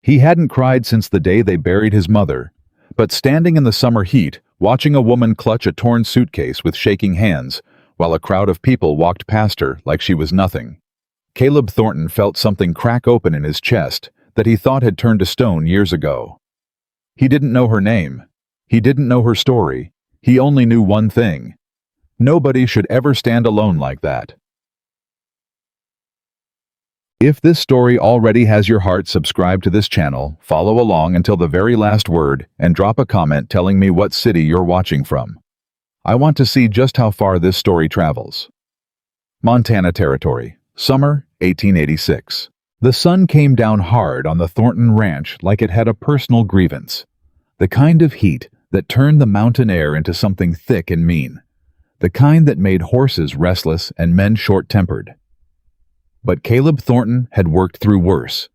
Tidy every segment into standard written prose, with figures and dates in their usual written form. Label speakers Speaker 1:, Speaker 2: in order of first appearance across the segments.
Speaker 1: He hadn't cried since the day they buried his mother, but standing in the summer heat, watching a woman clutch a torn suitcase with shaking hands, while a crowd of people walked past her like she was nothing, Caleb Thornton felt something crack open in his chest that he thought had turned to stone years ago. He didn't know her name. He didn't know her story. He only knew one thing. Nobody should ever stand alone like that. If this story already has your heart, subscribe to this channel, follow along until the very last word, and drop a comment telling me what city you're watching from. I want to see just how far this story travels. Montana Territory, summer 1886. The sun came down hard on the Thornton Ranch like it had a personal grievance. The kind of heat that turned the mountain air into something thick and mean. The kind that made horses restless and men short-tempered. But Caleb Thornton had worked through worse.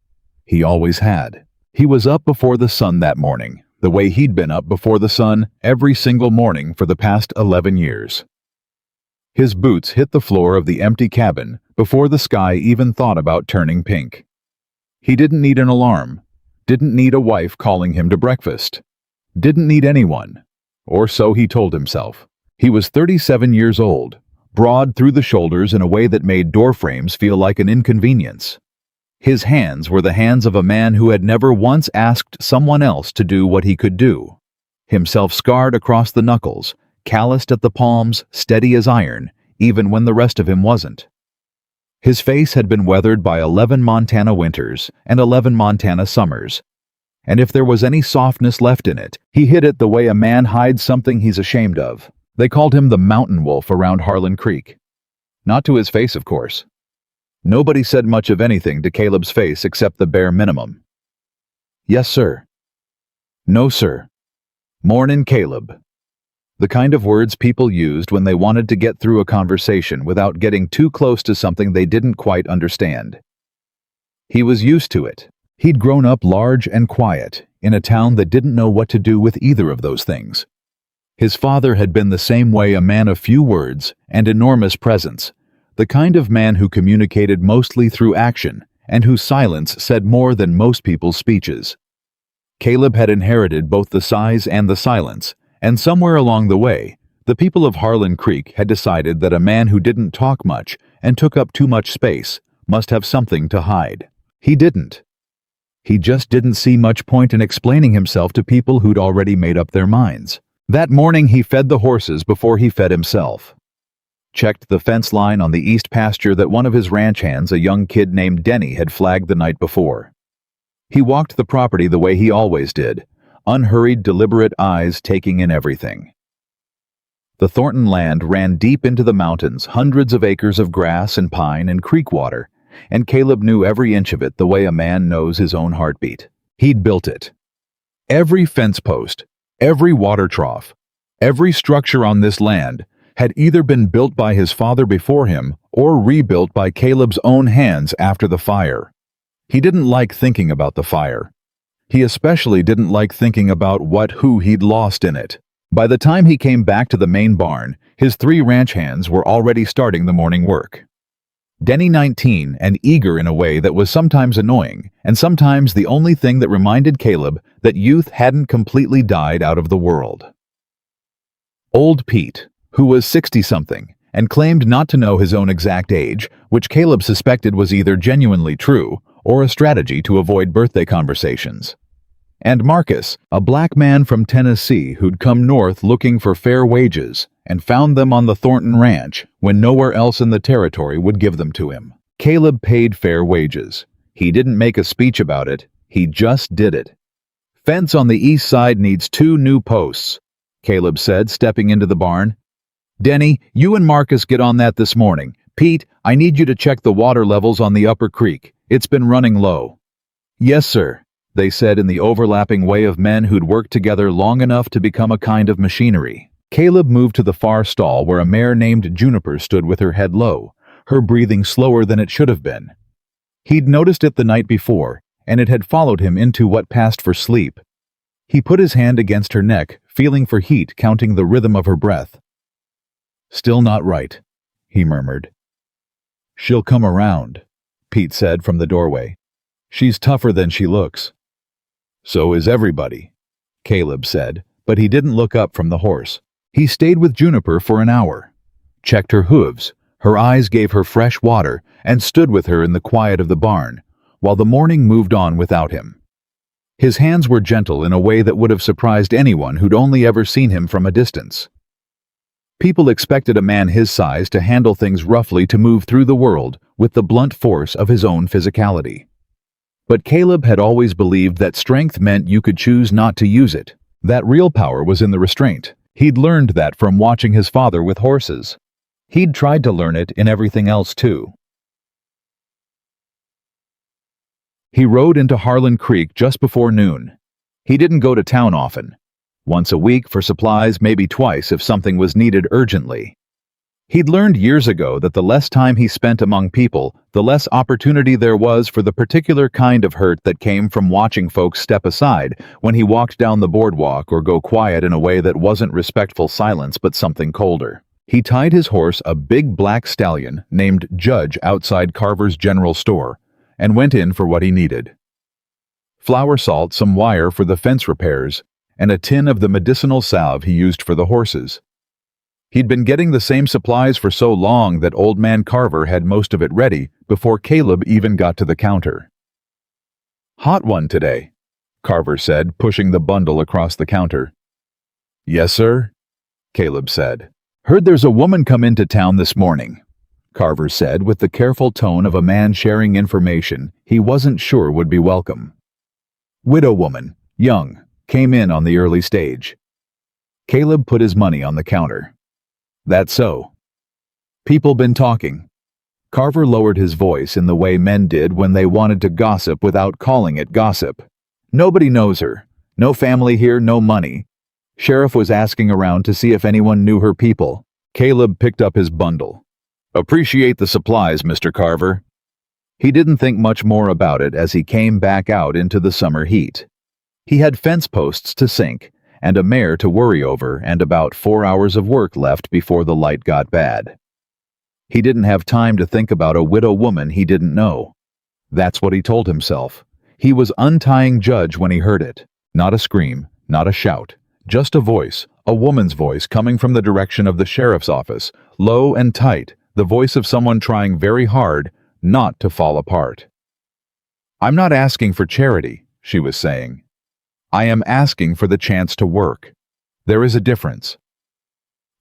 Speaker 1: He always had. He was up before the sun that morning, the way he'd been up before the sun every single morning for the past 11 years. His boots hit the floor of the empty cabin before the sky even thought about turning pink. He didn't need an alarm, didn't need a wife calling him to breakfast, didn't need anyone, or so he told himself. He was 37 years old, broad through the shoulders in a way that made door frames feel like an inconvenience. His hands were the hands of a man who had never once asked someone else to do what he could do. Himself scarred across the knuckles, calloused at the palms, steady as iron, even when the rest of him wasn't. His face had been weathered by 11 Montana winters and 11 Montana summers. And if there was any softness left in it, he hid it the way a man hides something he's ashamed of. They called him the mountain wolf around Harlan Creek. Not to his face, of course. Nobody said much of anything to Caleb's face except the bare minimum. Yes, sir. No, sir. Mornin', Caleb. The kind of words people used when they wanted to get through a conversation without getting too close to something they didn't quite understand. He was used to it. He'd grown up large and quiet, in a town that didn't know what to do with either of those things. His father had been the same way, a man of few words and enormous presence, the kind of man who communicated mostly through action and whose silence said more than most people's speeches. Caleb had inherited both the size and the silence, and somewhere along the way, the people of Harlan Creek had decided that a man who didn't talk much and took up too much space must have something to hide. He didn't. He just didn't see much point in explaining himself to people who'd already made up their minds. That morning he fed the horses before he fed himself. Checked the fence line on the east pasture that one of his ranch hands, a young kid named Denny, had flagged the night before. He walked the property the way he always did, unhurried, deliberate eyes taking in everything. The Thornton land ran deep into the mountains, hundreds of acres of grass and pine and creek water, and Caleb knew every inch of it the way a man knows his own heartbeat. He'd built it. Every fence post, every water trough, every structure on this land had either been built by his father before him or rebuilt by Caleb's own hands after the fire. He didn't like thinking about the fire. He especially didn't like thinking about who he'd lost in it. By the time he came back to the main barn, his 3 ranch hands were already starting the morning work. Denny, 19, and eager in a way that was sometimes annoying, and sometimes the only thing that reminded Caleb that youth hadn't completely died out of the world. Old Pete, who was 60-something, and claimed not to know his own exact age, which Caleb suspected was either genuinely true or a strategy to avoid birthday conversations. And Marcus, a black man from Tennessee who'd come north looking for fair wages and found them on the Thornton Ranch when nowhere else in the territory would give them to him. Caleb paid fair wages. He didn't make a speech about it, he just did it. Fence on the east side needs 2 new posts, Caleb said, stepping into the barn. Denny, you and Marcus get on that this morning. Pete, I need you to check the water levels on the upper creek. It's been running low. Yes, sir, they said in the overlapping way of men who'd worked together long enough to become a kind of machinery. Caleb moved to the far stall where a mare named Juniper stood with her head low, her breathing slower than it should have been. He'd noticed it the night before, and it had followed him into what passed for sleep. He put his hand against her neck, feeling for heat, counting the rhythm of her breath. Still not right, he murmured. She'll come around, Pete said from the doorway. She's tougher than she looks. So is everybody, Caleb said, but he didn't look up from the horse. He stayed with Juniper for an hour, checked her hooves, her eyes gave her fresh water, and stood with her in the quiet of the barn, while the morning moved on without him. His hands were gentle in a way that would have surprised anyone who'd only ever seen him from a distance. People expected a man his size to handle things roughly, to move through the world with the blunt force of his own physicality. But Caleb had always believed that strength meant you could choose not to use it, that real power was in the restraint. He'd learned that from watching his father with horses. He'd tried to learn it in everything else too. He rode into Harlan Creek just before noon. He didn't go to town often. Once a week for supplies, maybe twice if something was needed urgently. He'd learned years ago that the less time he spent among people, the less opportunity there was for the particular kind of hurt that came from watching folks step aside when he walked down the boardwalk or go quiet in a way that wasn't respectful silence but something colder. He tied his horse, a big black stallion named Judge, outside Carver's general store, and went in for what he needed. Flour, salt, some wire for the fence repairs, and a tin of the medicinal salve he used for the horses. He'd been getting the same supplies for so long that old man Carver had most of it ready before Caleb even got to the counter. "Hot one today," Carver said, pushing the bundle across the counter. "Yes, sir," Caleb said. "Heard there's a woman come into town this morning," Carver said with the careful tone of a man sharing information he wasn't sure would be welcome. "Widow woman, young, came in on the early stage." Caleb put his money on the counter. "That's so. People been talking." Carver lowered his voice in the way men did when they wanted to gossip without calling it gossip. "Nobody knows her. No family here, no money. Sheriff was asking around to see if anyone knew her people." Caleb picked up his bundle. "Appreciate the supplies, Mr. Carver." He didn't think much more about it as he came back out into the summer heat. He had fence posts to sink, and a mare to worry over, and about 4 hours of work left before the light got bad. He didn't have time to think about a widow woman he didn't know. That's what he told himself. He was untying Judge when he heard it. Not a scream, not a shout, just a voice, a woman's voice coming from the direction of the sheriff's office, low and tight, the voice of someone trying very hard not to fall apart. "I'm not asking for charity," she was saying. "I am asking for the chance to work. There is a difference."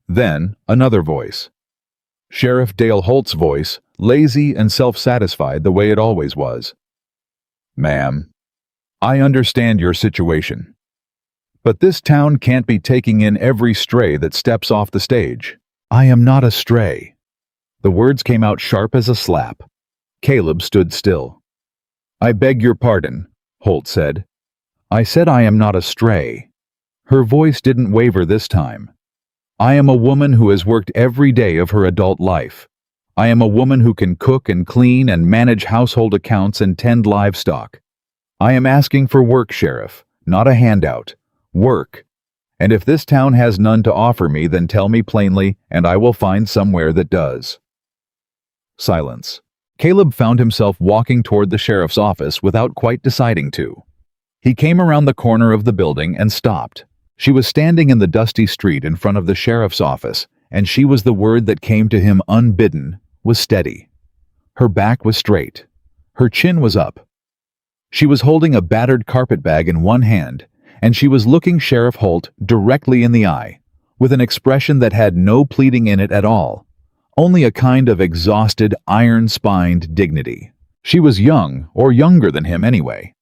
Speaker 1: Then, another voice. Sheriff Dale Holt's voice, lazy and self-satisfied the way it always was. "Ma'am, I understand your situation. But this town can't be taking in every stray that steps off the stage. I am not a stray." The words came out sharp as a slap. Caleb stood still. "I beg your pardon," Holt said. "I said I am not a stray." Her voice didn't waver this time. "I am a woman who has worked every day of her adult life. I am a woman who can cook and clean and manage household accounts and tend livestock. I am asking for work, Sheriff, not a handout. Work. And if this town has none to offer me, then tell me plainly, and I will find somewhere that does." Silence. Caleb found himself walking toward the sheriff's office without quite deciding to. He came around the corner of the building and stopped. She was standing in the dusty street in front of the sheriff's office, and she was the word that came to him unbidden, was steady. Her back was straight. Her chin was up. She was holding a battered carpetbag in one hand, and she was looking Sheriff Holt directly in the eye, with an expression that had no pleading in it at all, only a kind of exhausted, iron-spined dignity. She was young, or younger than him anyway.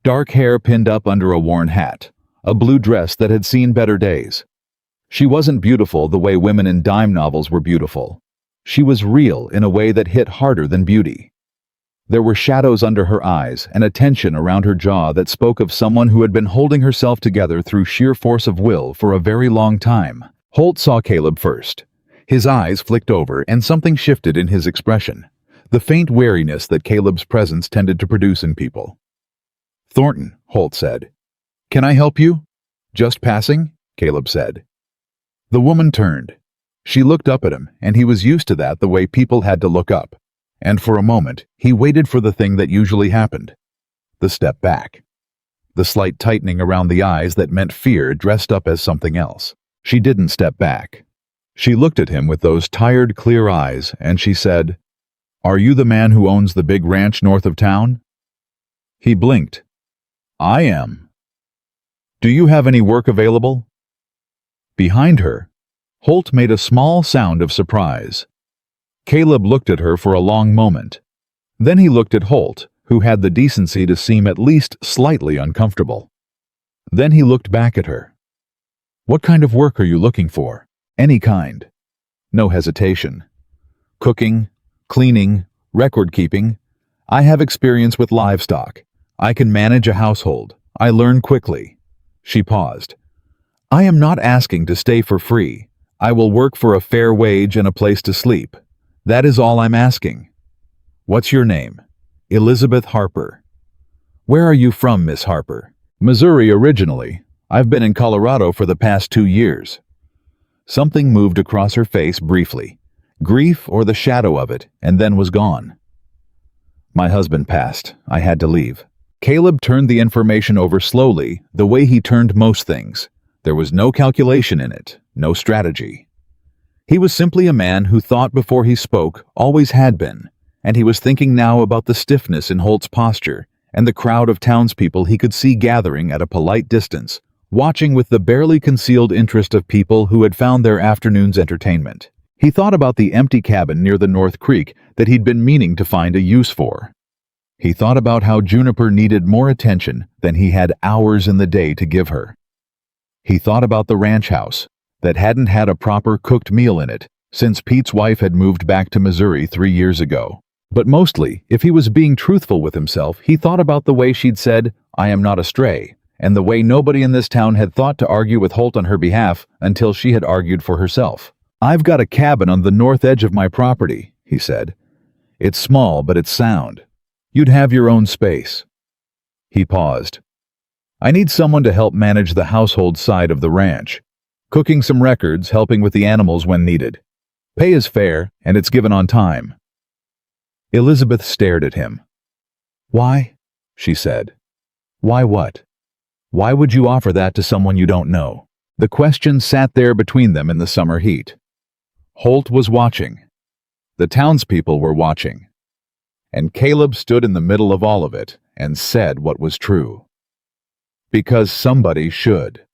Speaker 1: Dark hair pinned up under a worn hat, a blue dress that had seen better days. She wasn't beautiful the way women in dime novels were beautiful. She was real in a way that hit harder than beauty. There were shadows under her eyes and a tension around her jaw that spoke of someone who had been holding herself together through sheer force of will for a very long time. Holt saw Caleb first. His eyes flicked over and something shifted in his expression, the faint wariness that Caleb's presence tended to produce in people. "Thornton," Holt said. "Can I help you?" "Just passing," Caleb said. The woman turned. She looked up at him, and he was used to that, the way people had to look up. And for a moment, he waited for the thing that usually happened. The step back. the slight tightening around the eyes that meant fear dressed up as something else. She didn't step back. She looked at him with those tired, clear eyes, and she said, "Are you the man who owns the big ranch north of town?" He blinked. "I am." "Do you have any work available?" Behind her, Holt made a small sound of surprise. Caleb looked at her for a long moment. Then he looked at Holt, who had the decency to seem at least slightly uncomfortable. Then he looked back at her. "What kind of work are you looking for?" "Any kind." No hesitation. "Cooking, cleaning, record-keeping. I have experience with livestock. I can manage a household. I learn quickly." She paused. "I am not asking to stay for free. I will work for a fair wage and a place to sleep. That is all I'm asking." "What's your name?" "Elizabeth Harper." "Where are you from, Miss Harper?" "Missouri originally. I've been in Colorado for the past 2 years." Something moved across her face briefly, grief or the shadow of it, and then was gone. "My husband passed. I had to leave." Caleb turned the information over slowly, the way he turned most things. There was no calculation in it, no strategy. He was simply a man who thought before he spoke, always had been, and he was thinking now about the stiffness in Holt's posture and the crowd of townspeople he could see gathering at a polite distance, watching with the barely concealed interest of people who had found their afternoon's entertainment. He thought about the empty cabin near the North Creek that he'd been meaning to find a use for. He thought about how Juniper needed more attention than he had hours in the day to give her. He thought about the ranch house that hadn't had a proper cooked meal in it since Pete's wife had moved back to Missouri 3 years ago. But mostly, if he was being truthful with himself, he thought about the way she'd said, "I am not a stray," and the way nobody in this town had thought to argue with Holt on her behalf until she had argued for herself. "I've got a cabin on the north edge of my property," he said. "It's small, but it's sound. You'd have your own space." He paused. "I need someone to help manage the household side of the ranch. Cooking some records, helping with the animals when needed. Pay is fair, and it's given on time." Elizabeth stared at him. "Why?" she said. "Why what? Why would you offer that to someone you don't know?" The question sat there between them in the summer heat. Holt was watching. The townspeople were watching. And Caleb stood in the middle of all of it and said what was true. Because somebody should.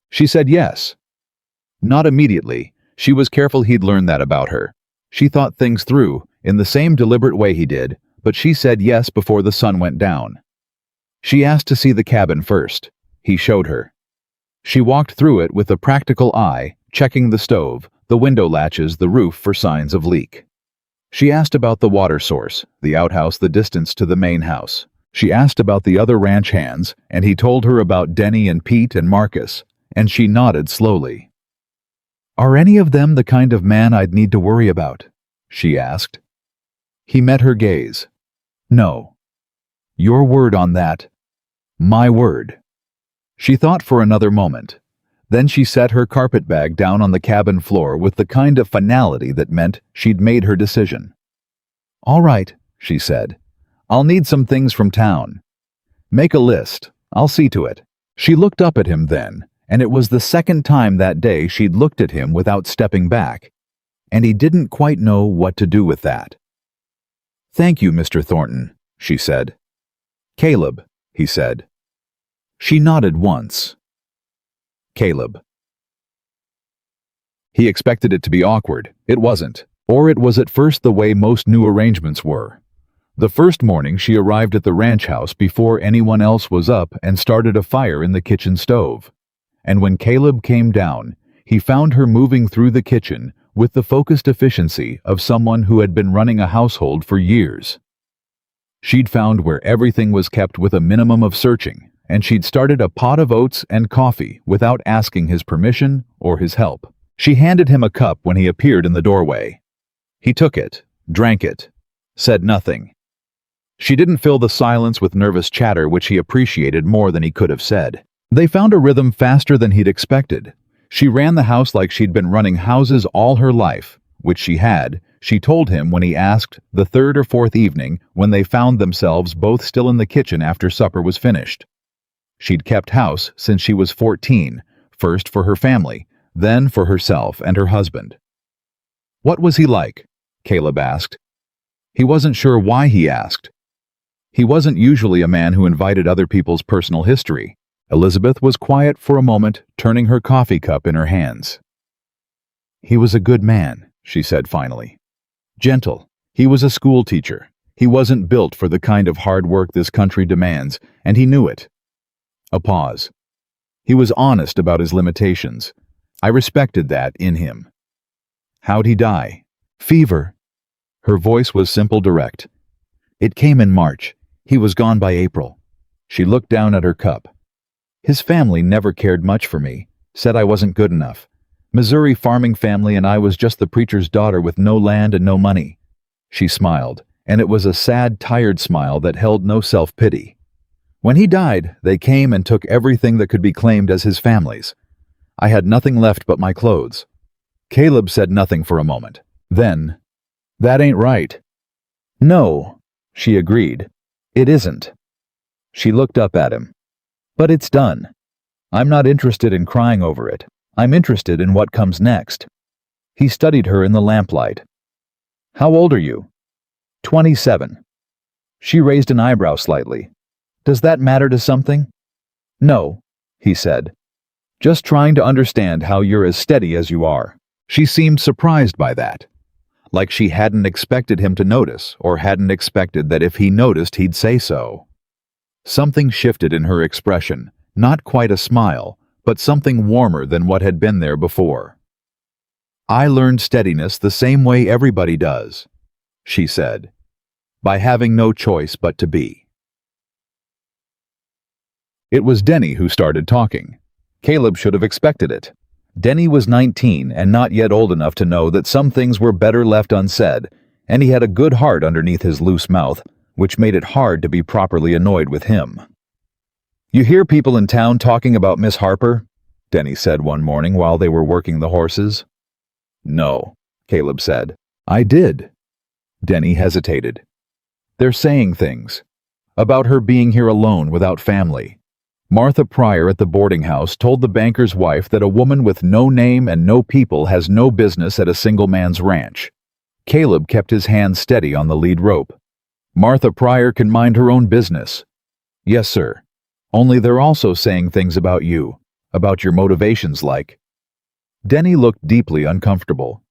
Speaker 1: She said yes. Not immediately. She was careful he'd learn that about her. She thought things through, in the same deliberate way he did, but she said yes before the sun went down. She asked to see the cabin first. He showed her. She walked through it with a practical eye, checking the stove, the window latches, the roof for signs of leak. She asked about the water source, the outhouse, the distance to the main house. She asked about the other ranch hands, and he told her about Denny and Pete and Marcus, and she nodded slowly. "Are any of them the kind of man I'd need to worry about?" she asked. He met her gaze. "No." "Your word on that." "My word." She thought for another moment. Then she set her carpetbag down on the cabin floor with the kind of finality that meant she'd made her decision. "All right," she said. "I'll need some things from town. Make a list. I'll see to it." She looked up at him then, and it was the second time that day she'd looked at him without stepping back, and he didn't quite know what to do with that. "Thank you, Mr. Thornton," she said. "Caleb," he said. She nodded once. "Caleb." He expected it to be awkward. It wasn't. Or it was at first the way most new arrangements were. The first morning she arrived at the ranch house before anyone else was up and started a fire in the kitchen stove. And when Caleb came down, he found her moving through the kitchen with the focused efficiency of someone who had been running a household for years. She'd found where everything was kept with a minimum of searching, and she'd started a pot of oats and coffee without asking his permission or his help. She handed him a cup when he appeared in the doorway. He took it, drank it, said nothing. She didn't fill the silence with nervous chatter which he appreciated more than he could have said. They found a rhythm faster than he'd expected. She ran the house like she'd been running houses all her life, which she had, she told him when he asked, the third or fourth evening when they found themselves both still in the kitchen after supper was finished. She'd kept house since she was 14, first for her family, then for herself and her husband. "What was he like?" Caleb asked. He wasn't sure why he asked. He wasn't usually a man who invited other people's personal history. Elizabeth was quiet for a moment, turning her coffee cup in her hands. "He was a good man," she said finally. "Gentle. He was a school teacher. He wasn't built for the kind of hard work this country demands, and he knew it." A pause. "He was honest about his limitations. I respected that in him." "How'd he die?" "Fever." Her voice was simple, direct. "It came in March. He was gone by April." She looked down at her cup. "His family never cared much for me, said I wasn't good enough. Missouri farming family, and I was just the preacher's daughter with no land and no money." She smiled, and it was a sad, tired smile that held no self-pity. "When he died, they came and took everything that could be claimed as his family's. I had nothing left but my clothes." Caleb said nothing for a moment. Then, "That ain't right." "No," she agreed. "It isn't." She looked up at him. "But it's done. I'm not interested in crying over it. I'm interested in what comes next." He studied her in the lamplight. "How old are you?" 27. She raised an eyebrow slightly. "Does that matter to something?" "No," he said. "Just trying to understand how you're as steady as you are." She seemed surprised by that. Like she hadn't expected him to notice, or hadn't expected that if he noticed he'd say so. Something shifted in her expression, not quite a smile, but something warmer than what had been there before. "I learned steadiness the same way everybody does," she said, "by having no choice but to be." It was Denny who started talking. Caleb should have expected it. Denny was 19 and not yet old enough to know that some things were better left unsaid, and he had a good heart underneath his loose mouth, which made it hard to be properly annoyed with him. "You hear people in town talking about Miss Harper?" Denny said one morning while they were working the horses. "No," Caleb said. "I did." Denny hesitated. "They're saying things. About her being here alone without family. Martha Pryor at the boarding house told the banker's wife that a woman with no name and no people has no business at a single man's ranch." Caleb kept his hand steady on the lead rope. "Martha Pryor can mind her own business." "Yes, sir. Only they're also saying things about you, about your motivations like." Denny looked deeply uncomfortable.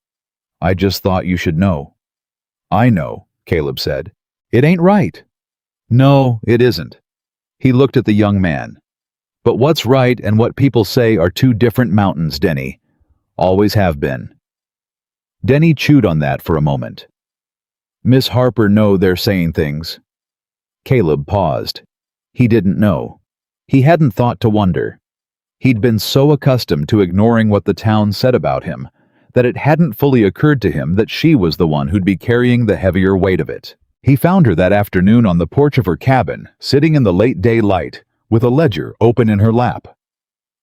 Speaker 1: "I just thought you should know." "I know," Caleb said. "It ain't right." "No, it isn't." He looked at the young man. "But what's right and what people say are two different mountains, Denny. Always have been." Denny chewed on that for a moment. "Miss Harper know they're saying things." Caleb paused. He didn't know. He hadn't thought to wonder. He'd been so accustomed to ignoring what the town said about him that it hadn't fully occurred to him that she was the one who'd be carrying the heavier weight of it. He found her that afternoon on the porch of her cabin, sitting in the late daylight, with a ledger open in her lap.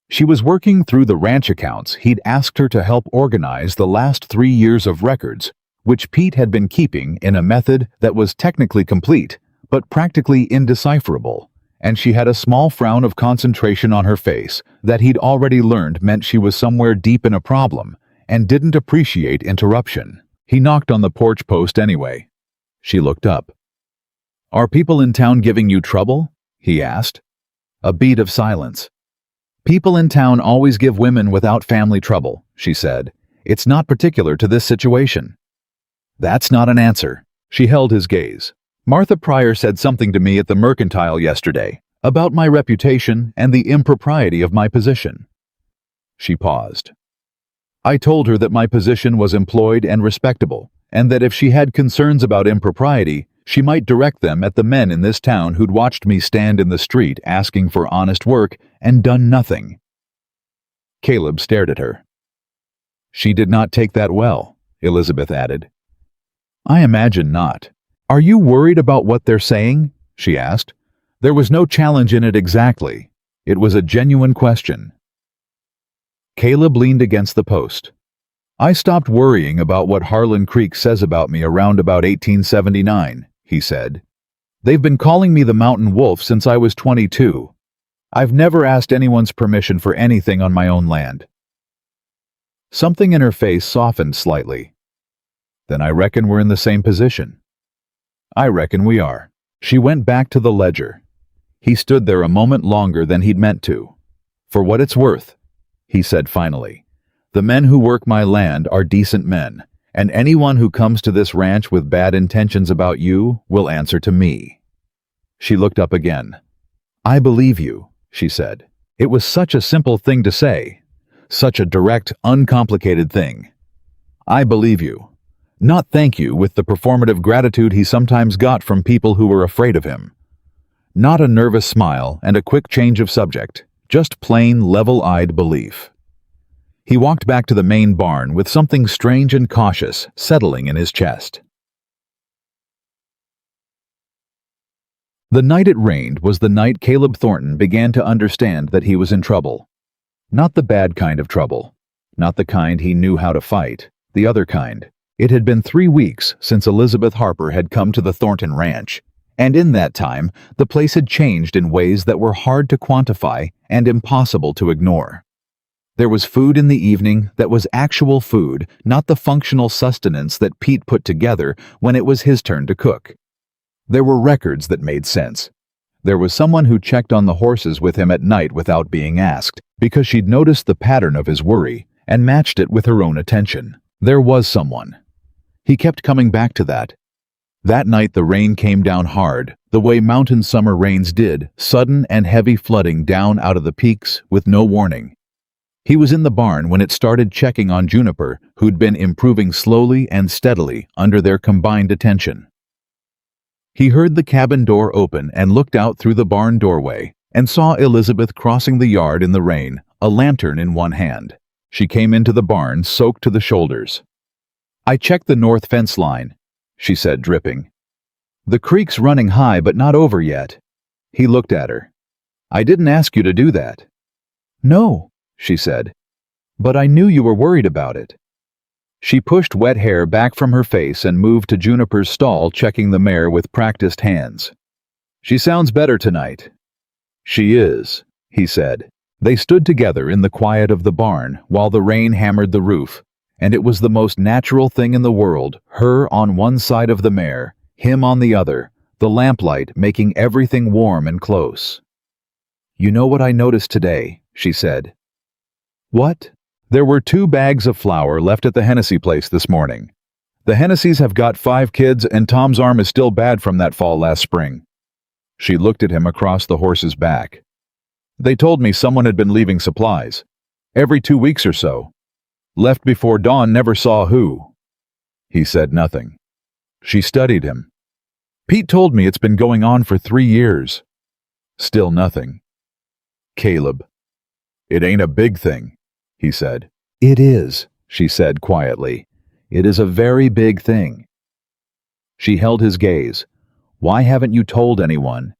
Speaker 1: She was working through the ranch accounts he'd asked her to help organize the last 3 years of records, which Pete had been keeping in a method that was technically complete, but practically indecipherable, and she had a small frown of concentration on her face that he'd already learned meant she was somewhere deep in a problem and didn't appreciate interruption. He knocked on the porch post anyway. She looked up. "Are people in town giving you trouble?" he asked. A beat of silence. "People in town always give women without family trouble," she said. "It's not particular to this situation." "That's not an answer." She held his gaze. "Martha Pryor said something to me at the Mercantile yesterday, about my reputation and the impropriety of my position." She paused. "I told her that my position was employed and respectable, and that if she had concerns about impropriety, she might direct them at the men in this town who'd watched me stand in the street asking for honest work and done nothing." Caleb stared at her. "She did not take that well," Elizabeth added. "I imagine not. Are you worried about what they're saying?" she asked. There was no challenge in it exactly. It was a genuine question. Caleb leaned against the post. "I stopped worrying about what Harlan Creek says about me around about 1879, he said. "They've been calling me the Mountain Wolf since I was 22. I've never asked anyone's permission for anything on my own land." Something in her face softened slightly. "Then I reckon we're in the same position." "I reckon we are." She went back to the ledger. He stood there a moment longer than he'd meant to. "For what it's worth," he said finally, "the men who work my land are decent men, and anyone who comes to this ranch with bad intentions about you will answer to me." She looked up again. "I believe you," she said. It was such a simple thing to say. Such a direct, uncomplicated thing. "I believe you." Not thank you with the performative gratitude he sometimes got from people who were afraid of him. Not a nervous smile and a quick change of subject, just plain, level-eyed belief. He walked back to the main barn with something strange and cautious settling in his chest. The night it rained was the night Caleb Thornton began to understand that he was in trouble. Not the bad kind of trouble. Not the kind he knew how to fight. The other kind. It had been 3 weeks since Elizabeth Harper had come to the Thornton ranch, and in that time, the place had changed in ways that were hard to quantify and impossible to ignore. There was food in the evening that was actual food, not the functional sustenance that Pete put together when it was his turn to cook. There were records that made sense. There was someone who checked on the horses with him at night without being asked, because she'd noticed the pattern of his worry and matched it with her own attention. There was someone. He kept coming back to that. That night the rain came down hard, the way mountain summer rains did, sudden and heavy flooding down out of the peaks with no warning. He was in the barn when it started checking on Juniper, who'd been improving slowly and steadily under their combined attention. He heard the cabin door open and looked out through the barn doorway and saw Elizabeth crossing the yard in the rain, a lantern in one hand. She came into the barn soaked to the shoulders. "I checked the north fence line," she said, dripping. "The creek's running high but not over yet." He looked at her. "I didn't ask you to do that." "No," she said, "but I knew you were worried about it." She pushed wet hair back from her face and moved to Juniper's stall, checking the mare with practiced hands. "She sounds better tonight." "She is," he said. They stood together in the quiet of the barn while the rain hammered the roof, and it was the most natural thing in the world, her on one side of the mare, him on the other, the lamplight making everything warm and close. "You know what I noticed today?" she said. "What?" "There were 2 bags of flour left at the Hennessy place this morning. The Hennessy's have got 5 kids and Tom's arm is still bad from that fall last spring." She looked at him across the horse's back. "They told me someone had been leaving supplies. Every 2 weeks or so. Left before dawn, never saw who." He said nothing. She studied him. "Pete told me it's been going on for 3 years." Still nothing. "Caleb." "It ain't a big thing," he said. "It is," she said quietly. "It is a very big thing." She held his gaze. "Why haven't you told anyone?"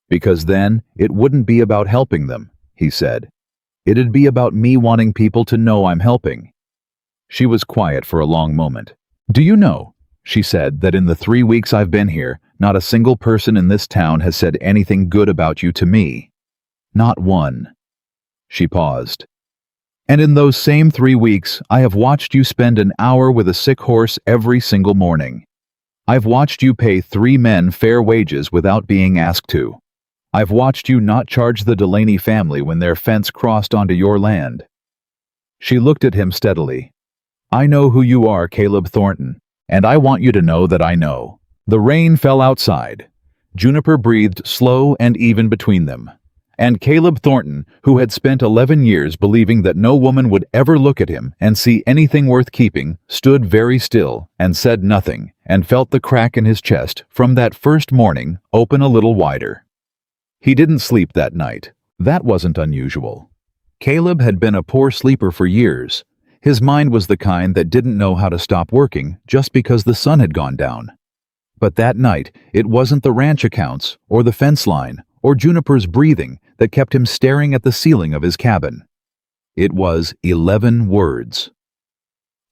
Speaker 1: "Because then it wouldn't be about helping them," he said. "It'd be about me wanting people to know I'm helping." She was quiet for a long moment. "Do you know," she said, "that in the 3 weeks I've been here, not a single person in this town has said anything good about you to me? Not one." She paused. "And in those same 3 weeks, I have watched you spend an hour with a sick horse every single morning. I've watched you pay 3 men fair wages without being asked to. I've watched you not charge the Delaney family when their fence crossed onto your land." She looked at him steadily. "I know who you are, Caleb Thornton, and I want you to know that I know." The rain fell outside. Juniper breathed slow and even between them. And Caleb Thornton, who had spent 11 years believing that no woman would ever look at him and see anything worth keeping, stood very still and said nothing, and felt the crack in his chest from that first morning open a little wider. He didn't sleep that night. That wasn't unusual. Caleb had been a poor sleeper for years. His mind was the kind that didn't know how to stop working just because the sun had gone down. But that night, it wasn't the ranch accounts, or the fence line, or Juniper's breathing that kept him staring at the ceiling of his cabin. It was 11 words.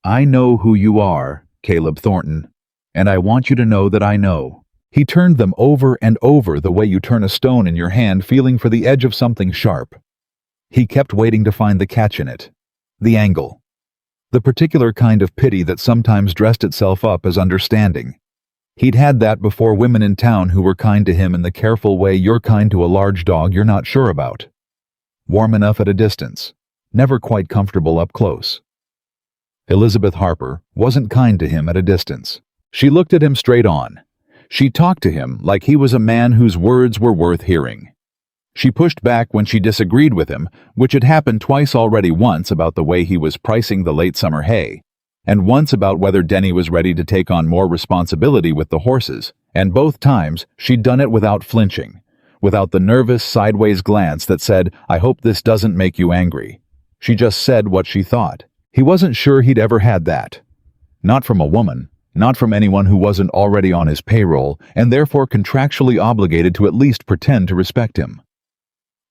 Speaker 1: "I know who you are, Caleb Thornton, and I want you to know that I know. He turned them over and over the way you turn a stone in your hand, feeling for the edge of something sharp. He kept waiting to find the catch in it. The angle. The particular kind of pity that sometimes dressed itself up as understanding. He'd had that before, women in town who were kind to him in the careful way you're kind to a large dog you're not sure about. Warm enough at a distance, never quite comfortable up close. Elizabeth Harper wasn't kind to him at a distance. She looked at him straight on. She talked to him like he was a man whose words were worth hearing. She pushed back when she disagreed with him, which had happened twice already, once about the way he was pricing the late summer hay, and once about whether Denny was ready to take on more responsibility with the horses, and both times she'd done it without flinching, without the nervous sideways glance that said, "I hope this doesn't make you angry." She just said what she thought. He wasn't sure he'd ever had that. Not from a woman, not from anyone who wasn't already on his payroll and therefore contractually obligated to at least pretend to respect him.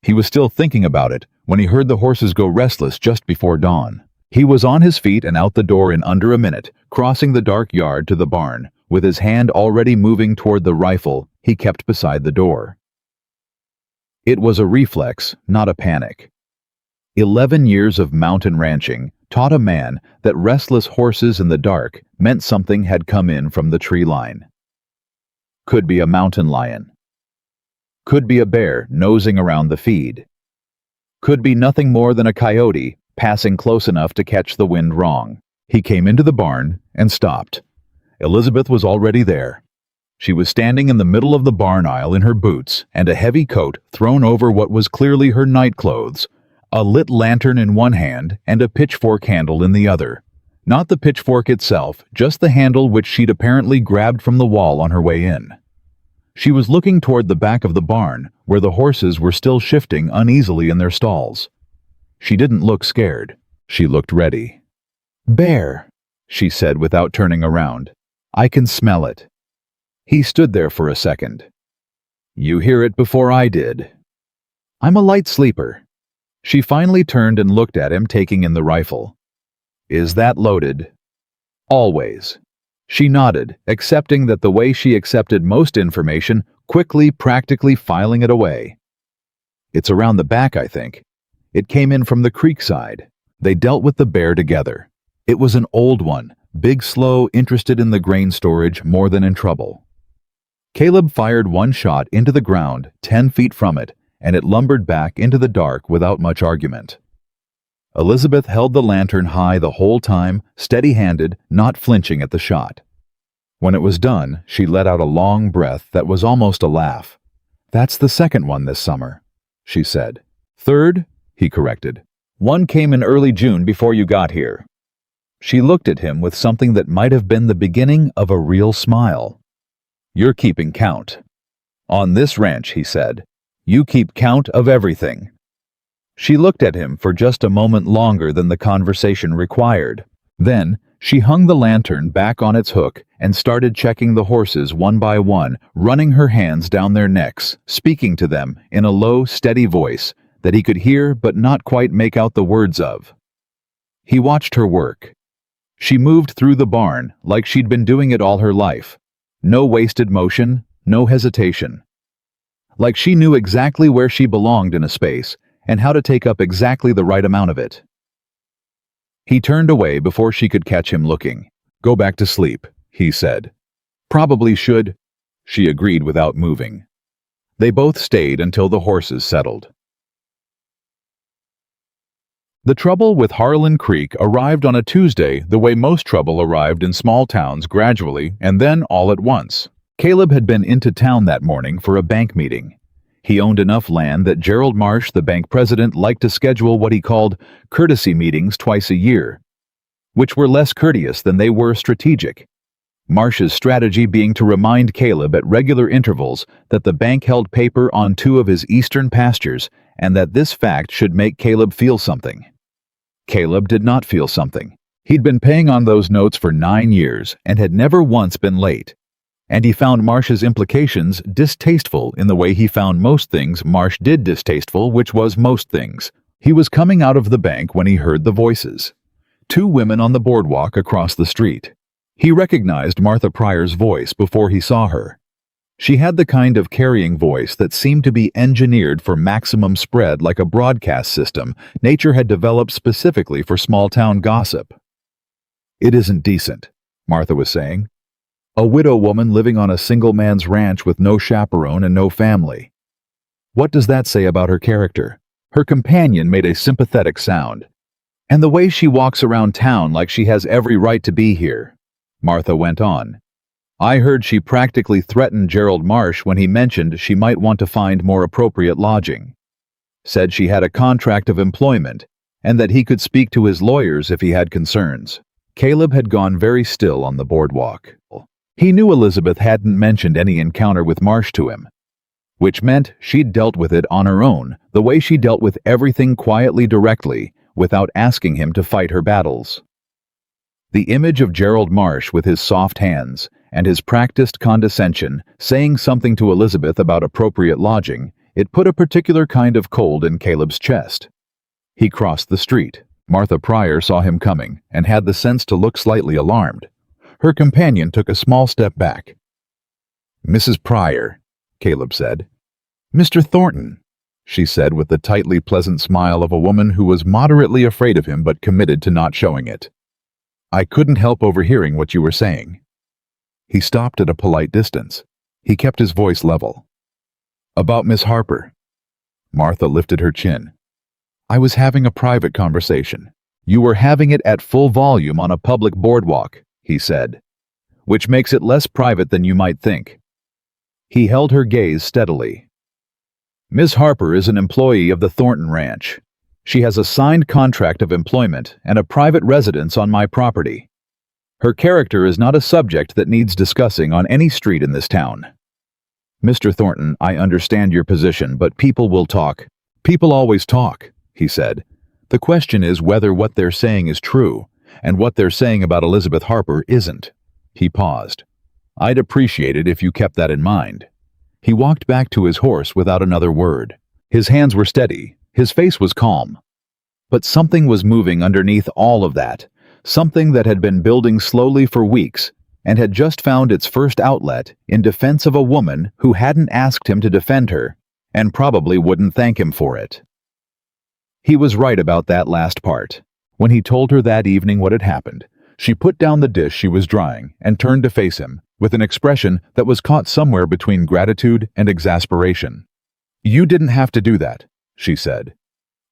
Speaker 1: He was still thinking about it when he heard the horses go restless just before dawn. He was on his feet and out the door in under a minute, crossing the dark yard to the barn, with his hand already moving toward the rifle he kept beside the door. It was a reflex, not a panic. 11 years of mountain ranching taught a man that restless horses in the dark meant something had come in from the tree line. Could be a mountain lion. Could be a bear nosing around the feed. Could be nothing more than a coyote passing close enough to catch the wind wrong. He came into the barn and stopped. Elizabeth was already there. She was standing in the middle of the barn aisle in her boots and a heavy coat thrown over what was clearly her night clothes, a lit lantern in one hand and a pitchfork handle in the other. Not the pitchfork itself, just the handle, which she'd apparently grabbed from the wall on her way in. She was looking toward the back of the barn, where the horses were still shifting uneasily in their stalls. She didn't look scared. She looked ready. "Bear," she said without turning around. "I can smell it." He stood there for a second. "You hear it before I did." "I'm a light sleeper." She finally turned and looked at him, taking in the rifle. "Is that loaded?" "Always." She nodded, accepting that the way she accepted most information, quickly, practically filing it away. "It's around the back, I think. It came in from the creek side." They dealt with the bear together. It was an old one, big, slow, interested in the grain storage more than in trouble. Caleb fired one shot into the ground 10 feet from it, and it lumbered back into the dark without much argument. Elizabeth held the lantern high the whole time, steady-handed, not flinching at the shot. When it was done, she let out a long breath that was almost a laugh. "That's the second one this summer," she said. "Third," he corrected. "One came in early June before you got here." She looked at him with something that might have been the beginning of a real smile. "You're keeping count." "On this ranch," he said, "you keep count of everything." She looked at him for just a moment longer than the conversation required. Then, she hung the lantern back on its hook and started checking the horses one by one, running her hands down their necks, speaking to them in a low, steady voice that he could hear but not quite make out the words of. He watched her work. She moved through the barn like she'd been doing it all her life. No wasted motion, no hesitation. Like she knew exactly where she belonged in a space and how to take up exactly the right amount of it. He turned away before she could catch him looking. "Go back to sleep," he said. "Probably should," she agreed without moving. They both stayed until the horses settled. The trouble with Harlan Creek arrived on a Tuesday the way most trouble arrived in small towns, gradually and then all at once. Caleb had been into town that morning for a bank meeting. He owned enough land that Gerald Marsh, the bank president, liked to schedule what he called courtesy meetings twice a year, which were less courteous than they were strategic. Marsh's strategy being to remind Caleb at regular intervals that the bank held paper on 2 of his eastern pastures and that this fact should make Caleb feel something. Caleb did not feel something. He'd been paying on those notes for 9 years and had never once been late. And he found Marsh's implications distasteful in the way he found most things Marsh did distasteful, which was most things. He was coming out of the bank when he heard the voices. 2 women on the boardwalk across the street. He recognized Martha Pryor's voice before he saw her. She had the kind of carrying voice that seemed to be engineered for maximum spread, like a broadcast system nature had developed specifically for small-town gossip. "It isn't decent," Martha was saying. "A widow woman living on a single man's ranch with no chaperone and no family. What does that say about her character?" Her companion made a sympathetic sound. "And the way she walks around town like she has every right to be here," Martha went on. "I heard she practically threatened Gerald Marsh when he mentioned she might want to find more appropriate lodging. Said she had a contract of employment and that he could speak to his lawyers if he had concerns." Caleb had gone very still on the boardwalk. He knew Elizabeth hadn't mentioned any encounter with Marsh to him, which meant she'd dealt with it on her own, the way she dealt with everything quietly, directly, without asking him to fight her battles. The image of Gerald Marsh with his soft hands and his practiced condescension saying something to Elizabeth about appropriate lodging, it put a particular kind of cold in Caleb's chest. He crossed the street. Martha Pryor saw him coming and had the sense to look slightly alarmed. Her companion took a small step back. "Mrs. Pryor," Caleb said. "Mr. Thornton," she said with the tightly pleasant smile of a woman who was moderately afraid of him but committed to not showing it. "I couldn't help overhearing what you were saying." He stopped at a polite distance. He kept his voice level. "About Miss Harper." Martha lifted her chin. "I was having a private conversation." "You were having it at full volume on a public boardwalk," he said, "which makes it less private than you might think." He held her gaze steadily. "Miss Harper is an employee of the Thornton Ranch. She has a signed contract of employment and a private residence on my property. Her character is not a subject that needs discussing on any street in this town. Mr. Thornton, I understand your position, but people will talk." "People always talk," he said. "The question is whether what they're saying is true, and what they're saying about Elizabeth Harper isn't." He paused. "I'd appreciate it if you kept that in mind." He walked back to his horse without another word. His hands were steady, his face was calm. But something was moving underneath all of that, something that had been building slowly for weeks and had just found its first outlet in defense of a woman who hadn't asked him to defend her and probably wouldn't thank him for it. He was right about that last part. When he told her that evening what had happened, she put down the dish she was drying and turned to face him with an expression that was caught somewhere between gratitude and exasperation. "You didn't have to do that," she said.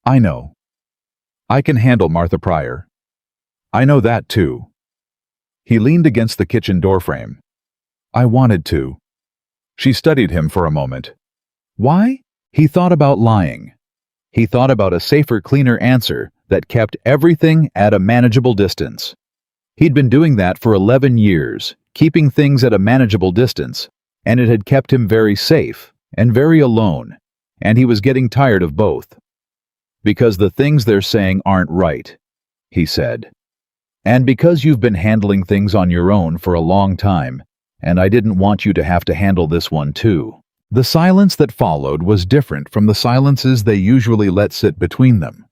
Speaker 1: "I know. I can handle Martha Pryor. I know that too." He leaned against the kitchen doorframe. "I wanted to." She studied him for a moment. Why? He thought about lying. He thought about a safer, cleaner answer that kept everything at a manageable distance. He'd been doing that for 11 years, keeping things at a manageable distance, and it had kept him very safe and very alone, and he was getting tired of both. "Because the things they're saying aren't right," he said. "And because you've been handling things on your own for a long time, and I didn't want you to have to handle this one too." The silence that followed was different from the silences they usually let sit between them.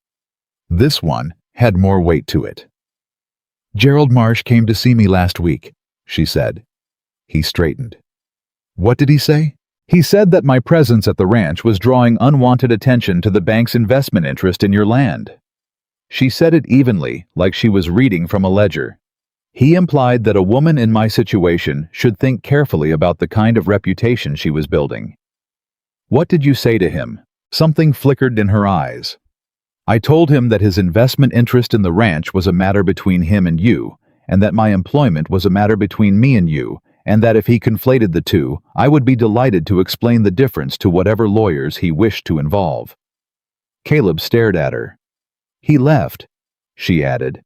Speaker 1: This one had more weight to it. "Gerald Marsh came to see me last week," she said. He straightened. "What did he say?" "He said that my presence at the ranch was drawing unwanted attention to the bank's investment interest in your land." She said it evenly, like she was reading from a ledger. "He implied that a woman in my situation should think carefully about the kind of reputation she was building." "What did you say to him?" Something flickered in her eyes. "I told him that his investment interest in the ranch was a matter between him and you, and that my employment was a matter between me and you, and that if he conflated the two, I would be delighted to explain the difference to whatever lawyers he wished to involve." Caleb stared at her. "He left," she added.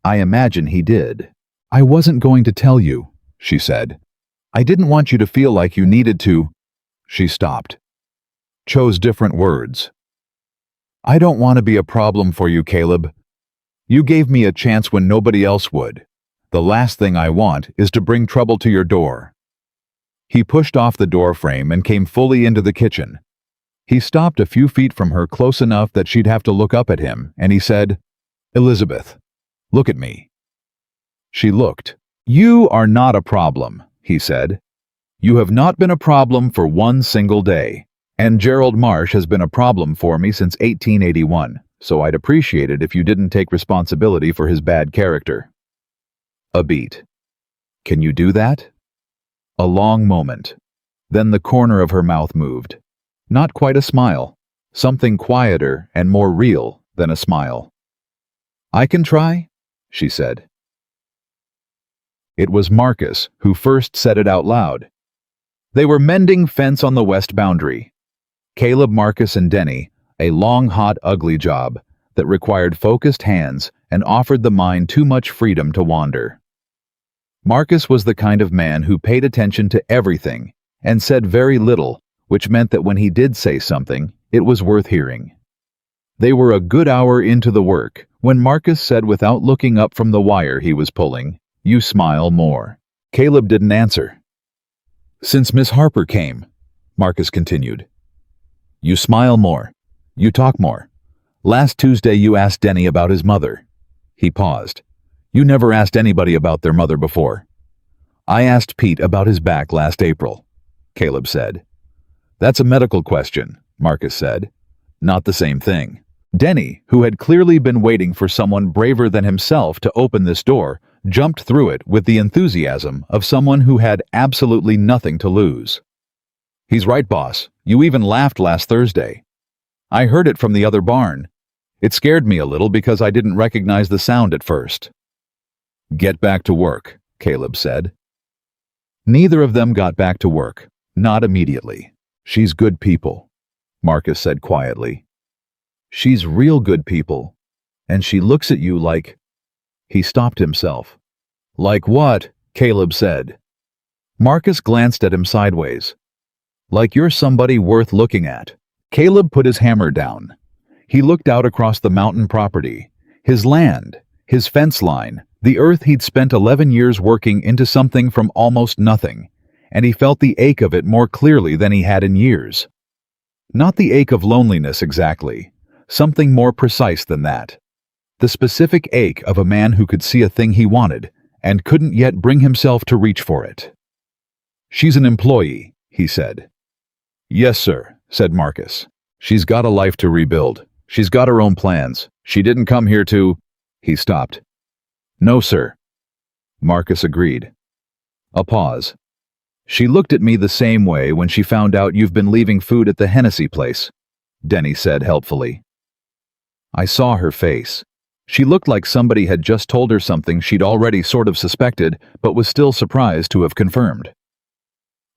Speaker 1: "I imagine he did." "I wasn't going to tell you," she said. "I didn't want you to feel like you needed to." She stopped. Chose different words. "I don't want to be a problem for you, Caleb. You gave me a chance when nobody else would. The last thing I want is to bring trouble to your door." He pushed off the door frame and came fully into the kitchen. He stopped a few feet from her, close enough that she'd have to look up at him, and he said, "Elizabeth, look at me." She looked. "You are not a problem," he said. You have not been a problem for one single day. And Gerald Marsh has been a problem for me since 1881, so I'd appreciate it if you didn't take responsibility for his bad character. A beat. Can you do that? A long moment. Then the corner of her mouth moved. Not quite a smile. Something quieter and more real than a smile. I can try, she said. It was Marcus who first said it out loud. They were mending fence on the west boundary. Caleb, Marcus, and Denny, a long, hot, ugly job that required focused hands and offered the mind too much freedom to wander. Marcus was the kind of man who paid attention to everything and said very little, which meant that when he did say something, it was worth hearing. They were a good hour into the work when Marcus said without looking up from the wire he was pulling, "You smile more." Caleb didn't answer. Since Miss Harper came, Marcus continued. You smile more. You talk more. Last Tuesday you asked Denny about his mother. He paused. You never asked anybody about their mother before. I asked Pete about his back last April, Caleb said. That's a medical question, Marcus said. Not the same thing. Denny, who had clearly been waiting for someone braver than himself to open this door, jumped through it with the enthusiasm of someone who had absolutely nothing to lose. He's right, boss. You even laughed last Thursday. I heard it from the other barn. It scared me a little because I didn't recognize the sound at first. Get back to work, Caleb said. Neither of them got back to work, not immediately. She's good people, Marcus said quietly. She's real good people, and she looks at you like... He stopped himself. Like what? Caleb said. Marcus glanced at him sideways. Like you're somebody worth looking at. Caleb put his hammer down. He looked out across the mountain property, his land, his fence line, the earth he'd spent 11 years working into something from almost nothing, and he felt the ache of it more clearly than he had in years. Not the ache of loneliness exactly, something more precise than that. The specific ache of a man who could see a thing he wanted and couldn't yet bring himself to reach for it. She's an employee, he said. Yes, sir, said Marcus. She's got a life to rebuild. She's got her own plans. She didn't come here to... He stopped. No, sir. Marcus agreed. A pause. She looked at me the same way when she found out you've been leaving food at the Hennessy place, Denny said helpfully. I saw her face. She looked like somebody had just told her something she'd already sort of suspected, but was still surprised to have confirmed.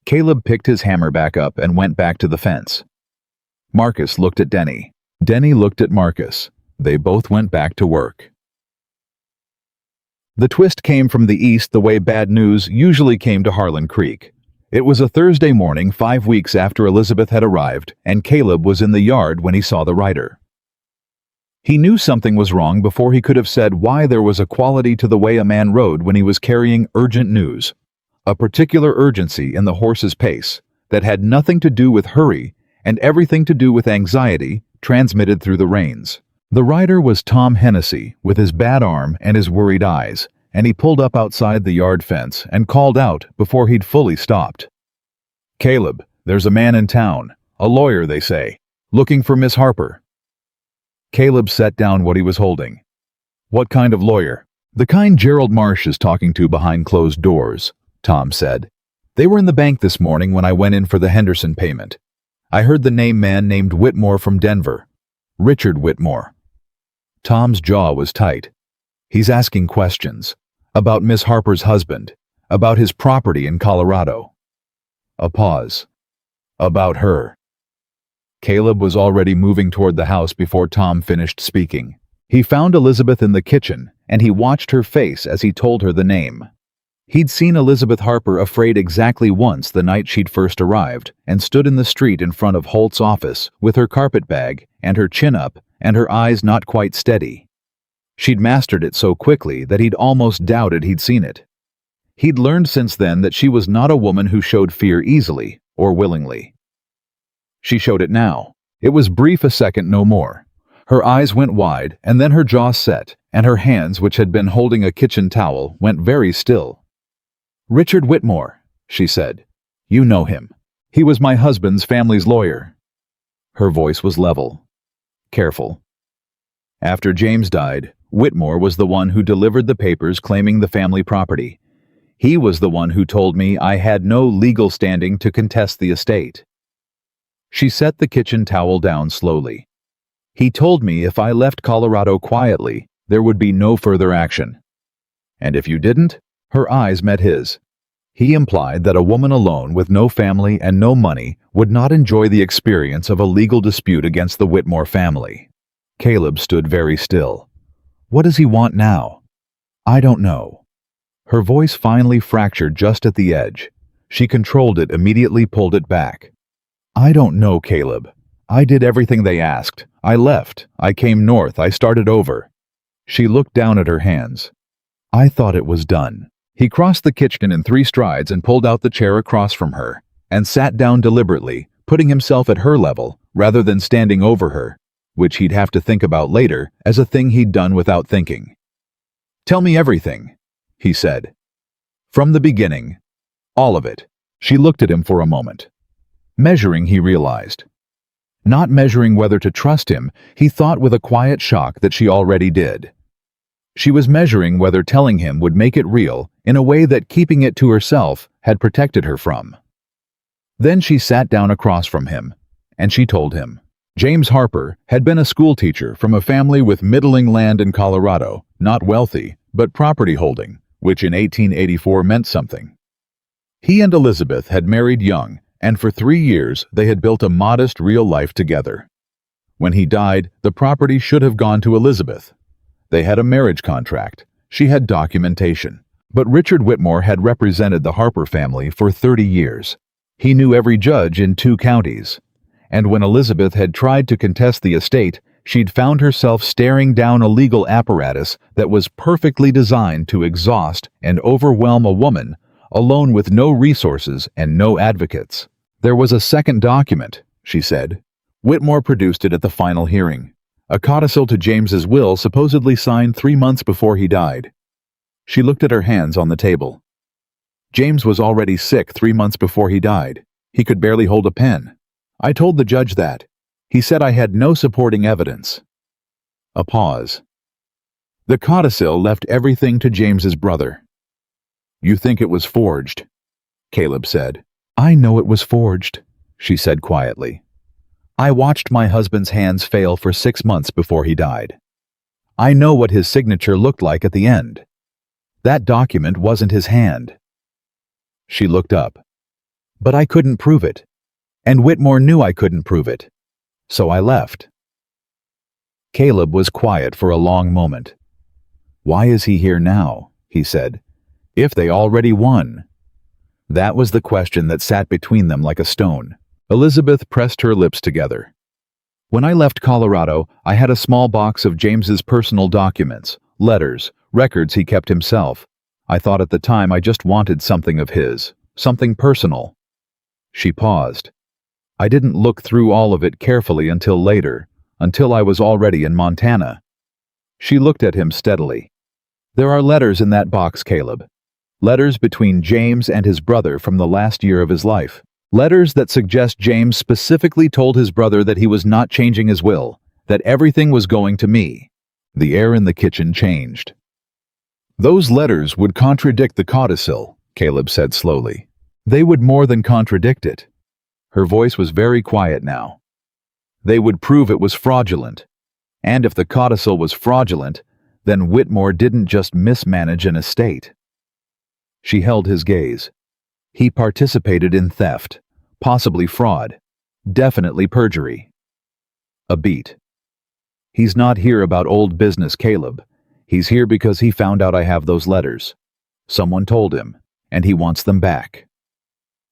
Speaker 1: Caleb picked his hammer back up and went back to the fence. Marcus looked at Denny. Denny looked at Marcus. They both went back to work. The twist came from the east the way bad news usually came to Harlan Creek. It was a Thursday morning 5 weeks after Elizabeth had arrived, and Caleb was in the yard when he saw the rider. He knew something was wrong before he could have said why there was a quality to the way a man rode when he was carrying urgent news. A particular urgency in the horse's pace that had nothing to do with hurry and everything to do with anxiety transmitted through the reins. The rider was Tom Hennessy with his bad arm and his worried eyes, and he pulled up outside the yard fence and called out before he'd fully stopped. Caleb, there's a man in town, a lawyer they say, looking for Miss Harper. Caleb set down what he was holding. What kind of lawyer? The kind Gerald Marsh is talking to behind closed doors, Tom said. They were in the bank this morning when I went in for the Henderson payment. I heard the man named Whitmore from Denver. Richard Whitmore. Tom's jaw was tight. He's asking questions. About Miss Harper's husband. About his property in Colorado. A pause. About her. Caleb was already moving toward the house before Tom finished speaking. He found Elizabeth in the kitchen, and he watched her face as he told her the name. He'd seen Elizabeth Harper afraid exactly once the night she'd first arrived and stood in the street in front of Holt's office with her carpet bag and her chin up and her eyes not quite steady. She'd mastered it so quickly that he'd almost doubted he'd seen it. He'd learned since then that she was not a woman who showed fear easily or willingly. She showed it now. It was brief, a second, no more. Her eyes went wide, and then her jaw set, and her hands, which had been holding a kitchen towel, went very still. Richard Whitmore, she said. You know him. He was my husband's family's lawyer." Her voice was level, careful. After James died, Whitmore was the one who delivered the papers claiming the family property. He was the one who told me I had no legal standing to contest the estate. She set the kitchen towel down slowly. He told me if I left Colorado quietly, there would be no further action. And if you didn't? Her eyes met his. He implied that a woman alone with no family and no money would not enjoy the experience of a legal dispute against the Whitmore family. Caleb stood very still. What does he want now? I don't know. Her voice finally fractured just at the edge. She controlled it, immediately pulled it back. I don't know, Caleb. I did everything they asked. I left. I came north. I started over. She looked down at her hands. I thought it was done. He crossed the kitchen in 3 strides and pulled out the chair across from her, and sat down deliberately, putting himself at her level rather than standing over her, which he'd have to think about later as a thing he'd done without thinking. Tell me everything, he said. From the beginning. All of it. She looked at him for a moment. Measuring, he realized. Not measuring whether to trust him, he thought with a quiet shock that she already did. She was measuring whether telling him would make it real in a way that keeping it to herself had protected her from. Then she sat down across from him, and she told him. James Harper had been a schoolteacher from a family with middling land in Colorado, not wealthy, but property holding, which in 1884 meant something. He and Elizabeth had married young, and for 3 years they had built a modest real life together. When he died, the property should have gone to Elizabeth. They had a marriage contract. She had documentation. But Richard Whitmore had represented the Harper family for 30 years. He knew every judge in 2 counties. And when Elizabeth had tried to contest the estate, she'd found herself staring down a legal apparatus that was perfectly designed to exhaust and overwhelm a woman, alone with no resources and no advocates. There was a second document, she said. Whitmore produced it at the final hearing. A codicil to James's will supposedly signed 3 months before he died. She looked at her hands on the table. James was already sick 3 months before he died. He could barely hold a pen. I told the judge that. He said I had no supporting evidence. A pause. The codicil left everything to James's brother. You think it was forged? Caleb said. I know it was forged, she said quietly. I watched my husband's hands fail for 6 months before he died. I know what his signature looked like at the end. That document wasn't his hand. She looked up. But I couldn't prove it. And Whitmore knew I couldn't prove it. So I left. Caleb was quiet for a long moment. Why is he here now? He said. If they already won. That was the question that sat between them like a stone. Elizabeth pressed her lips together. When I left Colorado, I had a small box of James's personal documents, letters, records he kept himself. I thought at the time I just wanted something of his, something personal. She paused. I didn't look through all of it carefully until later, until I was already in Montana. She looked at him steadily. There are letters in that box, Caleb. Letters between James and his brother from the last year of his life. Letters that suggest James specifically told his brother that he was not changing his will, that everything was going to me. The air in the kitchen changed. Those letters would contradict the codicil, Caleb said slowly. They would more than contradict it. Her voice was very quiet now. They would prove it was fraudulent. And if the codicil was fraudulent, then Whitmore didn't just mismanage an estate. She held his gaze. He participated in theft, possibly fraud, definitely perjury. A beat. He's not here about old business, Caleb. He's here because he found out I have those letters. Someone told him, and he wants them back.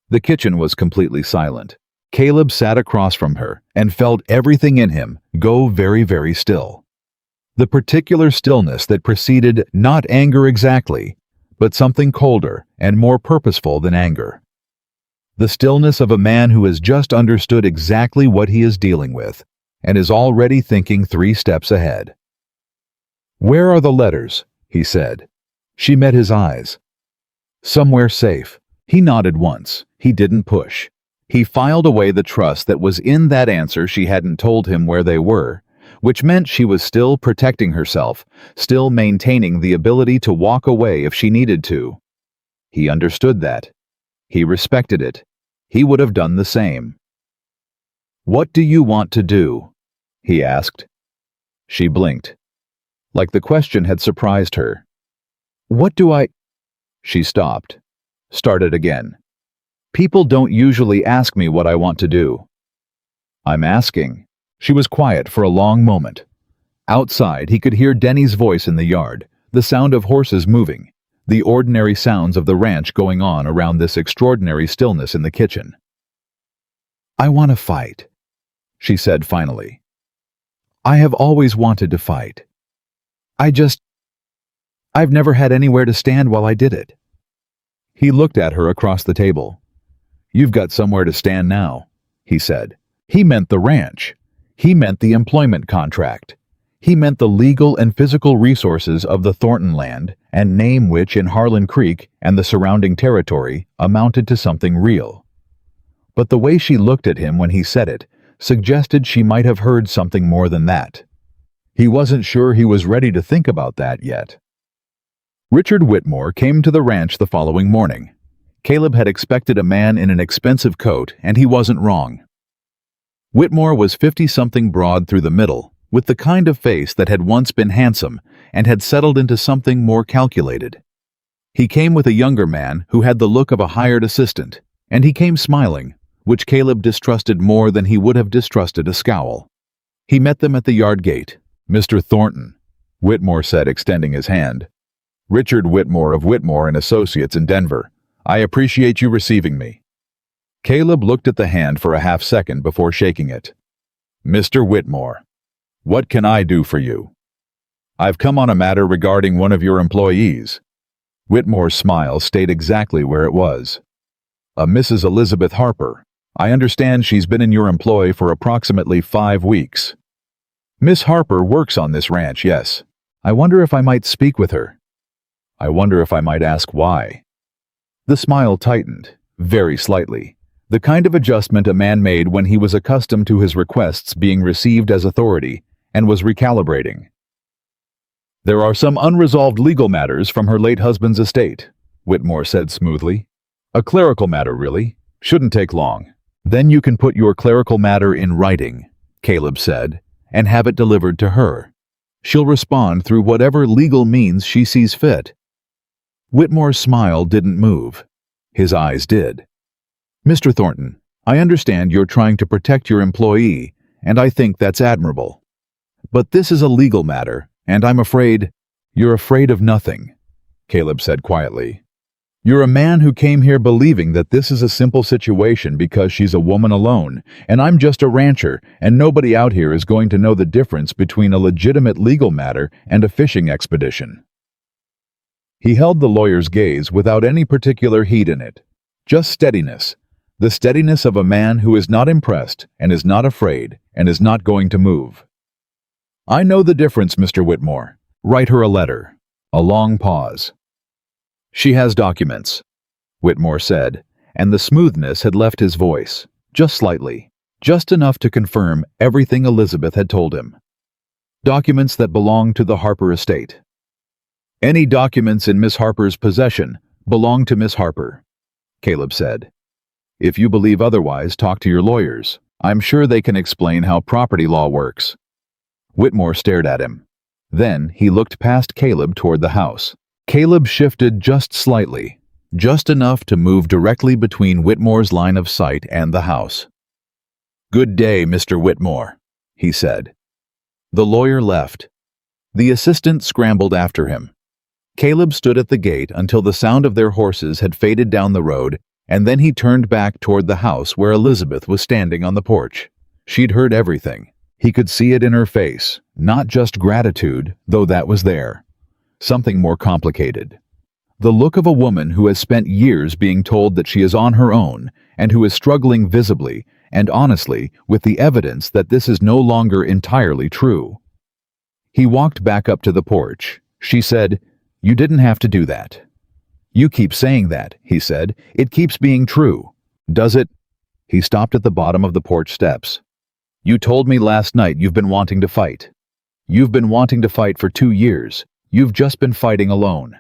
Speaker 1: The kitchen was completely silent. Caleb sat across from her and felt everything in him go very, very still. The particular stillness that preceded not anger exactly, but something colder and more purposeful than anger. The stillness of a man who has just understood exactly what he is dealing with and is already thinking 3 steps ahead. Where are the letters? He said. She met his eyes. Somewhere safe. He nodded once. He didn't push. He filed away the trust that was in that answer she hadn't told him where they were, which meant she was still protecting herself, still maintaining the ability to walk away if she needed to. He understood that. He respected it. He would have done the same. "What do you want to do?" he asked. She blinked, like the question had surprised her. "What do I—" She stopped, started again. "People don't usually ask me what I want to do." "I'm asking." She was quiet for a long moment. Outside, he could hear Denny's voice in the yard, the sound of horses moving, the ordinary sounds of the ranch going on around this extraordinary stillness in the kitchen. "I want to fight," she said finally. "I have always wanted to fight. I've never had anywhere to stand while I did it." He looked at her across the table. "You've got somewhere to stand now," he said. He meant the ranch. He meant the employment contract. He meant the legal and physical resources of the Thornton land and name which in Harlan Creek and the surrounding territory amounted to something real. But the way she looked at him when he said it suggested she might have heard something more than that. He wasn't sure he was ready to think about that yet. Richard Whitmore came to the ranch the following morning. Caleb had expected a man in an expensive coat, and he wasn't wrong. Whitmore was 50-something broad through the middle, with the kind of face that had once been handsome and had settled into something more calculated. He came with a younger man who had the look of a hired assistant, and he came smiling, which Caleb distrusted more than he would have distrusted a scowl. He met them at the yard gate. "Mr. Thornton," Whitmore said, extending his hand. "Richard Whitmore of Whitmore and Associates in Denver. I appreciate you receiving me." Caleb looked at the hand for a half-second before shaking it. "Mr. Whitmore, what can I do for you?" "I've come on a matter regarding one of your employees." Whitmore's smile stayed exactly where it was. "A Mrs. Elizabeth Harper. I understand she's been in your employ for approximately 5 weeks. Miss Harper works on this ranch, yes. I wonder if I might speak with her. I wonder if I might ask why." The smile tightened, very slightly, the kind of adjustment a man made when he was accustomed to his requests being received as authority and was recalibrating. "There are some unresolved legal matters from her late husband's estate," Whitmore said smoothly. "A clerical matter, really. Shouldn't take long." "Then you can put your clerical matter in writing," Caleb said, "and have it delivered to her. She'll respond through whatever legal means she sees fit." Whitmore's smile didn't move. His eyes did. "Mr. Thornton, I understand you're trying to protect your employee, and I think that's admirable. But this is a legal matter, and I'm afraid—" "You're afraid of nothing," Caleb said quietly. "You're a man who came here believing that this is a simple situation because she's a woman alone, and I'm just a rancher, and nobody out here is going to know the difference between a legitimate legal matter and a fishing expedition." He held the lawyer's gaze without any particular heat in it, just steadiness, the steadiness of a man who is not impressed and is not afraid and is not going to move. "I know the difference, Mr. Whitmore. Write her a letter." A long pause. "She has documents," Whitmore said, and the smoothness had left his voice, just slightly, just enough to confirm everything Elizabeth had told him. "Documents that belong to the Harper estate. Any documents in Miss Harper's possession belong to Miss Harper," Caleb said. "If you believe otherwise, talk to your lawyers. I'm sure they can explain how property law works." Whitmore stared at him. Then he looked past Caleb toward the house. Caleb shifted just slightly, just enough to move directly between Whitmore's line of sight and the house. "Good day, Mr. Whitmore," he said. The lawyer left. The assistant scrambled after him. Caleb stood at the gate until the sound of their horses had faded down the road, and then he turned back toward the house where Elizabeth was standing on the porch. She'd heard everything. He could see it in her face, not just gratitude, though that was there. Something more complicated. The look of a woman who has spent years being told that she is on her own and who is struggling visibly and honestly with the evidence that this is no longer entirely true. He walked back up to the porch. She said, "You didn't have to do that." You keep saying that, he said. It keeps being true. Does it? He stopped at the bottom of the porch steps. You told me last night you've been wanting to fight. You've been wanting to fight for 2 years. You've just been fighting alone.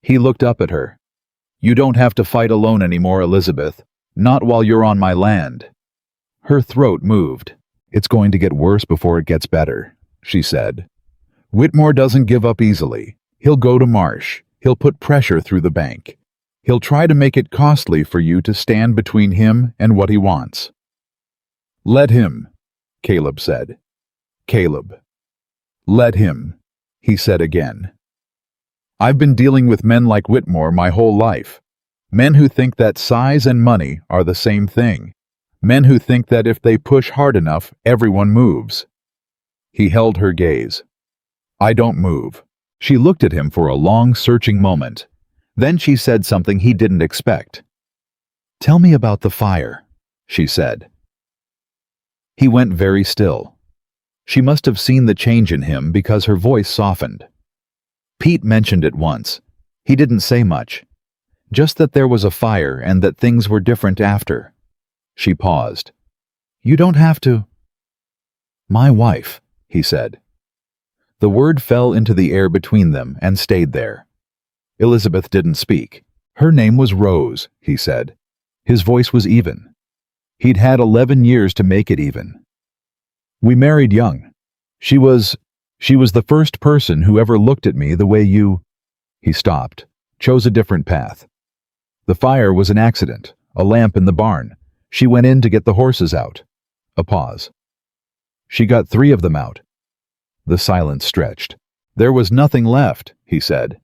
Speaker 1: He looked up at her. You don't have to fight alone anymore, Elizabeth. Not while you're on my land. Her throat moved. It's going to get worse before it gets better, she said. Whitmore doesn't give up easily. He'll go to Marsh. He'll put pressure through the bank. He'll try to make it costly for you to stand between him and what he wants. Let him, Caleb said. Caleb. Let him, he said again. I've been dealing with men like Whitmore my whole life. Men who think that size and money are the same thing. Men who think that if they push hard enough, everyone moves. He held her gaze. I don't move. She looked at him for a long, searching moment. Then she said something he didn't expect. Tell me about the fire, she said. He went very still. She must have seen the change in him because her voice softened. Pete mentioned it once. He didn't say much. Just that there was a fire and that things were different after. She paused. You don't have to. My wife, he said. The word fell into the air between them and stayed there. Elizabeth didn't speak. Her name was Rose, he said. His voice was even. He'd had 11 years to make it even. We married young. She was the first person who ever looked at me the way you... He stopped, chose a different path. The fire was an accident, a lamp in the barn. She went in to get the horses out. A pause. She got 3 of them out. The silence stretched. There was nothing left, he said.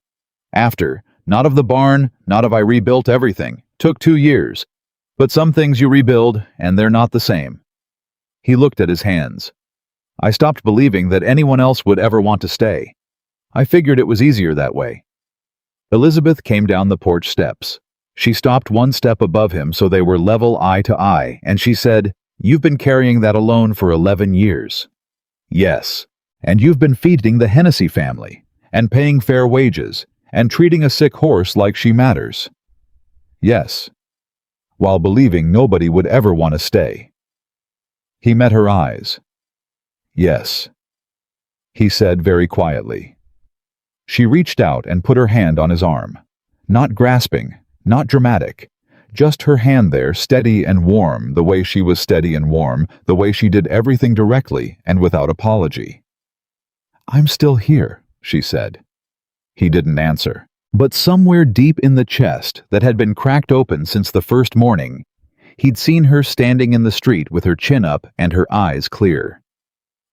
Speaker 1: After, not of the barn, not have I rebuilt everything. Took 2 years. But some things you rebuild, and they're not the same. He looked at his hands. I stopped believing that anyone else would ever want to stay. I figured it was easier that way. Elizabeth came down the porch steps. She stopped 1 step above him so they were level eye to eye, and she said, You've been carrying that alone for 11 years. Yes. And you've been feeding the Hennessy family, and paying fair wages, and treating a sick horse like she matters. Yes. While believing nobody would ever want to stay. He met her eyes. Yes. He said very quietly. She reached out and put her hand on his arm. Not grasping, not dramatic. Just her hand there, steady and warm, the way she was steady and warm, the way she did everything directly and without apology. I'm still here, she said. He didn't answer. But somewhere deep in the chest that had been cracked open since the first morning, he'd seen her standing in the street with her chin up and her eyes clear.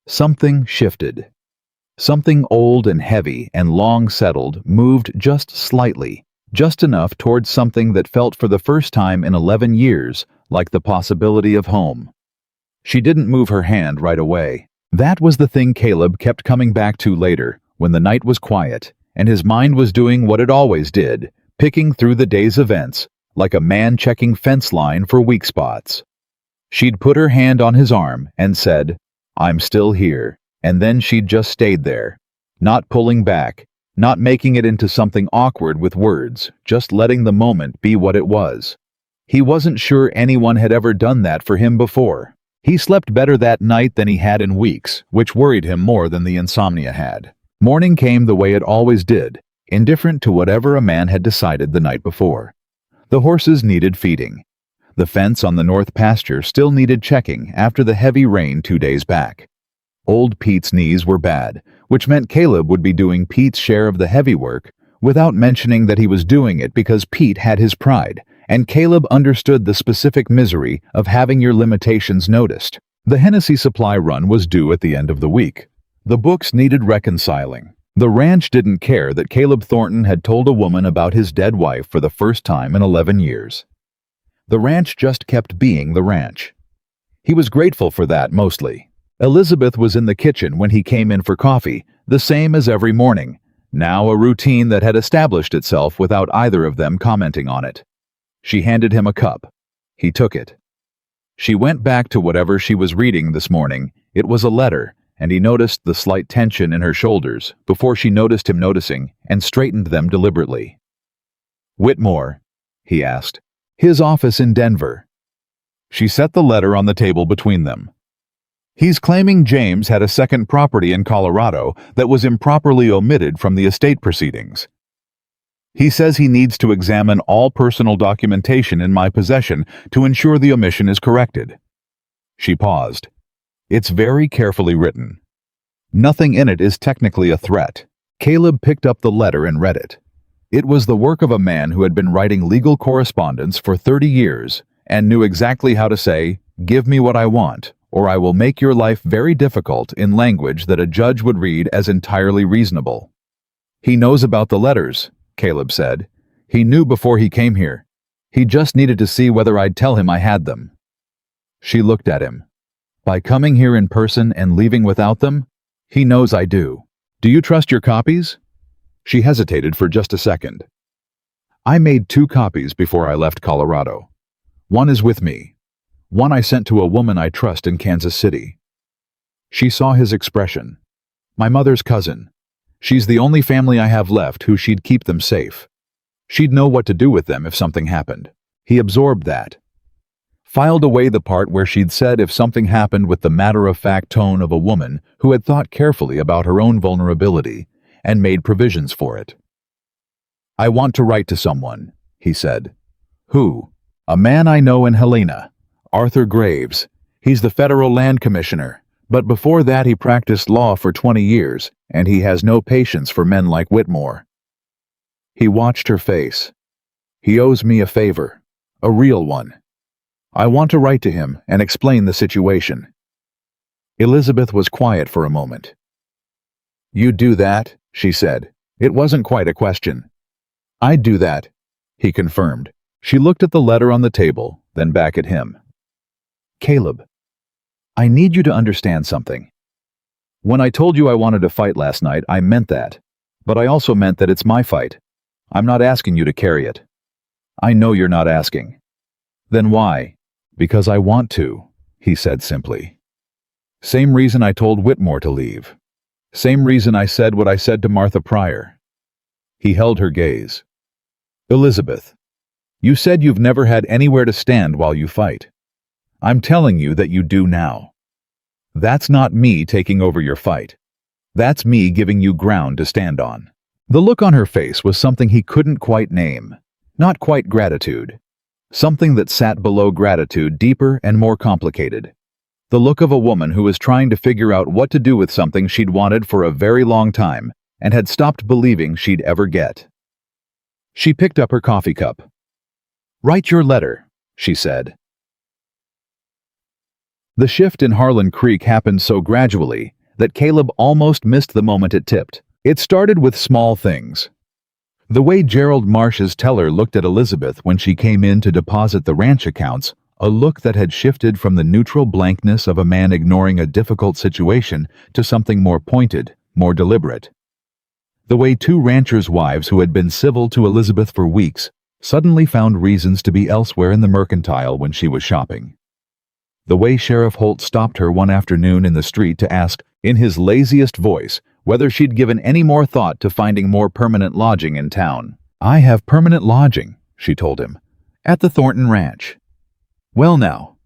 Speaker 1: Something shifted. Something old and heavy and long settled moved just slightly, just enough towards something that felt for the first time in 11 years like the possibility of home. She didn't move her hand right away. That was the thing Caleb kept coming back to later, when the night was quiet, and his mind was doing what it always did, picking through the day's events, like a man checking fence line for weak spots. She'd put her hand on his arm and said, I'm still here, and then she'd just stayed there, not pulling back, not making it into something awkward with words, just letting the moment be what it was. He wasn't sure anyone had ever done that for him before. He slept better that night than he had in weeks, which worried him more than the insomnia had. Morning came the way it always did, indifferent to whatever a man had decided the night before. The horses needed feeding. The fence on the north pasture still needed checking after the heavy rain 2 days back. Old Pete's knees were bad, which meant Caleb would be doing Pete's share of the heavy work, without mentioning that he was doing it because Pete had his pride, and Caleb understood the specific misery of having your limitations noticed. The Hennessy supply run was due at the end of the week. The books needed reconciling. The ranch didn't care that Caleb Thornton had told a woman about his dead wife for the first time in 11 years. The ranch just kept being the ranch. He was grateful for that mostly. Elizabeth was in the kitchen when he came in for coffee, the same as every morning, now a routine that had established itself without either of them commenting on it. She handed him a cup. He took it. She went back to whatever she was reading this morning. It was a letter, and he noticed the slight tension in her shoulders before she noticed him noticing and straightened them deliberately. Whitmore, he asked. His office in Denver. She set the letter on the table between them. He's claiming James had a second property in Colorado that was improperly omitted from the estate proceedings. He says he needs to examine all personal documentation in my possession to ensure the omission is corrected. She paused. It's very carefully written. Nothing in it is technically a threat. Caleb picked up the letter and read it. It was the work of a man who had been writing legal correspondence for 30 years and knew exactly how to say, "Give me what I want, or I will make your life very difficult," in language that a judge would read as entirely reasonable. He knows about the letters, Caleb said. He knew before he came here. He just needed to see whether I'd tell him I had them. She looked at him. By coming here in person and leaving without them, he knows I do. Do you trust your copies? She hesitated for just a second. I made 2 copies before I left Colorado. One is with me. One I sent to a woman I trust in Kansas City. She saw his expression. My mother's cousin. She's the only family I have left who she'd keep them safe. She'd know what to do with them if something happened. He absorbed that. Filed away the part where she'd said if something happened with the matter-of-fact tone of a woman who had thought carefully about her own vulnerability and made provisions for it. I want to write to someone, he said. Who? A man I know in Helena, Arthur Graves. He's the federal land commissioner, but before that he practiced law for 20 years, and he has no patience for men like Whitmore. He watched her face. He owes me a favor, a real one. I want to write to him and explain the situation. Elizabeth was quiet for a moment. You do that, she said. It wasn't quite a question. I'd do that, he confirmed. She looked at the letter on the table, then back at him. Caleb, I need you to understand something. When I told you I wanted to fight last night, I meant that. But I also meant that it's my fight. I'm not asking you to carry it. I know you're not asking. Then why? Because I want to, he said simply. Same reason I told Whitmore to leave. Same reason I said what I said to Martha Pryor. He held her gaze. Elizabeth, you said you've never had anywhere to stand while you fight. I'm telling you that you do now. That's not me taking over your fight. That's me giving you ground to stand on. The look on her face was something he couldn't quite name. Not quite gratitude. Something that sat below gratitude, deeper and more complicated. The look of a woman who was trying to figure out what to do with something she'd wanted for a very long time and had stopped believing she'd ever get. She picked up her coffee cup. Write your letter, she said. The shift in Harlan Creek happened so gradually that Caleb almost missed the moment it tipped. It started with small things. The way Gerald Marsh's teller looked at Elizabeth when she came in to deposit the ranch accounts, a look that had shifted from the neutral blankness of a man ignoring a difficult situation to something more pointed, more deliberate. The way 2 ranchers' wives who had been civil to Elizabeth for weeks suddenly found reasons to be elsewhere in the mercantile when she was shopping. The way Sheriff Holt stopped her one afternoon in the street to ask, in his laziest voice, whether she'd given any more thought to finding more permanent lodging in town. I have permanent lodging, she told him, at the Thornton Ranch. Well now,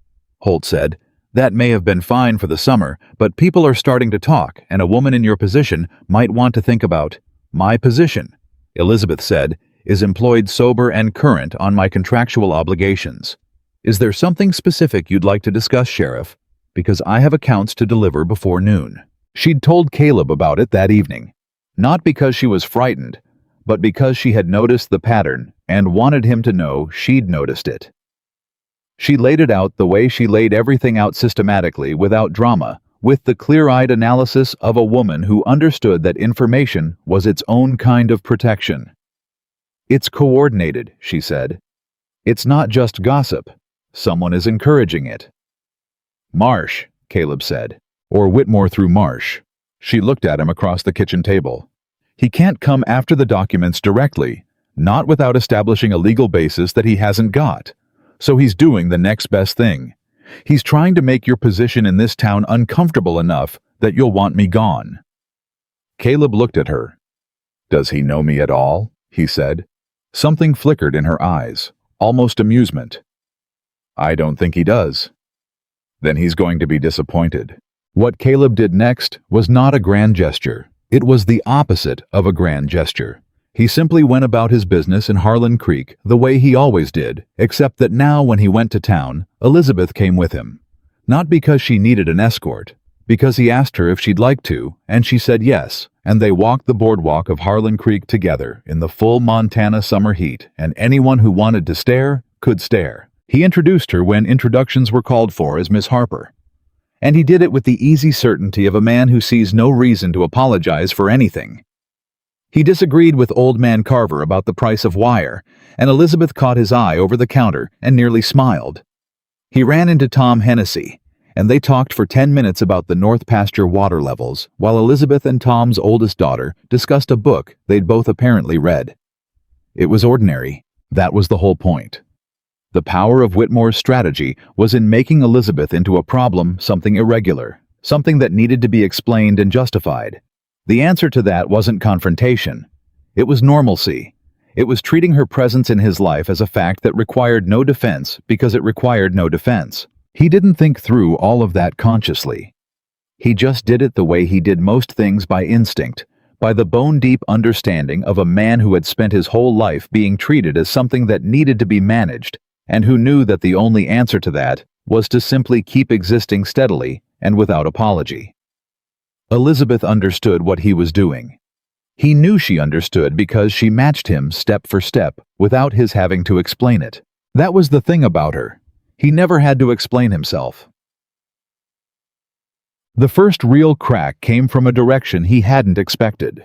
Speaker 1: Holt said, that may have been fine for the summer, but people are starting to talk, and a woman in your position might want to think about, my position, Elizabeth said, is employed sober and current on my contractual obligations. Is there something specific you'd like to discuss, Sheriff? Because I have accounts to deliver before noon. She'd told Caleb about it that evening, not because she was frightened, but because she had noticed the pattern and wanted him to know she'd noticed it. She laid it out the way she laid everything out systematically, without drama, with the clear-eyed analysis of a woman who understood that information was its own kind of protection. It's coordinated, she said. It's not just gossip. Someone is encouraging it. Marsh, Caleb said. Or Whitmore through Marsh. She looked at him across the kitchen table. He can't come after the documents directly, not without establishing a legal basis that he hasn't got. So he's doing the next best thing. He's trying to make your position in this town uncomfortable enough that you'll want me gone. Caleb looked at her. Does he know me at all? He said. Something flickered in her eyes, almost amusement. "I don't think he does." "Then he's going to be disappointed." What Caleb did next was not a grand gesture. It was the opposite of a grand gesture. He simply went about his business in Harlan Creek the way he always did, except that now when he went to town, Elizabeth came with him. Not because she needed an escort, because he asked her if she'd like to, and she said yes, and they walked the boardwalk of Harlan Creek together in the full Montana summer heat, and anyone who wanted to stare could stare. He introduced her when introductions were called for as Miss Harper. And he did it with the easy certainty of a man who sees no reason to apologize for anything. He disagreed with Old Man Carver about the price of wire, and Elizabeth caught his eye over the counter and nearly smiled. He ran into Tom Hennessy, and they talked for 10 minutes about the North Pasture water levels, while Elizabeth and Tom's oldest daughter discussed a book they'd both apparently read. It was ordinary. That was the whole point. The power of Whitmore's strategy was in making Elizabeth into a problem, something irregular, something that needed to be explained and justified. The answer to that wasn't confrontation. It was normalcy. It was treating her presence in his life as a fact that required no defense because it required no defense. He didn't think through all of that consciously. He just did it the way he did most things, by instinct, by the bone-deep understanding of a man who had spent his whole life being treated as something that needed to be managed, and who knew that the only answer to that was to simply keep existing steadily and without apology. Elizabeth understood what he was doing. He knew she understood because she matched him step for step without his having to explain it. That was the thing about her. He never had to explain himself. The first real crack came from a direction he hadn't expected.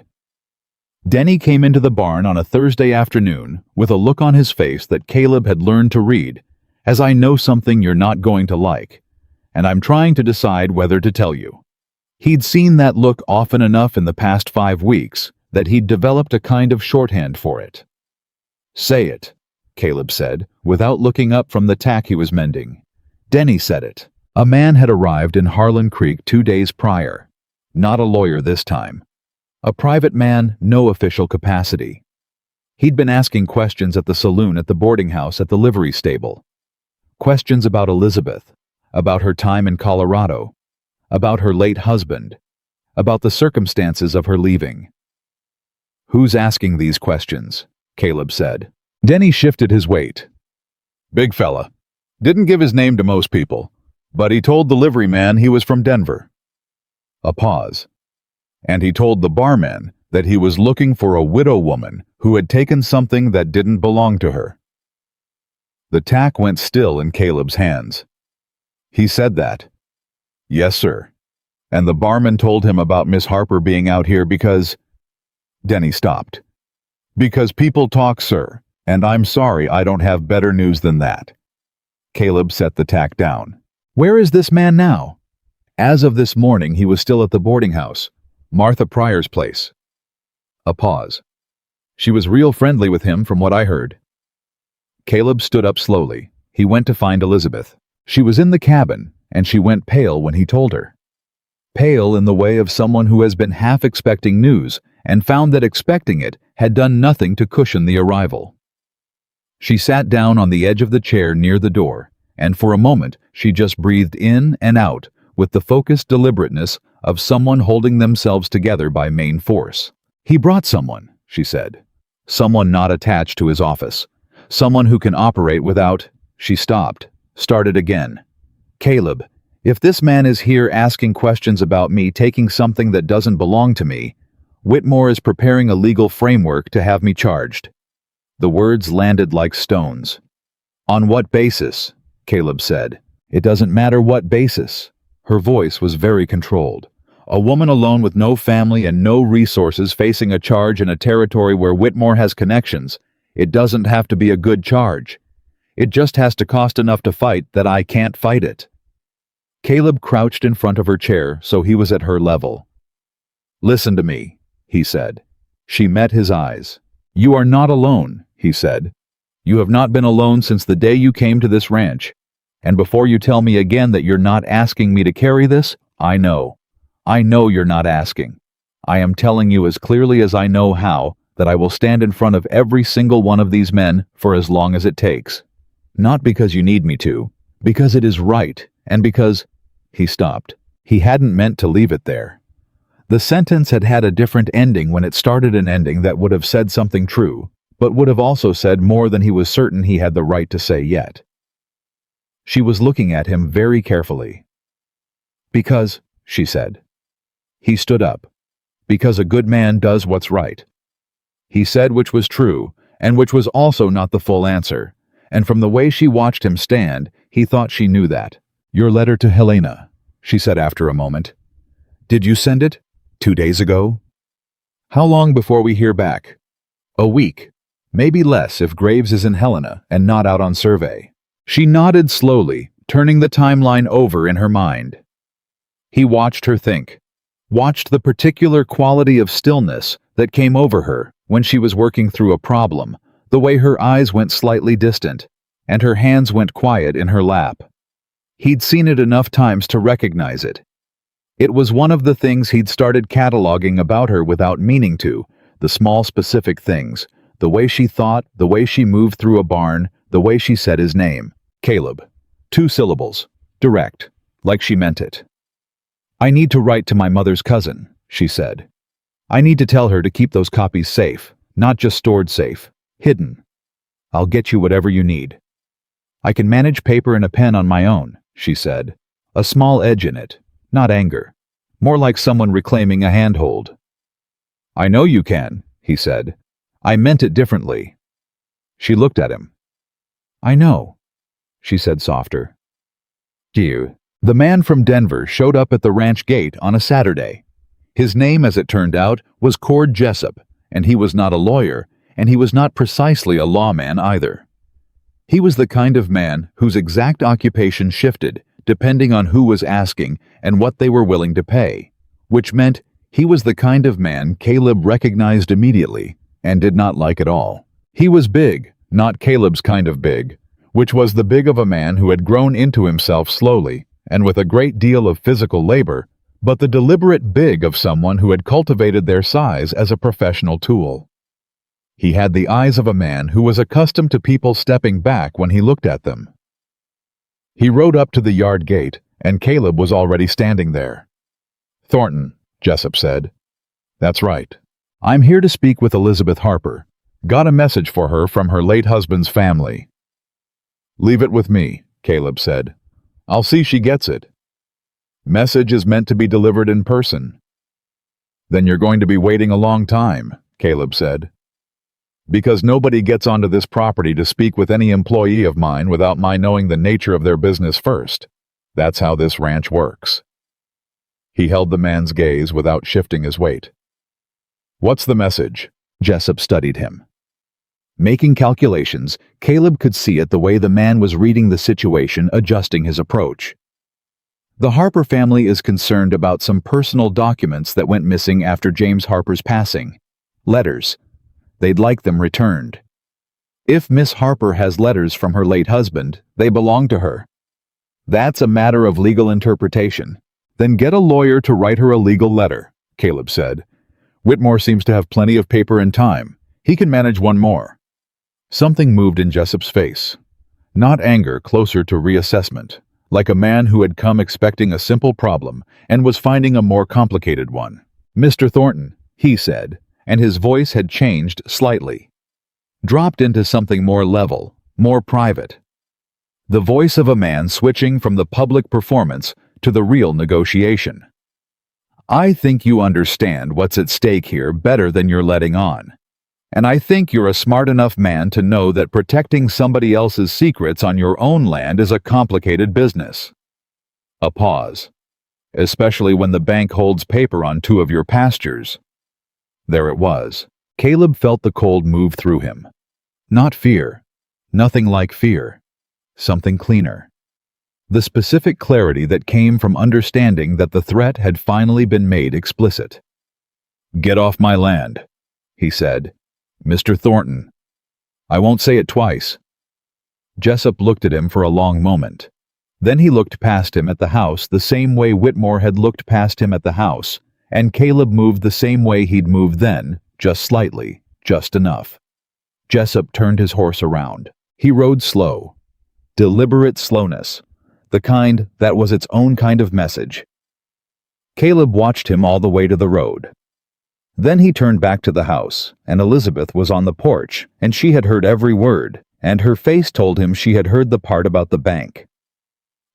Speaker 1: Denny came into the barn on a Thursday afternoon with a look on his face that Caleb had learned to read, as I know something you're not going to like, and I'm trying to decide whether to tell you. He'd seen that look often enough in the past 5 weeks that he'd developed a kind of shorthand for it. "Say it," Caleb said, without looking up from the tack he was mending. Denny said it. A man had arrived in Harlan Creek 2 days prior. Not a lawyer this time. A private man, no official capacity. He'd been asking questions at the saloon at the boarding house at the livery stable. Questions about Elizabeth, about her time in Colorado, about her late husband, about the circumstances of her leaving. "Who's asking these questions?" Caleb said. Denny shifted his weight. "Big fella. Didn't give his name to most people, but he told the livery man he was from Denver." A pause. "And he told the barman that he was looking for a widow woman who had taken something that didn't belong to her." The tack went still in Caleb's hands. "He said that?" "Yes, sir. And the barman told him about Miss Harper being out here because—" Denny stopped. "Because people talk, sir, and I'm sorry I don't have better news than that." Caleb set the tack down. "Where is this man now?" "As of this morning, he was still at the boarding house, Martha Pryor's place." A pause. "She was real friendly with him from what I heard." Caleb stood up slowly. He went to find Elizabeth. She was in the cabin, and she went pale when he told her. Pale in the way of someone who has been half expecting news and found that expecting it had done nothing to cushion the arrival. She sat down on the edge of the chair near the door, and for a moment she just breathed in and out with the focused deliberateness of someone holding themselves together by main force. "He brought someone," she said. "Someone not attached to his office. Someone who can operate without—" She stopped, started again. "Caleb, if this man is here asking questions about me taking something that doesn't belong to me, Whitmore is preparing a legal framework to have me charged." The words landed like stones. "On what basis?" Caleb said. "It doesn't matter what basis." Her voice was very controlled. A woman alone with no family and no resources facing a charge in a territory where Whitmore has connections. It doesn't have to be a good charge. It just has to cost enough to fight that I can't fight it. Caleb crouched in front of her chair so he was at her level. "Listen to me," he said. She met his eyes. "You are not alone," he said. "You have not been alone since the day you came to this ranch. And before you tell me again that you're not asking me to carry this, I know. I know you're not asking. I am telling you as clearly as I know how that I will stand in front of every single one of these men for as long as it takes. Not because you need me to, because it is right, and because—" He stopped. He hadn't meant to leave it there. The sentence had had a different ending when it started, an ending that would have said something true, but would have also said more than he was certain he had the right to say yet. She was looking at him very carefully. "Because," she said. He stood up. "Because a good man does what's right." He said which was true, and which was also not the full answer, and from the way she watched him stand, he thought she knew that. "Your letter to Helena," she said after a moment. "Did you send it? 2 days ago?" "How long before we hear back?" "A week. Maybe less if Graves is in Helena and not out on survey." She nodded slowly, turning the timeline over in her mind. He watched her think, watched the particular quality of stillness that came over her when she was working through a problem, the way her eyes went slightly distant, and her hands went quiet in her lap. He'd seen it enough times to recognize it. It was one of the things he'd started cataloging about her without meaning to, the small specific things, the way she thought, the way she moved through a barn, the way she said his name. Caleb. 2 syllables. Direct. Like she meant it. "I need to write to my mother's cousin," she said. "I need to tell her to keep those copies safe, not just stored safe, hidden. I'll get you whatever you need. I can manage paper and a pen on my own," she said, a small edge in it, not anger, more like someone reclaiming a handhold. "I know you can," he said. "I meant it differently." She looked at him. "I know," she said softer. "You." The man from Denver showed up at the ranch gate on a Saturday. His name, as it turned out, was Cord Jessup, and he was not a lawyer, and he was not precisely a lawman either. He was the kind of man whose exact occupation shifted depending on who was asking and what they were willing to pay, which meant he was the kind of man Caleb recognized immediately and did not like at all. He was big, not Caleb's kind of big, which was the big of a man who had grown into himself slowly and with a great deal of physical labor, but the deliberate big of someone who had cultivated their size as a professional tool. He had the eyes of a man who was accustomed to people stepping back when he looked at them. He rode up to the yard gate, and Caleb was already standing there. "Thornton," Jessup said. "That's right. I'm here to speak with Elizabeth Harper. Got a message for her from her late husband's family." "Leave it with me," Caleb said. "I'll see she gets it." "Message is meant to be delivered in person." "Then you're going to be waiting a long time," Caleb said. "Because nobody gets onto this property to speak with any employee of mine without my knowing the nature of their business first. That's how this ranch works." He held the man's gaze without shifting his weight. "What's the message?" Jessup studied him. Making calculations, Caleb could see it the way the man was reading the situation, adjusting his approach. "The Harper family is concerned about some personal documents that went missing after James Harper's passing. Letters. They'd like them returned. If Miss Harper has letters from her late husband, they belong to her. That's a matter of legal interpretation. Then get a lawyer to write her a legal letter," Caleb said. "Whitmore seems to have plenty of paper and time. He can manage one more." Something moved in Jessup's face. Not anger, closer to reassessment, like a man who had come expecting a simple problem and was finding a more complicated one. "Mr. Thornton," he said, and his voice had changed slightly. Dropped into something more level, more private. The voice of a man switching from the public performance to the real negotiation. "I think you understand what's at stake here better than you're letting on. And I think you're a smart enough man to know that protecting somebody else's secrets on your own land is a complicated business." A pause. "Especially when the bank holds paper on 2 of your pastures." There it was. Caleb felt the cold move through him. Not fear. Nothing like fear. Something cleaner. The specific clarity that came from understanding that the threat had finally been made explicit. "Get off my land," he said. "Mr. Thornton." "I won't say it twice." Jessup looked at him for a long moment. Then he looked past him at the house the same way Whitmore had looked past him at the house, and Caleb moved the same way he'd moved then, just slightly, just enough. Jessup turned his horse around. He rode slow. Deliberate slowness. The kind that was its own kind of message. Caleb watched him all the way to the road. Then he turned back to the house, and Elizabeth was on the porch, and she had heard every word, and her face told him she had heard the part about the bank.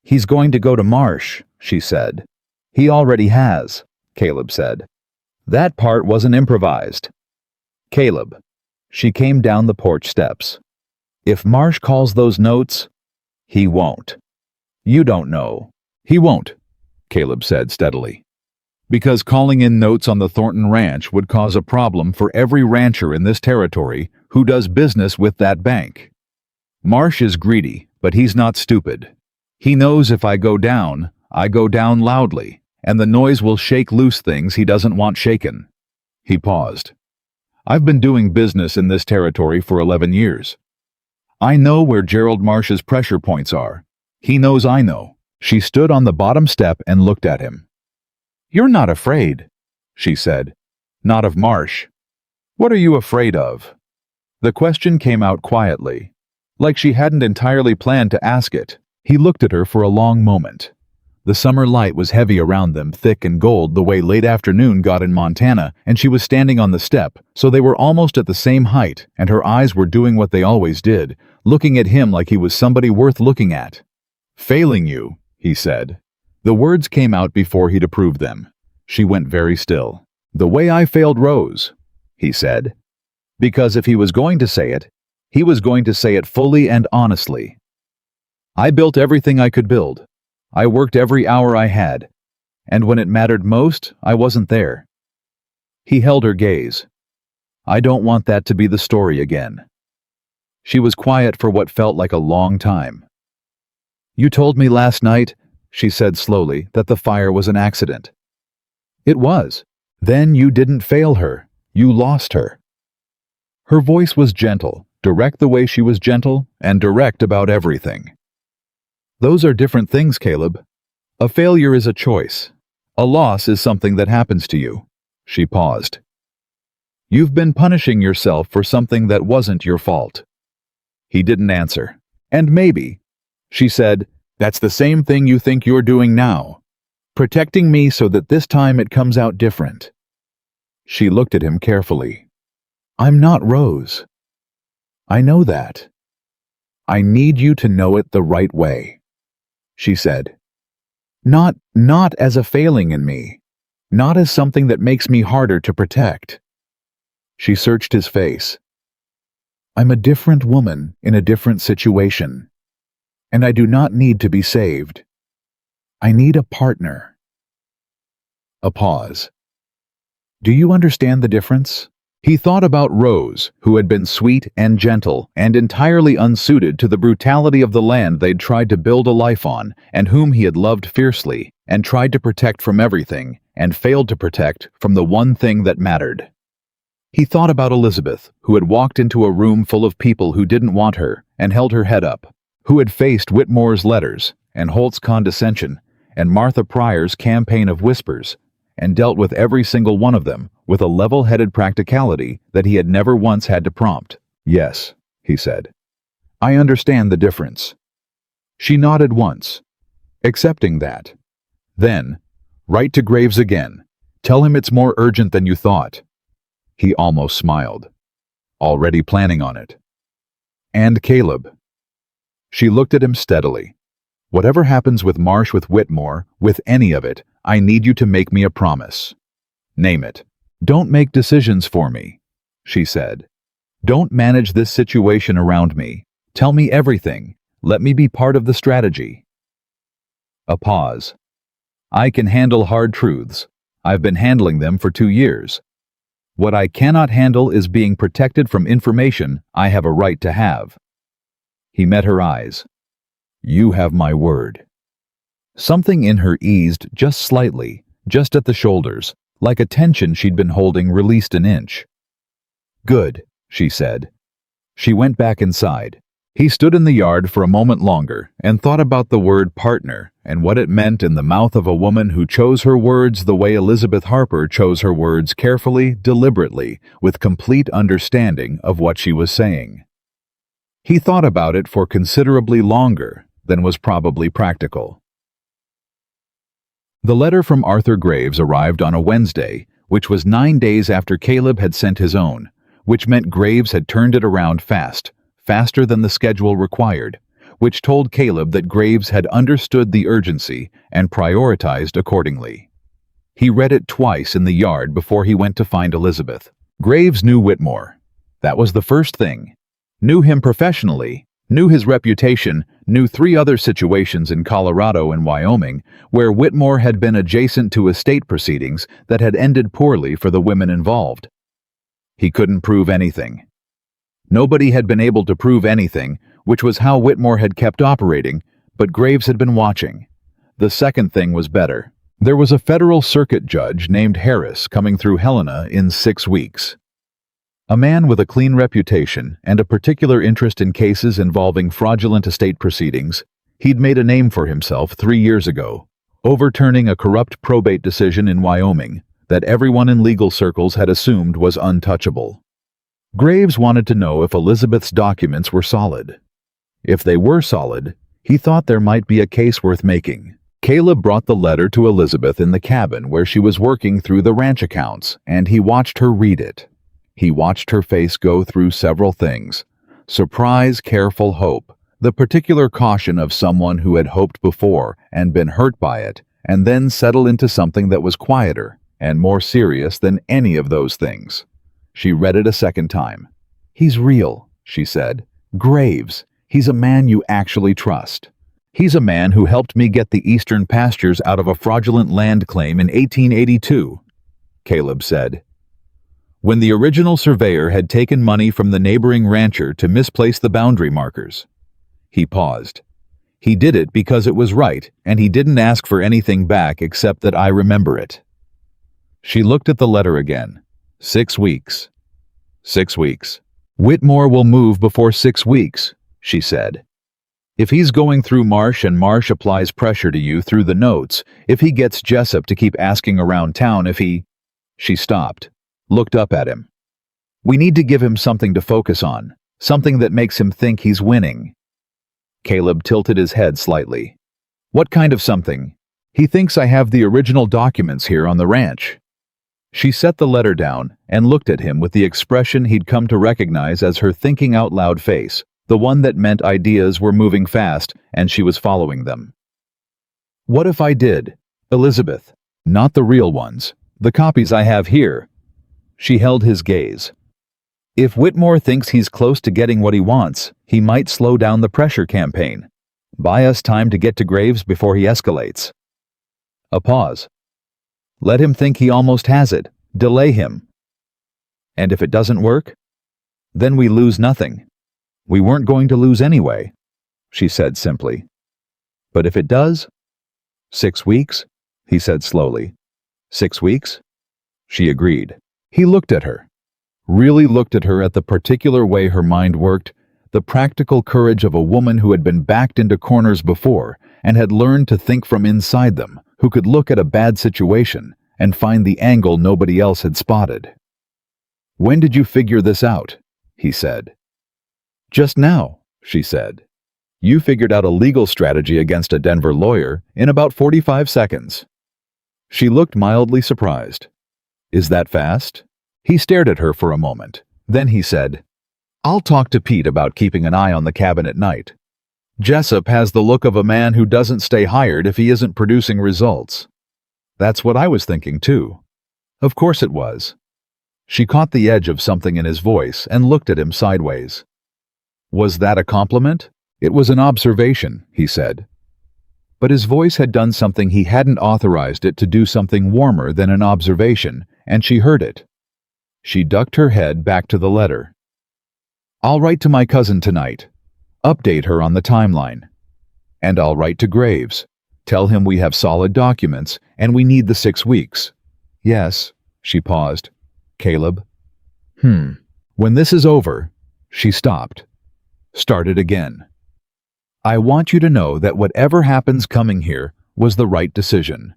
Speaker 1: "He's going to go to Marsh," she said. "He already has," Caleb said. That part wasn't improvised. "Caleb." She came down the porch steps. "If Marsh calls those notes, he won't." "You don't know." "He won't," Caleb said steadily. "Because calling in notes on the Thornton ranch would cause a problem for every rancher in this territory who does business with that bank. Marsh is greedy, but he's not stupid. He knows if I go down loudly, and the noise will shake loose things he doesn't want shaken." He paused. "I've been doing business in this territory for 11 years. I know where Gerald Marsh's pressure points are. He knows I know." She stood on the bottom step and looked at him. "You're not afraid," she said. "Not of Marsh." "What are you afraid of?" The question came out quietly, like she hadn't entirely planned to ask it. He looked at her for a long moment. The summer light was heavy around them, thick and gold the way late afternoon got in Montana, and she was standing on the step, so they were almost at the same height, and her eyes were doing what they always did, looking at him like he was somebody worth looking at. "Failing you," he said. The words came out before he'd approved them. She went very still. "The way I failed Rose," he said. Because if he was going to say it, he was going to say it fully and honestly. "I built everything I could build. I worked every hour I had. And when it mattered most, I wasn't there." He held her gaze. "I don't want that to be the story again." She was quiet for what felt like a long time. "You told me last night," she said slowly, "that the fire was an accident." "It was. Then you didn't fail her. You lost her." Her voice was gentle, direct the way she was gentle, and direct about everything. "Those are different things, Caleb. A failure is a choice. A loss is something that happens to you." She paused. "You've been punishing yourself for something that wasn't your fault." He didn't answer. "And maybe," she said, "that's the same thing you think you're doing now. Protecting me so that this time it comes out different." She looked at him carefully. "I'm not Rose. I know that. I need you to know it the right way," she said. Not as a failing in me. Not as something that makes me harder to protect." She searched his face. "I'm a different woman in a different situation. And I do not need to be saved. I need a partner." A pause. "Do you understand the difference?" He thought about Rose, who had been sweet and gentle and entirely unsuited to the brutality of the land they'd tried to build a life on, and whom he had loved fiercely and tried to protect from everything, and failed to protect from the one thing that mattered. He thought about Elizabeth, who had walked into a room full of people who didn't want her and held her head up, who had faced Whitmore's letters and Holt's condescension and Martha Pryor's campaign of whispers, and dealt with every single one of them with a level-headed practicality that he had never once had to prompt. "Yes," he said. "I understand the difference." She nodded once, accepting that. Then, "Write to Graves again. Tell him it's more urgent than you thought." He almost smiled. "Already planning on it." "And Caleb." She looked at him steadily. "Whatever happens with Marsh, with Whitmore, with any of it, I need you to make me a promise. Name it. Don't make decisions for me," she said. "Don't manage this situation around me. Tell me everything. Let me be part of the strategy." A pause. "I can handle hard truths. I've been handling them for 2 years. What I cannot handle is being protected from information I have a right to have." He met her eyes. "You have my word." Something in her eased just slightly, just at the shoulders, like a tension she'd been holding released an inch. "Good," she said. She went back inside. He stood in the yard for a moment longer and thought about the word partner and what it meant in the mouth of a woman who chose her words the way Elizabeth Harper chose her words, carefully, deliberately, with complete understanding of what she was saying. He thought about it for considerably longer than was probably practical. The letter from Arthur Graves arrived on a Wednesday, which was 9 days after Caleb had sent his own, which meant Graves had turned it around faster than the schedule required, which told Caleb that Graves had understood the urgency and prioritized accordingly. He read it twice in the yard before he went to find Elizabeth. Graves knew Whitmore. That was the first thing. Knew him professionally, knew his reputation, knew 3 other situations in Colorado and Wyoming where Whitmore had been adjacent to estate proceedings that had ended poorly for the women involved. He couldn't prove anything. Nobody had been able to prove anything, which was how Whitmore had kept operating, but Graves had been watching. The second thing was better. There was a federal circuit judge named Harris coming through Helena in 6 weeks. A man with a clean reputation and a particular interest in cases involving fraudulent estate proceedings, he'd made a name for himself 3 years ago, overturning a corrupt probate decision in Wyoming that everyone in legal circles had assumed was untouchable. Graves wanted to know if Elizabeth's documents were solid. If they were solid, he thought there might be a case worth making. Caleb brought the letter to Elizabeth in the cabin where she was working through the ranch accounts, and he watched her read it. He watched her face go through several things: surprise, careful hope, the particular caution of someone who had hoped before and been hurt by it, and then settle into something that was quieter and more serious than any of those things. She read it a second time. "He's real," she said. "Graves. He's a man you actually trust. He's a man who helped me get the eastern pastures out of a fraudulent land claim in 1882, Caleb said. When the original surveyor had taken money from the neighboring rancher to misplace the boundary markers. He paused. He did it because it was right, and he didn't ask for anything back except that I remember it. She looked at the letter again. 6 weeks. 6 weeks. Whitmore will move before 6 weeks, she said. If he's going through Marsh and Marsh applies pressure to you through the notes, if he gets Jessup to keep asking around town, if he... She stopped, looked up at him. We need to give him something to focus on, something that makes him think he's winning. Caleb tilted his head slightly. What kind of something? He thinks I have the original documents here on the ranch. She set the letter down and looked at him with the expression he'd come to recognize as her thinking out loud face, the one that meant ideas were moving fast and she was following them. What if I did? Elizabeth, not the real ones, the copies I have here. She held his gaze. If Whitmore thinks he's close to getting what he wants, he might slow down the pressure campaign. Buy us time to get to Graves before he escalates. A pause. Let him think he almost has it. Delay him. And if it doesn't work? Then we lose nothing. We weren't going to lose anyway, she said simply. But if it does? 6 weeks, he said slowly. 6 weeks? She agreed. He looked at her. Really looked at her at the particular way her mind worked, the practical courage of a woman who had been backed into corners before and had learned to think from inside them, who could look at a bad situation and find the angle nobody else had spotted. When did you figure this out? He said. Just now, she said. You figured out a legal strategy against a Denver lawyer in about 45 seconds. She looked mildly surprised. Is that fast? He stared at her for a moment. Then he said, I'll talk to Pete about keeping an eye on the cabin at night. Jessup has the look of a man who doesn't stay hired if he isn't producing results. That's what I was thinking, too. Of course it was. She caught the edge of something in his voice and looked at him sideways. Was that a compliment? It was an observation, he said. But his voice had done something he hadn't authorized it to do, something warmer than an observation, and she heard it. She ducked her head back to the letter. I'll write to my cousin tonight. Update her on the timeline. And I'll write to Graves. Tell him we have solid documents and we need the 6 weeks. Yes, she paused. Caleb. When this is over, she stopped. Start it again. I want you to know that whatever happens coming here was the right decision.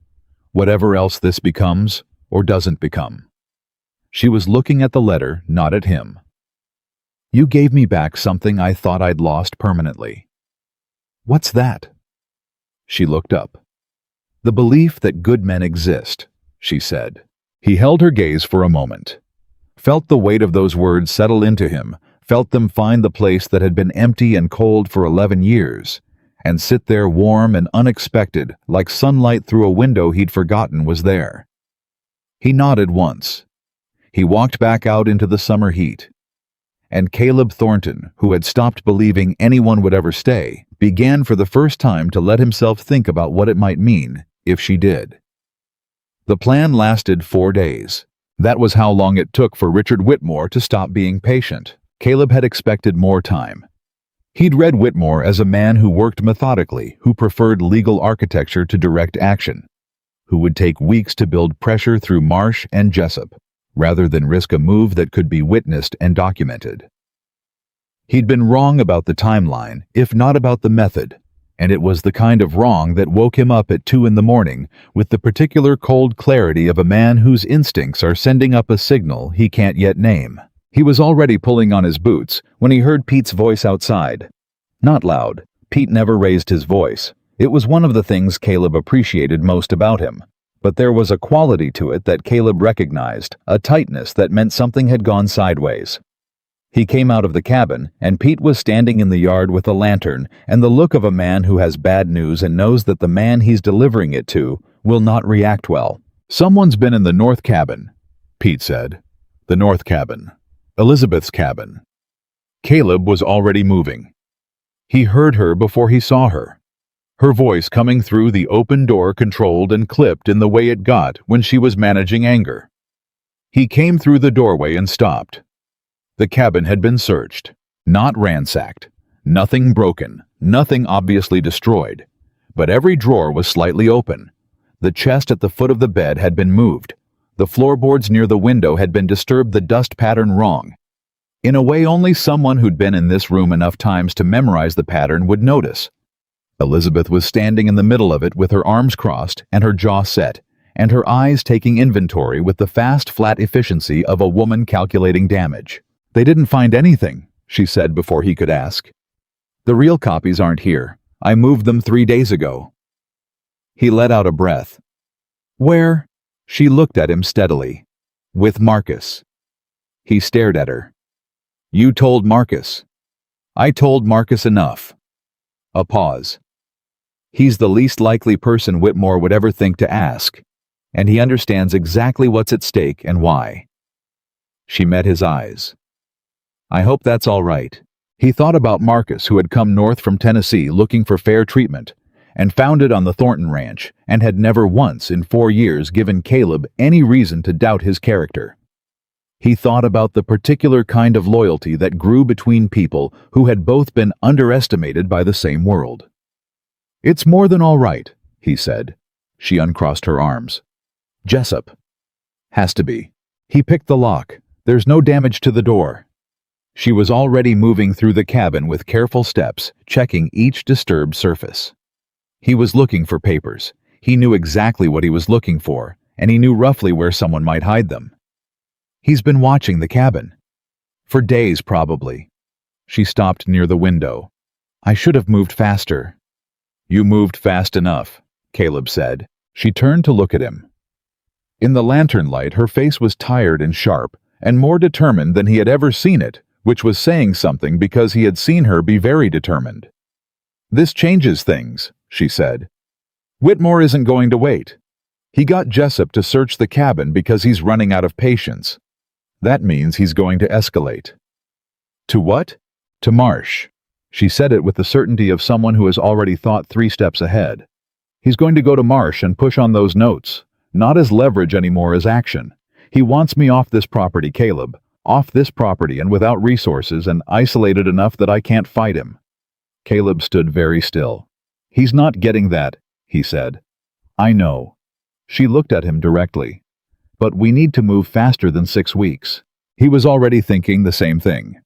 Speaker 1: Whatever else this becomes or doesn't become. She was looking at the letter, not at him. You gave me back something I thought I'd lost permanently. What's that? She looked up. The belief that good men exist, she said. He held her gaze for a moment. Felt the weight of those words settle into him, felt them find the place that had been empty and cold for 11 years, and sit there warm and unexpected, like sunlight through a window he'd forgotten was there. He nodded once. He walked back out into the summer heat. And Caleb Thornton, who had stopped believing anyone would ever stay, began for the first time to let himself think about what it might mean if she did. The plan lasted 4 days. That was how long it took for Richard Whitmore to stop being patient. Caleb had expected more time. He'd read Whitmore as a man who worked methodically, who preferred legal architecture to direct action, who would take weeks to build pressure through Marsh and Jessup, rather than risk a move that could be witnessed and documented. He'd been wrong about the timeline, if not about the method, and it was the kind of wrong that woke him up at 2 a.m. with the particular cold clarity of a man whose instincts are sending up a signal he can't yet name. He was already pulling on his boots when he heard Pete's voice outside. Not loud. Pete never raised his voice. It was one of the things Caleb appreciated most about him. But there was a quality to it that Caleb recognized, a tightness that meant something had gone sideways. He came out of the cabin, and Pete was standing in the yard with a lantern and the look of a man who has bad news and knows that the man he's delivering it to will not react well. Someone's been in the north cabin, Pete said. The north cabin. Elizabeth's cabin. Caleb was already moving. He heard her before he saw her. Her voice coming through the open door controlled and clipped in the way it got when she was managing anger. He came through the doorway and stopped. The cabin had been searched, not ransacked, nothing broken, nothing obviously destroyed, but every drawer was slightly open. The chest at the foot of the bed had been moved. The floorboards near the window had been disturbed, the dust pattern wrong. In a way only someone who'd been in this room enough times to memorize the pattern would notice. Elizabeth was standing in the middle of it with her arms crossed and her jaw set, and her eyes taking inventory with the fast, flat efficiency of a woman calculating damage. They didn't find anything, she said before he could ask. The real copies aren't here. I moved them 3 days ago. He let out a breath. Where? She looked at him steadily. With Marcus. He stared at her. You told Marcus. I told Marcus enough. A pause. He's the least likely person Whitmore would ever think to ask, and he understands exactly what's at stake and why. She met his eyes. I hope that's all right. He thought about Marcus, who had come north from Tennessee looking for fair treatment, and found it on the Thornton ranch, and had never once in 4 years given Caleb any reason to doubt his character. He thought about the particular kind of loyalty that grew between people who had both been underestimated by the same world. It's more than all right, he said. She uncrossed her arms. Jessup. Has to be. He picked the lock. There's no damage to the door. She was already moving through the cabin with careful steps, checking each disturbed surface. He was looking for papers. He knew exactly what he was looking for, and he knew roughly where someone might hide them. He's been watching the cabin. For days, probably. She stopped near the window. I should have moved faster. You moved fast enough, Caleb said. She turned to look at him. In the lantern light, her face was tired and sharp, and more determined than he had ever seen it, which was saying something because he had seen her be very determined. This changes things, she said. Whitmore isn't going to wait. He got Jessup to search the cabin because he's running out of patience. That means he's going to escalate. To what? To Marsh. She said it with the certainty of someone who has already thought 3 steps ahead. He's going to go to Marsh and push on those notes, not as leverage anymore as action. He wants me off this property, Caleb. Off this property and without resources and isolated enough that I can't fight him. Caleb stood very still. He's not getting that, he said. I know. She looked at him directly. But we need to move faster than 6 weeks. He was already thinking the same thing.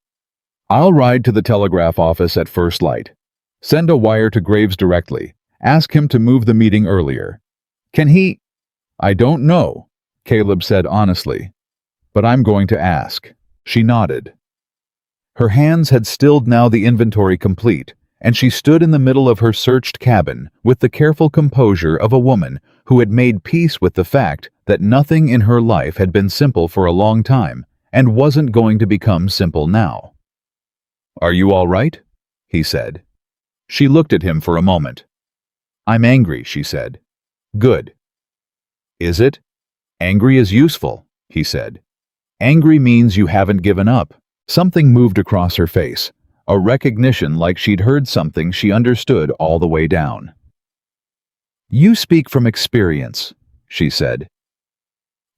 Speaker 1: I'll ride to the telegraph office at first light. Send a wire to Graves directly. Ask him to move the meeting earlier. Can he? I don't know, Caleb said honestly. But I'm going to ask. She nodded. Her hands had stilled now, the inventory complete, and she stood in the middle of her searched cabin with the careful composure of a woman who had made peace with the fact that nothing in her life had been simple for a long time and wasn't going to become simple now. Are you all right? He said. She looked at him for a moment. I'm angry, she said. Good. Is it? Angry is useful, he said. Angry means you haven't given up. Something moved across her face, a recognition like she'd heard something she understood all the way down. You speak from experience, she said.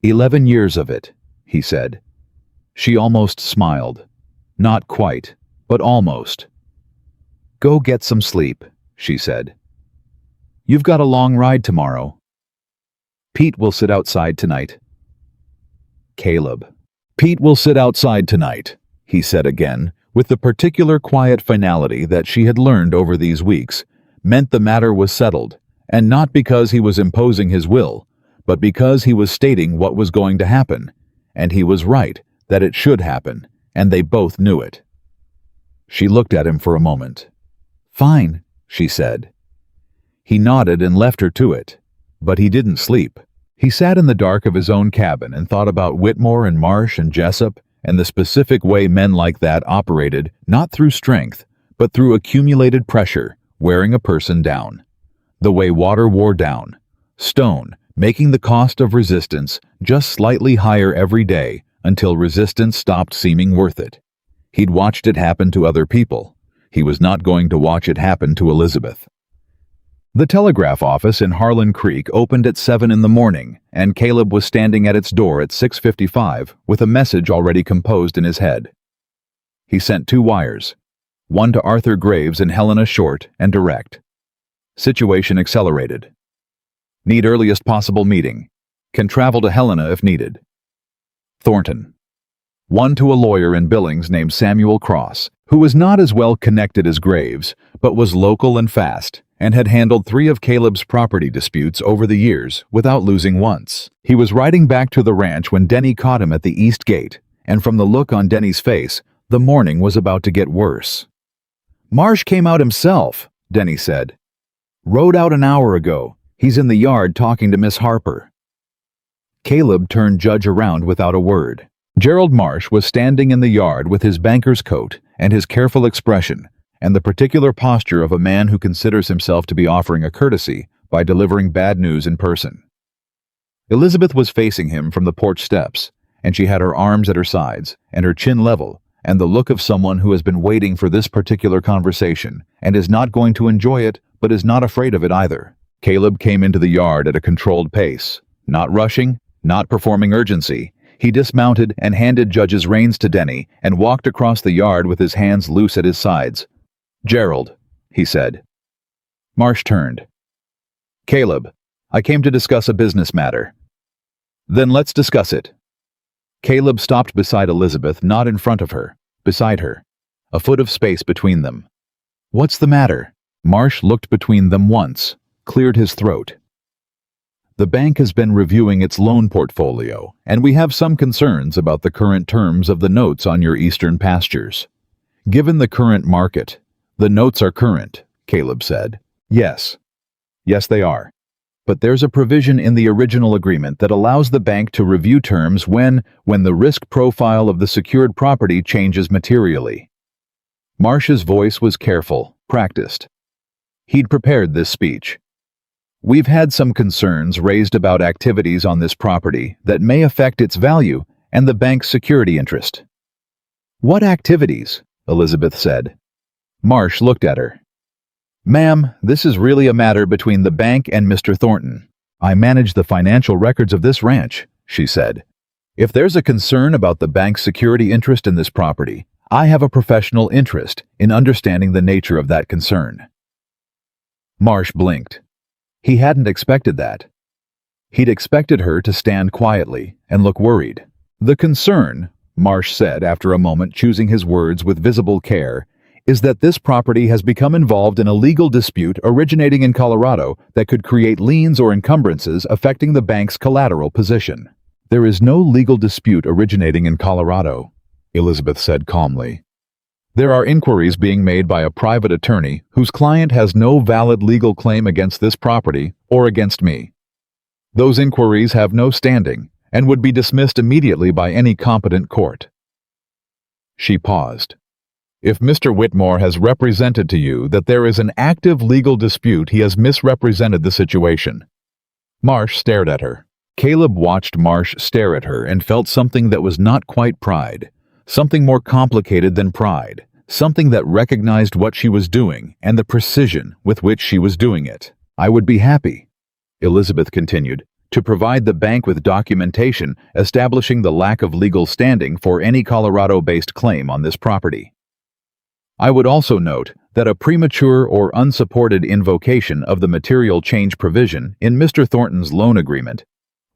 Speaker 1: 11 years of it, he said. She almost smiled. Not quite, but almost. Go get some sleep, she said. You've got a long ride tomorrow. Pete will sit outside tonight. Caleb. Pete will sit outside tonight, he said again, with the particular quiet finality that she had learned over these weeks, meant the matter was settled, and not because he was imposing his will, but because he was stating what was going to happen, and he was right that it should happen, and they both knew it. She looked at him for a moment. Fine, she said. He nodded and left her to it, but he didn't sleep. He sat in the dark of his own cabin and thought about Whitmore and Marsh and Jessup and the specific way men like that operated, not through strength, but through accumulated pressure, wearing a person down. The way water wore down, stone, making the cost of resistance just slightly higher every day until resistance stopped seeming worth it. He'd watched it happen to other people. He was not going to watch it happen to Elizabeth. The telegraph office in Harlan Creek opened at 7 in the morning, and Caleb was standing at its door at 6:55 with a message already composed in his head. He sent 2 wires, one to Arthur Graves and Helena short and direct. Situation accelerated. Need earliest possible meeting. Can travel to Helena if needed. Thornton. One to a lawyer in Billings named Samuel Cross, who was not as well connected as Graves, but was local and fast, and had handled 3 of Caleb's property disputes over the years without losing once. He was riding back to the ranch when Denny caught him at the east gate, and from the look on Denny's face, the morning was about to get worse. Marsh came out himself, Denny said. Rode out an hour ago. He's in the yard talking to Miss Harper. Caleb turned Judge around without a word. Gerald Marsh was standing in the yard with his banker's coat and his careful expression, and the particular posture of a man who considers himself to be offering a courtesy by delivering bad news in person. Elizabeth was facing him from the porch steps, and she had her arms at her sides and her chin level, and the look of someone who has been waiting for this particular conversation and is not going to enjoy it, but is not afraid of it either. Caleb came into the yard at a controlled pace, not rushing, not performing urgency. He dismounted and handed Judge's reins to Denny and walked across the yard with his hands loose at his sides. Gerald, he said. Marsh turned. Caleb, I came to discuss a business matter. Then let's discuss it. Caleb stopped beside Elizabeth, not in front of her, beside her, a foot of space between them. What's the matter? Marsh looked between them once, cleared his throat. The bank has been reviewing its loan portfolio, and we have some concerns about the current terms of the notes on your eastern pastures. Given the current market, the notes are current, Caleb said. Yes. Yes, they are. But there's a provision in the original agreement that allows the bank to review terms when the risk profile of the secured property changes materially. Marsh's voice was careful, practiced. He'd prepared this speech. We've had some concerns raised about activities on this property that may affect its value and the bank's security interest. What activities? Elizabeth said. Marsh looked at her. Ma'am, this is really a matter between the bank and Mr. Thornton. I manage the financial records of this ranch, she said. If there's a concern about the bank's security interest in this property, I have a professional interest in understanding the nature of that concern. Marsh blinked. He hadn't expected that. He'd expected her to stand quietly and look worried. The concern, Marsh said after a moment, choosing his words with visible care, is that this property has become involved in a legal dispute originating in Colorado that could create liens or encumbrances affecting the bank's collateral position. There is no legal dispute originating in Colorado, Elizabeth said calmly. There are inquiries being made by a private attorney whose client has no valid legal claim against this property or against me. Those inquiries have no standing and would be dismissed immediately by any competent court. She paused. If Mr. Whitmore has represented to you that there is an active legal dispute, he has misrepresented the situation. Marsh stared at her. Caleb watched Marsh stare at her and felt something that was not quite pride, something more complicated than pride, something that recognized what she was doing and the precision with which she was doing it. I would be happy, Elizabeth continued, to provide the bank with documentation establishing the lack of legal standing for any Colorado-based claim on this property. I would also note that a premature or unsupported invocation of the material change provision in Mr. Thornton's loan agreement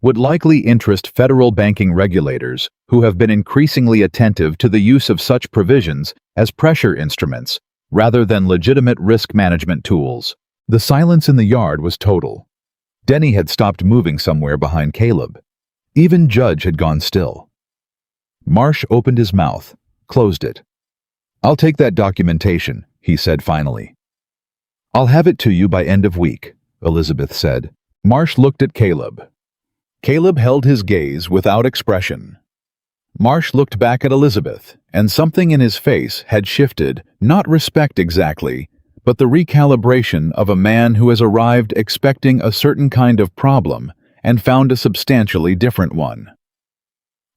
Speaker 1: would likely interest federal banking regulators who have been increasingly attentive to the use of such provisions as pressure instruments rather than legitimate risk management tools. The silence in the yard was total. Denny had stopped moving somewhere behind Caleb. Even Judge had gone still. Marsh opened his mouth, closed it. I'll take that documentation, he said finally. I'll have it to you by end of week, Elizabeth said. Marsh looked at Caleb. Caleb held his gaze without expression. Marsh looked back at Elizabeth, and something in his face had shifted, not respect exactly, but the recalibration of a man who has arrived expecting a certain kind of problem and found a substantially different one.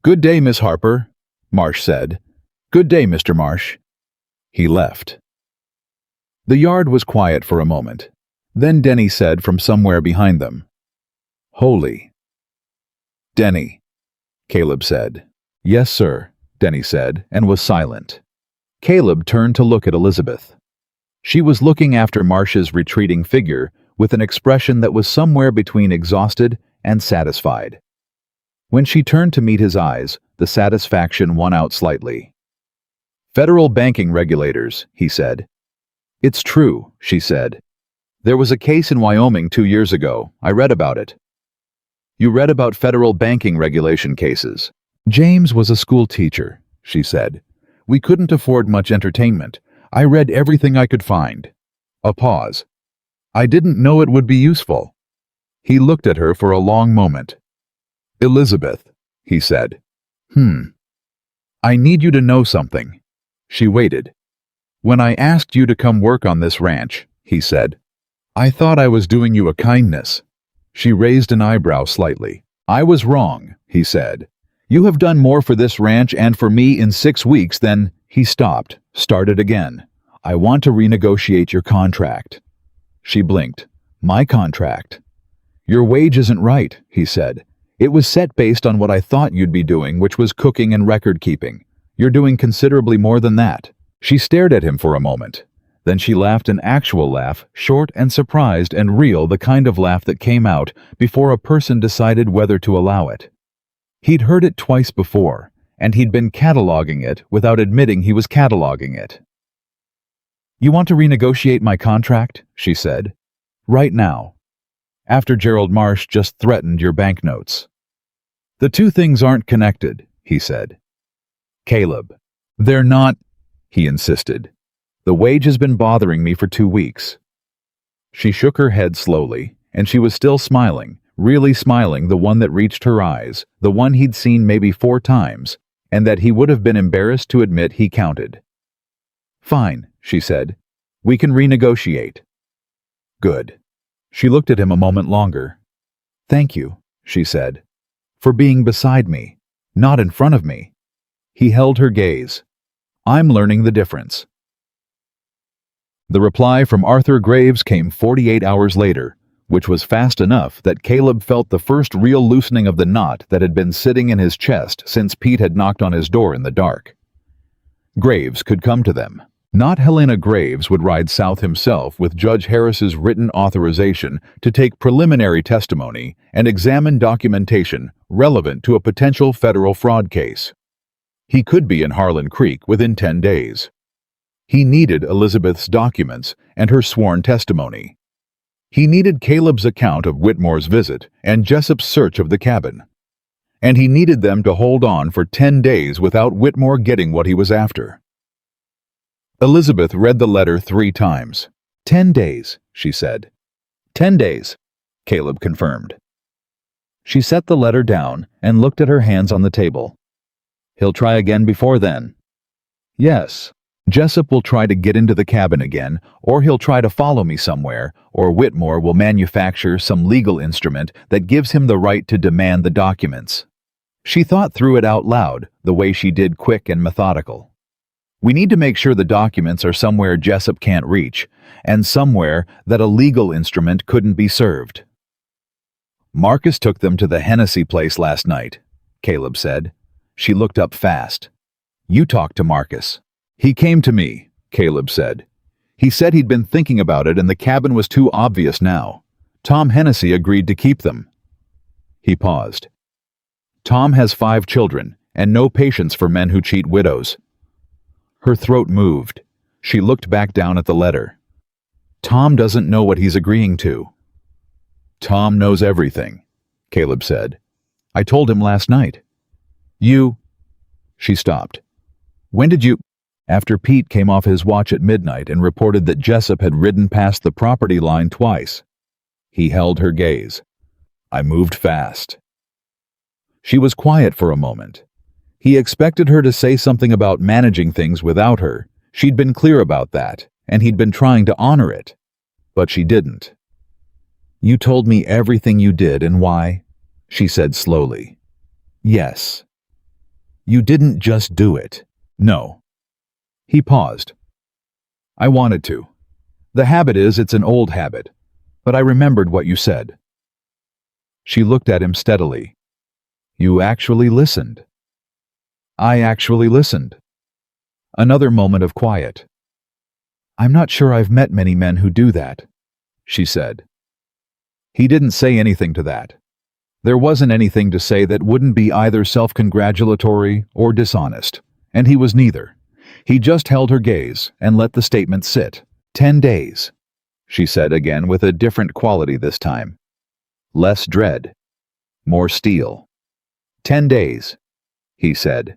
Speaker 1: Good day, Miss Harper, Marsh said. Good day, Mr. Marsh. He left. The yard was quiet for a moment. Then Denny said from somewhere behind them, Holy. Denny, Caleb said. Yes, sir, Denny said, and was silent. Caleb turned to look at Elizabeth. She was looking after Marsh's retreating figure with an expression that was somewhere between exhausted and satisfied. When she turned to meet his eyes, the satisfaction won out slightly. Federal banking regulators, he said. It's true, she said. There was a case in Wyoming 2 years ago. I read about it. You read about federal banking regulation cases. James was a school teacher, she said. We couldn't afford much entertainment. I read everything I could find. A pause. I didn't know it would be useful. He looked at her for a long moment. Elizabeth, he said. I need you to know something. She waited. When I asked you to come work on this ranch, he said, I thought I was doing you a kindness. She raised an eyebrow slightly. I was wrong, he said. You have done more for this ranch and for me in 6 weeks than... He stopped, started again. I want to renegotiate your contract. She blinked. My contract? Your wage isn't right, he said. It was set based on what I thought you'd be doing, which was cooking and record keeping. You're doing considerably more than that. She stared at him for a moment. Then she laughed an actual laugh, short and surprised and real, the kind of laugh that came out before a person decided whether to allow it. He'd heard it twice before, and he'd been cataloging it without admitting he was cataloging it. You want to renegotiate my contract? She said. Right now. After Gerald Marsh just threatened your banknotes. The two things aren't connected, he said. Caleb. They're not, he insisted. The wage has been bothering me for 2 weeks. She shook her head slowly, and she was still smiling, really smiling, the one that reached her eyes, the one he'd seen maybe 4 times, and that he would have been embarrassed to admit he counted. Fine, she said. We can renegotiate. Good. She looked at him a moment longer. Thank you, she said, for being beside me, not in front of me. He held her gaze. I'm learning the difference. The reply from Arthur Graves came 48 hours later, which was fast enough that Caleb felt the first real loosening of the knot that had been sitting in his chest since Pete had knocked on his door in the dark. Graves could come to them. Not Helena Graves would ride south himself with Judge Harris's written authorization to take preliminary testimony and examine documentation relevant to a potential federal fraud case. He could be in Harlan Creek within 10 days. He needed Elizabeth's documents and her sworn testimony. He needed Caleb's account of Whitmore's visit and Jessup's search of the cabin. And he needed them to hold on for 10 days without Whitmore getting what he was after. Elizabeth read the letter 3 times. 10 days, she said. 10 days, Caleb confirmed. She set the letter down and looked at her hands on the table. He'll try again before then. Yes. Jessup will try to get into the cabin again, or he'll try to follow me somewhere, or Whitmore will manufacture some legal instrument that gives him the right to demand the documents. She thought through it out loud, the way she did, quick and methodical. We need to make sure the documents are somewhere Jessup can't reach, and somewhere that a legal instrument couldn't be served. Marcus took them to the Hennessy place last night, Caleb said. She looked up fast. You talked to Marcus. He came to me, Caleb said. He said he'd been thinking about it and the cabin was too obvious now. Tom Hennessy agreed to keep them. He paused. Tom has 5 children and no patience for men who cheat widows. Her throat moved. She looked back down at the letter. Tom doesn't know what he's agreeing to. Tom knows everything, Caleb said. I told him last night. She stopped. When did you... After Pete came off his watch at midnight and reported that Jessup had ridden past the property line twice. He held her gaze. I moved fast. She was quiet for a moment. He expected her to say something about managing things without her. She'd been clear about that, and he'd been trying to honor it. But she didn't. You told me everything you did and why, she said slowly. Yes. You didn't just do it. No. He paused. I wanted to. The habit is it's an old habit, but I remembered what you said. She looked at him steadily. You actually listened. I actually listened. Another moment of quiet. I'm not sure I've met many men who do that, she said. He didn't say anything to that. There wasn't anything to say that wouldn't be either self-congratulatory or dishonest, and he was neither. He just held her gaze and let the statement sit. 10 days, she said again with a different quality this time. Less dread. More steel. 10 days, he said.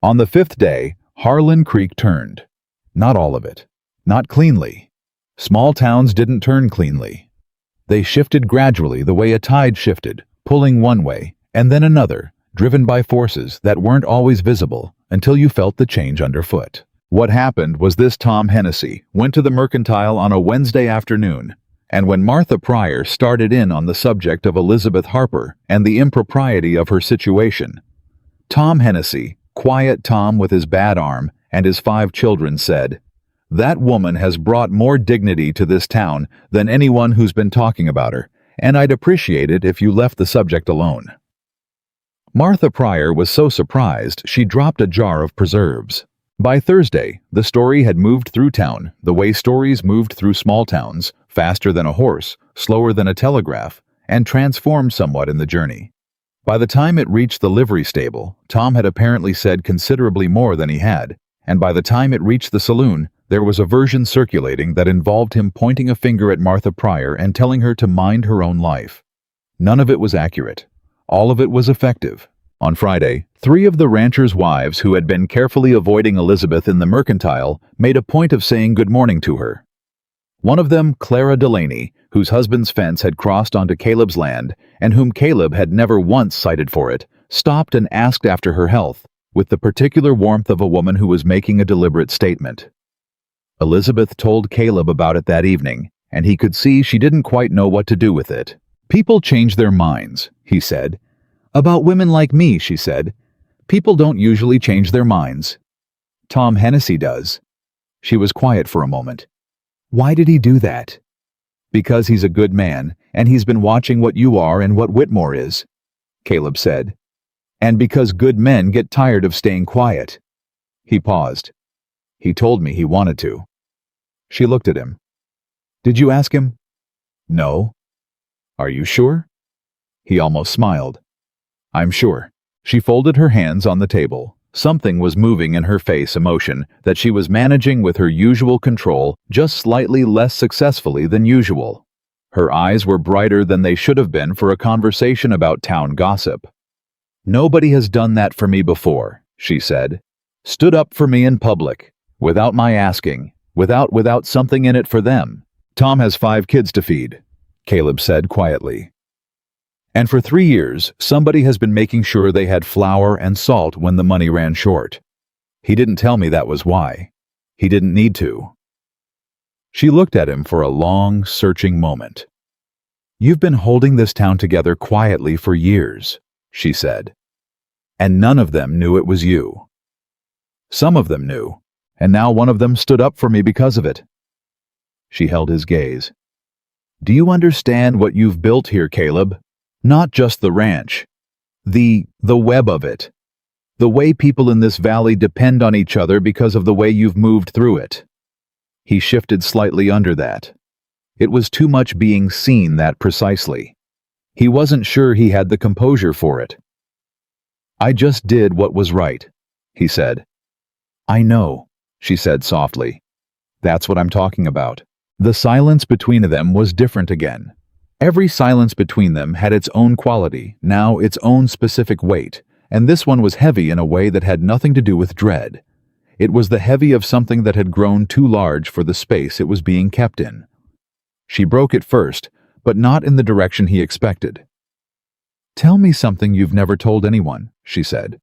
Speaker 1: On the 5th day, Harlan Creek turned. Not all of it. Not cleanly. Small towns didn't turn cleanly. They shifted gradually the way a tide shifted, pulling one way and then another, driven by forces that weren't always visible until you felt the change underfoot. What happened was this: Tom Hennessy went to the Mercantile on a Wednesday afternoon, and when Martha Pryor started in on the subject of Elizabeth Harper and the impropriety of her situation, Tom Hennessy, quiet Tom with his bad arm and his 5 children, said, "That woman has brought more dignity to this town than anyone who's been talking about her, and I'd appreciate it if you left the subject alone." Martha Pryor was so surprised she dropped a jar of preserves. By Thursday, the story had moved through town the way stories moved through small towns, faster than a horse, slower than a telegraph, and transformed somewhat in the journey. By the time it reached the livery stable, Tom had apparently said considerably more than he had, and by the time it reached the saloon, there was a version circulating that involved him pointing a finger at Martha Pryor and telling her to mind her own life. None of it was accurate. All of it was effective. On Friday, 3 of the ranchers' wives who had been carefully avoiding Elizabeth in the Mercantile made a point of saying good morning to her. One of them, Clara Delaney, whose husband's fence had crossed onto Caleb's land and whom Caleb had never once cited for it, stopped and asked after her health, with the particular warmth of a woman who was making a deliberate statement. Elizabeth told Caleb about it that evening, and he could see she didn't quite know what to do with it. "People change their minds," he said. "About women like me," she said. "People don't usually change their minds. Tom Hennessy does." She was quiet for a moment. "Why did he do that?" "Because he's a good man, and he's been watching what you are and what Whitmore is," Caleb said. "And because good men get tired of staying quiet." He paused. "He told me he wanted to." She looked at him. "Did you ask him?" "No." "Are you sure?" He almost smiled. "I'm sure." She folded her hands on the table. Something was moving in her face, emotion that she was managing with her usual control, just slightly less successfully than usual. Her eyes were brighter than they should have been for a conversation about town gossip. "Nobody has done that for me before," she said. "Stood up for me in public, without my asking, without something in it for them. Tom has 5 kids to feed," Caleb said quietly. "And for 3 years, somebody has been making sure they had flour and salt when the money ran short. He didn't tell me that was why. He didn't need to." She looked at him for a long, searching moment. "You've been holding this town together quietly for years," she said. "And none of them knew it was you. Some of them knew, and now one of them stood up for me because of it." She held his gaze. "Do you understand what you've built here, Caleb? Not just the ranch. The web of it. The way people in this valley depend on each other because of the way you've moved through it." He shifted slightly under that. It was too much being seen that precisely. He wasn't sure he had the composure for it. "I just did what was right," he said. "I know," she said softly. "That's what I'm talking about." The silence between them was different again. Every silence between them had its own quality, now its own specific weight, and this one was heavy in a way that had nothing to do with dread. It was the heavy of something that had grown too large for the space it was being kept in. She broke it first, but not in the direction he expected. "Tell me something you've never told anyone," she said.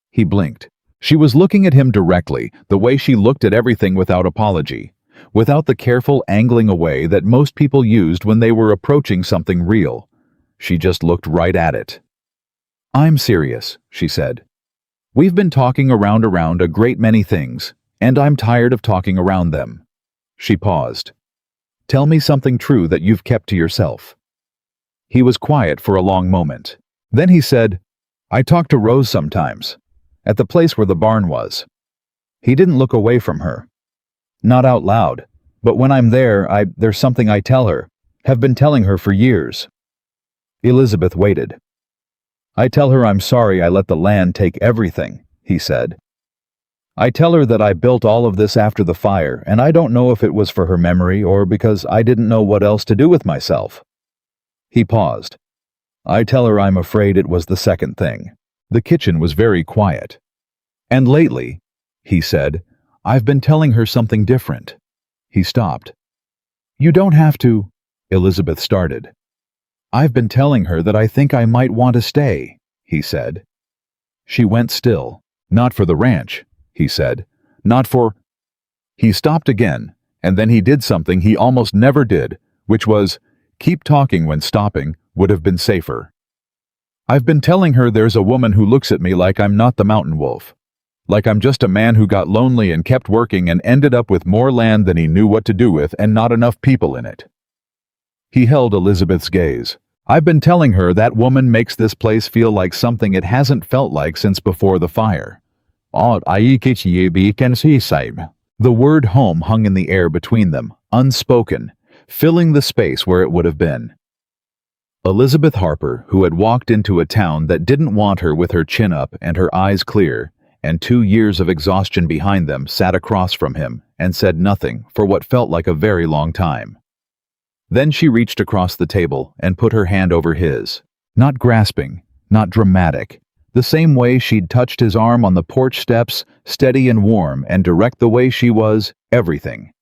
Speaker 1: He blinked. She was looking at him directly, the way she looked at everything without apology, without the careful angling away that most people used when they were approaching something real. She just looked right at it. "I'm serious," she said. "We've been talking around a great many things, and I'm tired of talking around them." She paused. "Tell me something true that you've kept to yourself." He was quiet for a long moment. Then he said, "I talk to Rose sometimes, at the place where the barn was." He didn't look away from her. "Not out loud, but when I'm there, there's something I tell her, have been telling her for years." Elizabeth waited. "I tell her I'm sorry I let the land take everything," he said. "I tell her that I built all of this after the fire, and I don't know if it was for her memory or because I didn't know what else to do with myself." He paused. "I tell her I'm afraid it was the second thing." The kitchen was very quiet. "And lately," he said, "I've been telling her something different." He stopped. "You don't have to," Elizabeth started. "I've been telling her that I think I might want to stay," he said. She went still. "Not for the ranch," he said. "Not for—" He stopped again, and then he did something he almost never did, which was, keep talking when stopping would have been safer. "I've been telling her there's a woman who looks at me like I'm not the mountain wolf. Like I'm just a man who got lonely and kept working and ended up with more land than he knew what to do with and not enough people in it." He held Elizabeth's gaze. "I've been telling her that woman makes this place feel like something it hasn't felt like since before the fire." The word home hung in the air between them, unspoken, filling the space where it would have been. Elizabeth Harper, who had walked into a town that didn't want her with her chin up and her eyes clear, and 2 years of exhaustion behind them, sat across from him and said nothing for what felt like a very long time. Then she reached across the table and put her hand over his. Not grasping, not dramatic, the same way she'd touched his arm on the porch steps, steady and warm and direct the way she was, everything.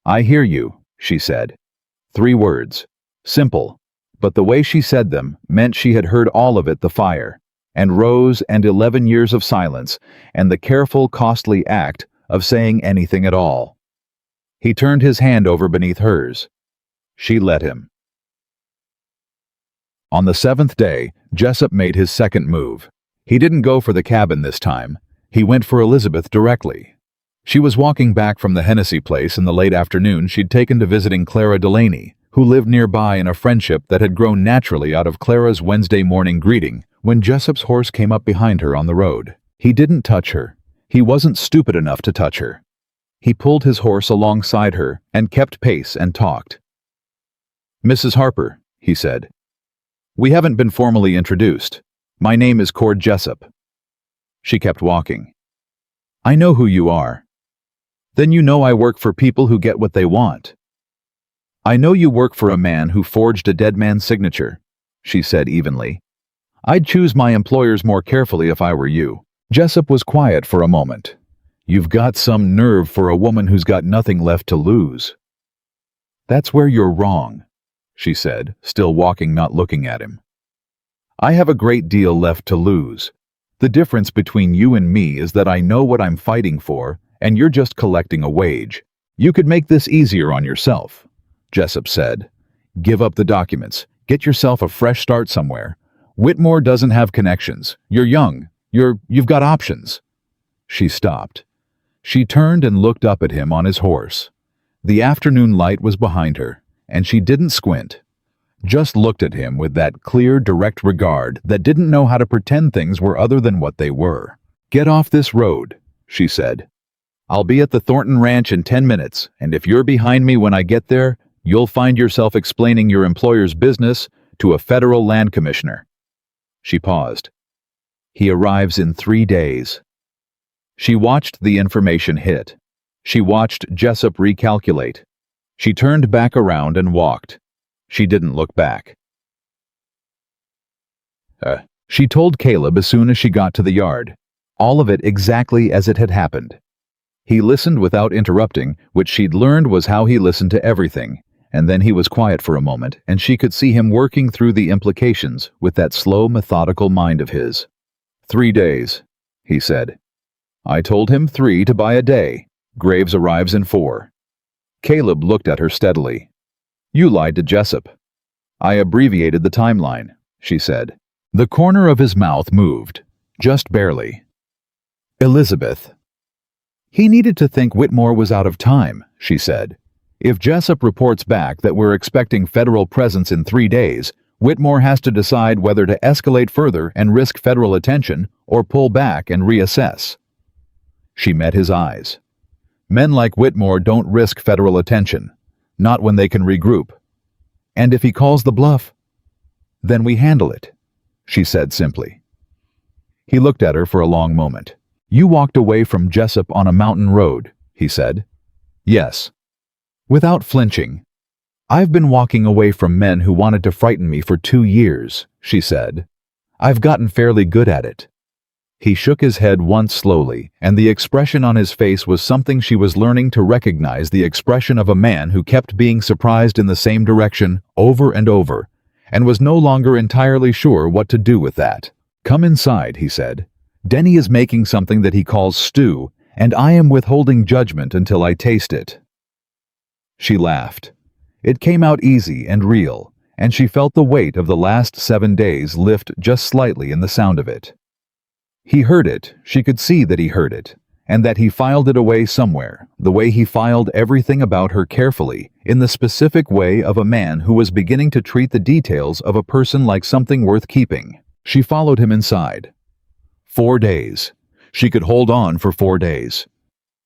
Speaker 1: "I hear you," she said. 3 words. Simple. But the way she said them meant she had heard all of it, the fire, and Rose and 11 years of silence, and the careful, costly act of saying anything at all. He turned his hand over beneath hers. She let him. On the 7th day, Jessup made his second move. He didn't go for the cabin this time. He went for Elizabeth directly. She was walking back from the Hennessy place in the late afternoon she'd taken to visiting Clara Delaney, who lived nearby in a friendship that had grown naturally out of Clara's Wednesday morning greeting when Jessup's horse came up behind her on the road. He didn't touch her. He wasn't stupid enough to touch her. He pulled his horse alongside her and kept pace and talked. "Mrs. Harper," he said. "We haven't been formally introduced. My name is Cord Jessup. She kept walking. I know who you are. Then you know I work for people who get what they want. I know you work for a man who forged a dead man's signature, she said evenly. I'd choose my employers more carefully if I were you. Jessup was quiet for a moment. You've got some nerve for a woman who's got nothing left to lose. That's where you're wrong, she said, still walking, not looking at him. I have a great deal left to lose. The difference between you and me is that I know what I'm fighting for, and you're just collecting a wage. You could make this easier on yourself, Jessup said. Give up the documents. Get yourself a fresh start somewhere. Whitmore doesn't have connections. You're young. You've got options. She stopped. She turned and looked up at him on his horse. The afternoon light was behind her, and she didn't squint. Just looked at him with that clear, direct regard that didn't know how to pretend things were other than what they were. Get off this road, she said. I'll be at the Thornton Ranch in 10 minutes, and if you're behind me when I get there, you'll find yourself explaining your employer's business to a federal land commissioner. She paused. He arrives in 3 days. She watched the information hit. She watched Jessup recalculate. She turned back around and walked. She didn't look back. She told Caleb as soon as she got to the yard. All of it exactly as it had happened. He listened without interrupting, which she'd learned was how he listened to everything, and then he was quiet for a moment, and she could see him working through the implications with that slow, methodical mind of his. 3 days, he said. I told him 3 to buy a day. Graves arrives in 4. Caleb looked at her steadily. You lied to Jessup. I abbreviated the timeline, she said. The corner of his mouth moved, just barely. Elizabeth. He needed to think Whitmore was out of time, she said. If Jessup reports back that we're expecting federal presence in 3 days, Whitmore has to decide whether to escalate further and risk federal attention or pull back and reassess. She met his eyes. Men like Whitmore don't risk federal attention, not when they can regroup. And if he calls the bluff, then we handle it, she said simply. He looked at her for a long moment. You walked away from Jessup on a mountain road, he said. Yes. Without flinching. I've been walking away from men who wanted to frighten me for 2 years, she said. I've gotten fairly good at it. He shook his head once slowly, and the expression on his face was something she was learning to recognize, the expression of a man who kept being surprised in the same direction over and over, and was no longer entirely sure what to do with that. Come inside, he said. Denny is making something that he calls stew, and I am withholding judgment until I taste it. She laughed. It came out easy and real, and she felt the weight of the last 7 days lift just slightly in the sound of it. He heard it, she could see that he heard it, and that he filed it away somewhere, the way he filed everything about her carefully, in the specific way of a man who was beginning to treat the details of a person like something worth keeping. She followed him inside. 4 days. She could hold on for 4 days.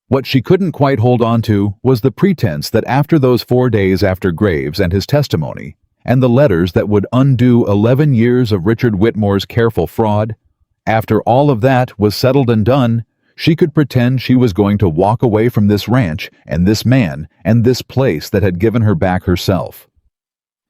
Speaker 1: What she couldn't quite hold on to was the pretense that after those 4 days after Graves and his testimony, and the letters that would undo 11 years of Richard Whitmore's careful fraud, after all of that was settled and done, she could pretend she was going to walk away from this ranch and this man and this place that had given her back herself.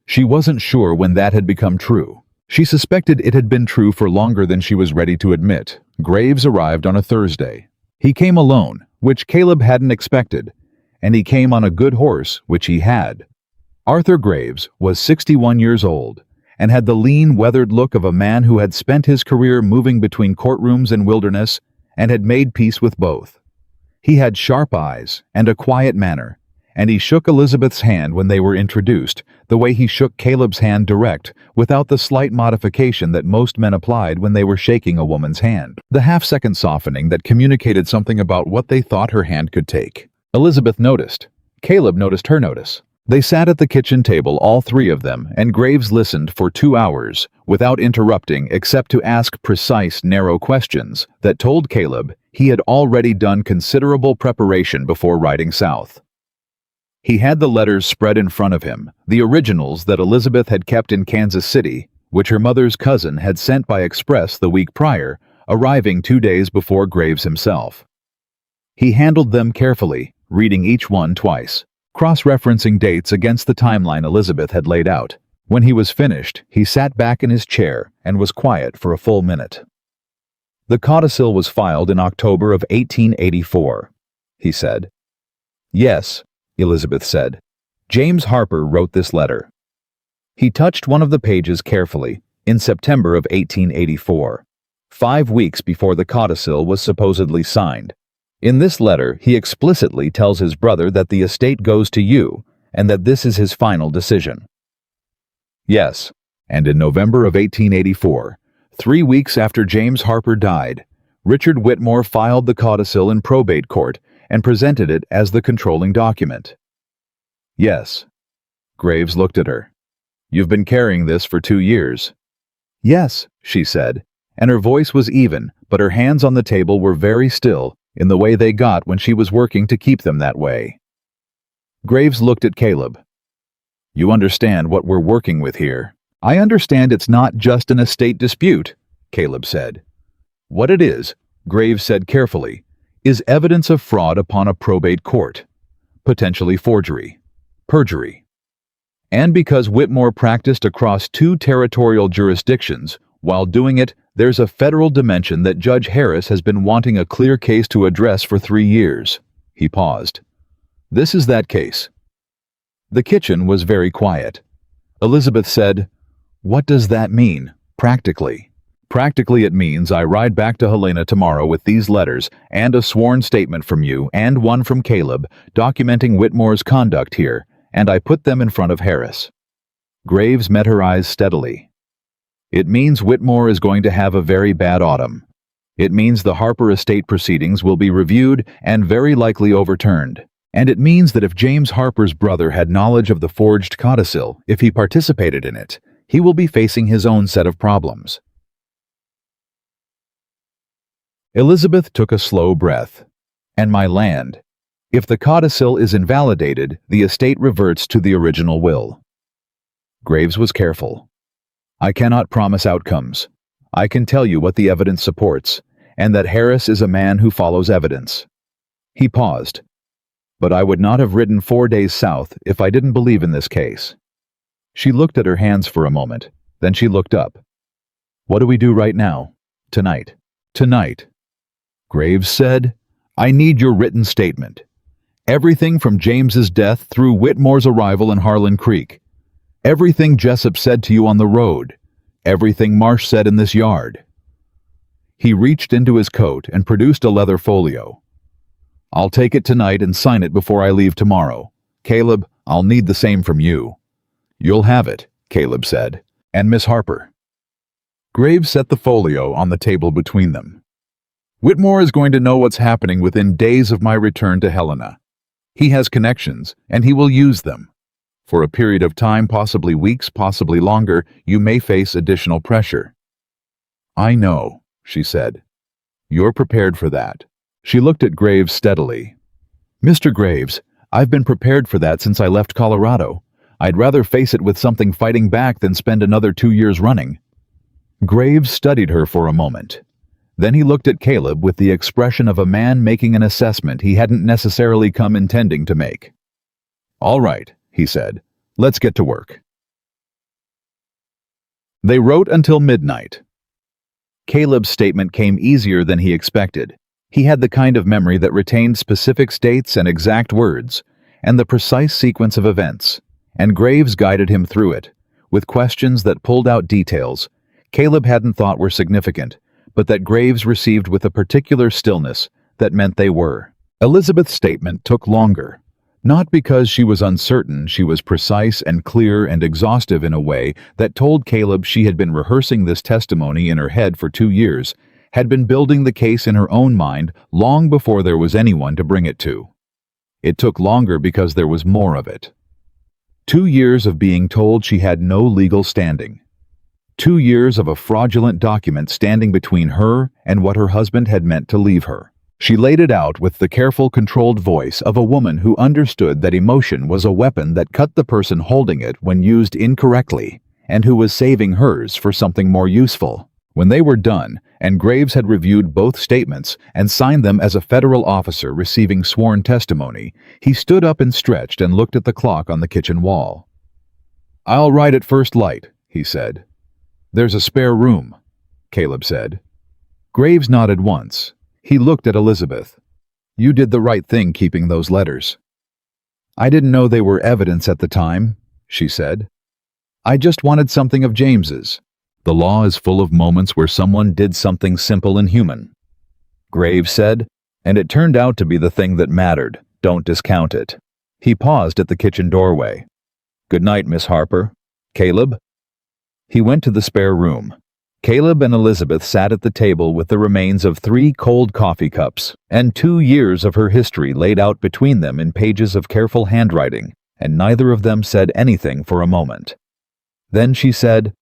Speaker 1: She wasn't sure when that had become true. She suspected it had been true for longer than she was ready to admit. Graves arrived on a Thursday. He came alone, which Caleb hadn't expected, and he came on a good horse, which he had. Arthur Graves was 61 years old, and had the lean, weathered look of a man who had spent his career moving between courtrooms and wilderness and had made peace with both. He had sharp eyes and a quiet manner, and he shook Elizabeth's hand when they were introduced, the way he shook Caleb's hand direct, without the slight modification that most men applied when they were shaking a woman's hand, the half-second softening that communicated something about what they thought her hand could take. Elizabeth noticed. Caleb noticed her notice. They sat at the kitchen table, all 3 of them, and Graves listened for 2 hours, without interrupting except to ask precise, narrow questions that told Caleb he had already done considerable preparation before riding south. He had the letters spread in front of him, the originals that Elizabeth had kept in Kansas City, which her mother's cousin had sent by express the week prior, arriving 2 days before Graves himself. He handled them carefully, reading each one twice, cross-referencing dates against the timeline Elizabeth had laid out. When he was finished, he sat back in his chair and was quiet for a full minute. "The codicil was filed in October of 1884, he said. "Yes," Elizabeth said. "James Harper wrote this letter." He touched one of the pages carefully, in September of 1884, 5 weeks before the codicil was supposedly signed. In this letter, he explicitly tells his brother that the estate goes to you and that this is his final decision. Yes, and in November of 1884, 3 weeks after James Harper died, Richard Whitmore filed the codicil in probate court and presented it as the controlling document. Yes. Graves looked at her. "You've been carrying this for 2 years. "Yes," she said, and her voice was even, but her hands on the table were very still, in the way they got when she was working to keep them that way. Graves looked at Caleb. "You understand what we're working with here." "I understand it's not just an estate dispute," Caleb said. "What it is," Graves said carefully, "is evidence of fraud upon a probate court. Potentially forgery. Perjury. And because Whitmore practiced across 2 territorial jurisdictions, while doing it, there's a federal dimension that Judge Harris has been wanting a clear case to address for 3 years. He paused. "This is that case." The kitchen was very quiet. Elizabeth said, "What does that mean, practically?" "Practically it means I ride back to Helena tomorrow with these letters and a sworn statement from you and one from Caleb documenting Whitmore's conduct here, and I put them in front of Harris." Graves met her eyes steadily. "It means Whitmore is going to have a very bad autumn. It means the Harper estate proceedings will be reviewed and very likely overturned. And it means that if James Harper's brother had knowledge of the forged codicil, if he participated in it, he will be facing his own set of problems." Elizabeth took a slow breath. "And my land. If the codicil is invalidated, the estate reverts to the original will." Graves was careful. "I cannot promise outcomes. I can tell you what the evidence supports, and that Harris is a man who follows evidence." He paused. "But I would not have ridden 4 days south if I didn't believe in this case." She looked at her hands for a moment, then she looked up. "What do we do right now? Tonight?" "Tonight," Graves said, "I need your written statement. Everything from James's death through Whitmore's arrival in Harlan Creek. Everything Jessup said to you on the road. Everything Marsh said in this yard." He reached into his coat and produced a leather folio. "I'll take it tonight and sign it before I leave tomorrow. Caleb, I'll need the same from you." "You'll have it," Caleb said. "And Miss Harper." Graves set the folio on the table between them. "Whitmore is going to know what's happening within days of my return to Helena. He has connections, and he will use them. For a period of time, possibly weeks, possibly longer, you may face additional pressure." "I know," she said. "You're prepared for that." She looked at Graves steadily. "Mr. Graves, I've been prepared for that since I left Colorado. I'd rather face it with something fighting back than spend another 2 years running." Graves studied her for a moment. Then he looked at Caleb with the expression of a man making an assessment he hadn't necessarily come intending to make. "All right," he said. "Let's get to work." They wrote until midnight. Caleb's statement came easier than he expected. He had the kind of memory that retained specific dates and exact words, and the precise sequence of events, and Graves guided him through it, with questions that pulled out details Caleb hadn't thought were significant, but that Graves received with a particular stillness that meant they were. Elizabeth's statement took longer, not because she was uncertain. She was precise and clear and exhaustive in a way that told Caleb she had been rehearsing this testimony in her head for 2 years, had been building the case in her own mind long before there was anyone to bring it to. It took longer because there was more of it. 2 years of being told she had no legal standing. 2 years of a fraudulent document standing between her and what her husband had meant to leave her. She laid it out with the careful, controlled voice of a woman who understood that emotion was a weapon that cut the person holding it when used incorrectly, and who was saving hers for something more useful. When they were done, and Graves had reviewed both statements and signed them as a federal officer receiving sworn testimony, he stood up and stretched and looked at the clock on the kitchen wall. "I'll write at first light," he said. "There's a spare room," Caleb said. Graves nodded once. He looked at Elizabeth. "You did the right thing keeping those letters." "I didn't know they were evidence at the time," she said. "I just wanted something of James's." "The law is full of moments where someone did something simple and human," Graves said, "and it turned out to be the thing that mattered. Don't discount it." He paused at the kitchen doorway. "Good night, Miss Harper. Caleb?" He went to the spare room. Caleb and Elizabeth sat at the table with the remains of 3 cold coffee cups and 2 years of her history laid out between them in pages of careful handwriting, and neither of them said anything for a moment. Then she said,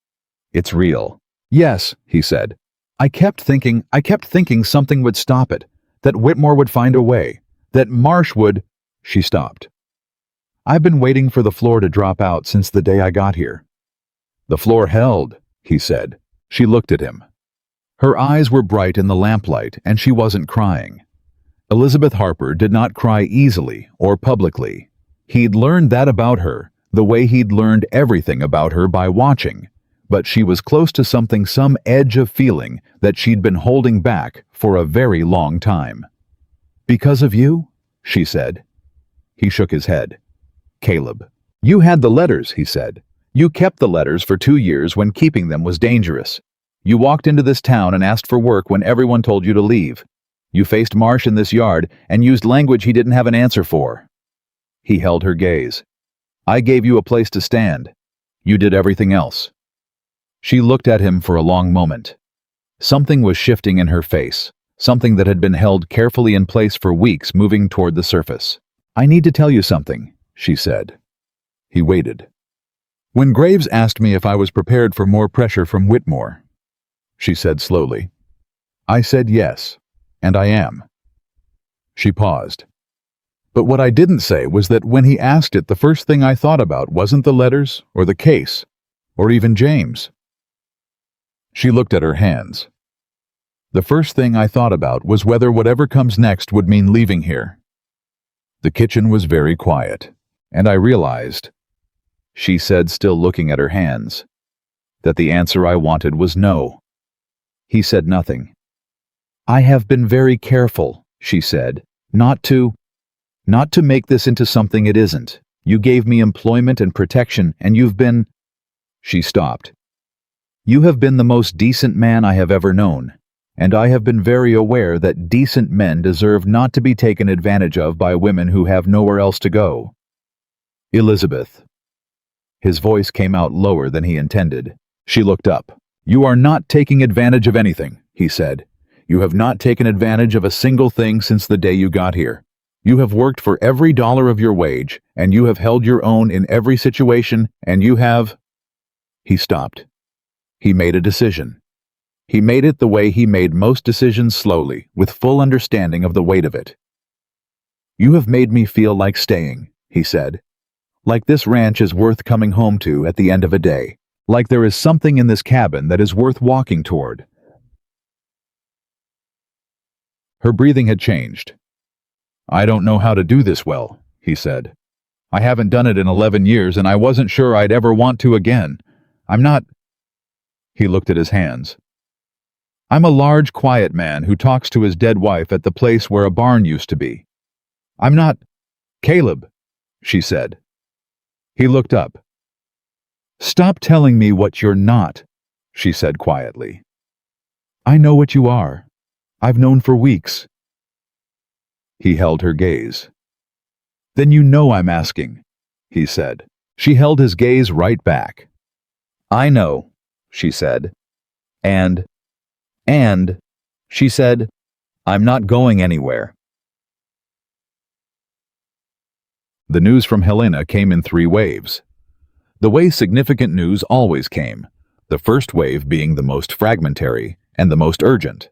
Speaker 1: "It's real." "Yes," he said. I kept thinking something would stop it, that Whitmore would find a way, that Marsh would—" She stopped. "I've been waiting for the floor to drop out since the day I got here." "The floor held," he said. She looked at him. Her eyes were bright in the lamplight, and she wasn't crying. Elizabeth Harper did not cry easily or publicly. He'd learned that about her, the way he'd learned everything about her by watching, but she was close to something, some edge of feeling that she'd been holding back for a very long time. "Because of you?" she said. He shook his head. "Caleb, you had the letters," he said. "You kept the letters for 2 years when keeping them was dangerous. You walked into this town and asked for work when everyone told you to leave. You faced Marsh in this yard and used language he didn't have an answer for." He held her gaze. "I gave you a place to stand. You did everything else." She looked at him for a long moment. Something was shifting in her face, something that had been held carefully in place for weeks moving toward the surface. "I need to tell you something," she said. He waited. "When Graves asked me if I was prepared for more pressure from Whitmore," she said slowly, "I said yes, and I am." She paused. "But what I didn't say was that when he asked it, the first thing I thought about wasn't the letters, or the case, or even James." She looked at her hands. "The first thing I thought about was whether whatever comes next would mean leaving here." The kitchen was very quiet, and I realized, she said, still looking at her hands, that the answer I wanted was no. He said nothing. "I have been very careful," she said, not to make this into something it isn't. You gave me employment and protection, and you've been—" She stopped. "You have been the most decent man I have ever known, and I have been very aware that decent men deserve not to be taken advantage of by women who have nowhere else to go. Elizabeth." His voice came out lower than he intended. She looked up. "You are not taking advantage of anything," he said. "You have not taken advantage of a single thing since the day you got here. You have worked for every dollar of your wage, and you have held your own in every situation, and you have—" He stopped. He made a decision. He made it the way he made most decisions, slowly, with full understanding of the weight of it. "You have made me feel like staying," he said. "Like this ranch is worth coming home to at the end of a day. Like there is something in this cabin that is worth walking toward." Her breathing had changed. "I don't know how to do this well," he said. "I haven't done it in 11 years, and I wasn't sure I'd ever want to again. I'm not—" He looked at his hands. "I'm a large, quiet man who talks to his dead wife at the place where a barn used to be. I'm not—" "Caleb," she said. He looked up. "Stop telling me what you're not," she said quietly. "I know what you are. I've known for weeks." He held her gaze. "Then you know I'm asking," he said. She held his gaze right back. "I know," she said. And, she said, "I'm not going anywhere." The news from Helena came in 3 waves. The way significant news always came, the first wave being the most fragmentary and the most urgent,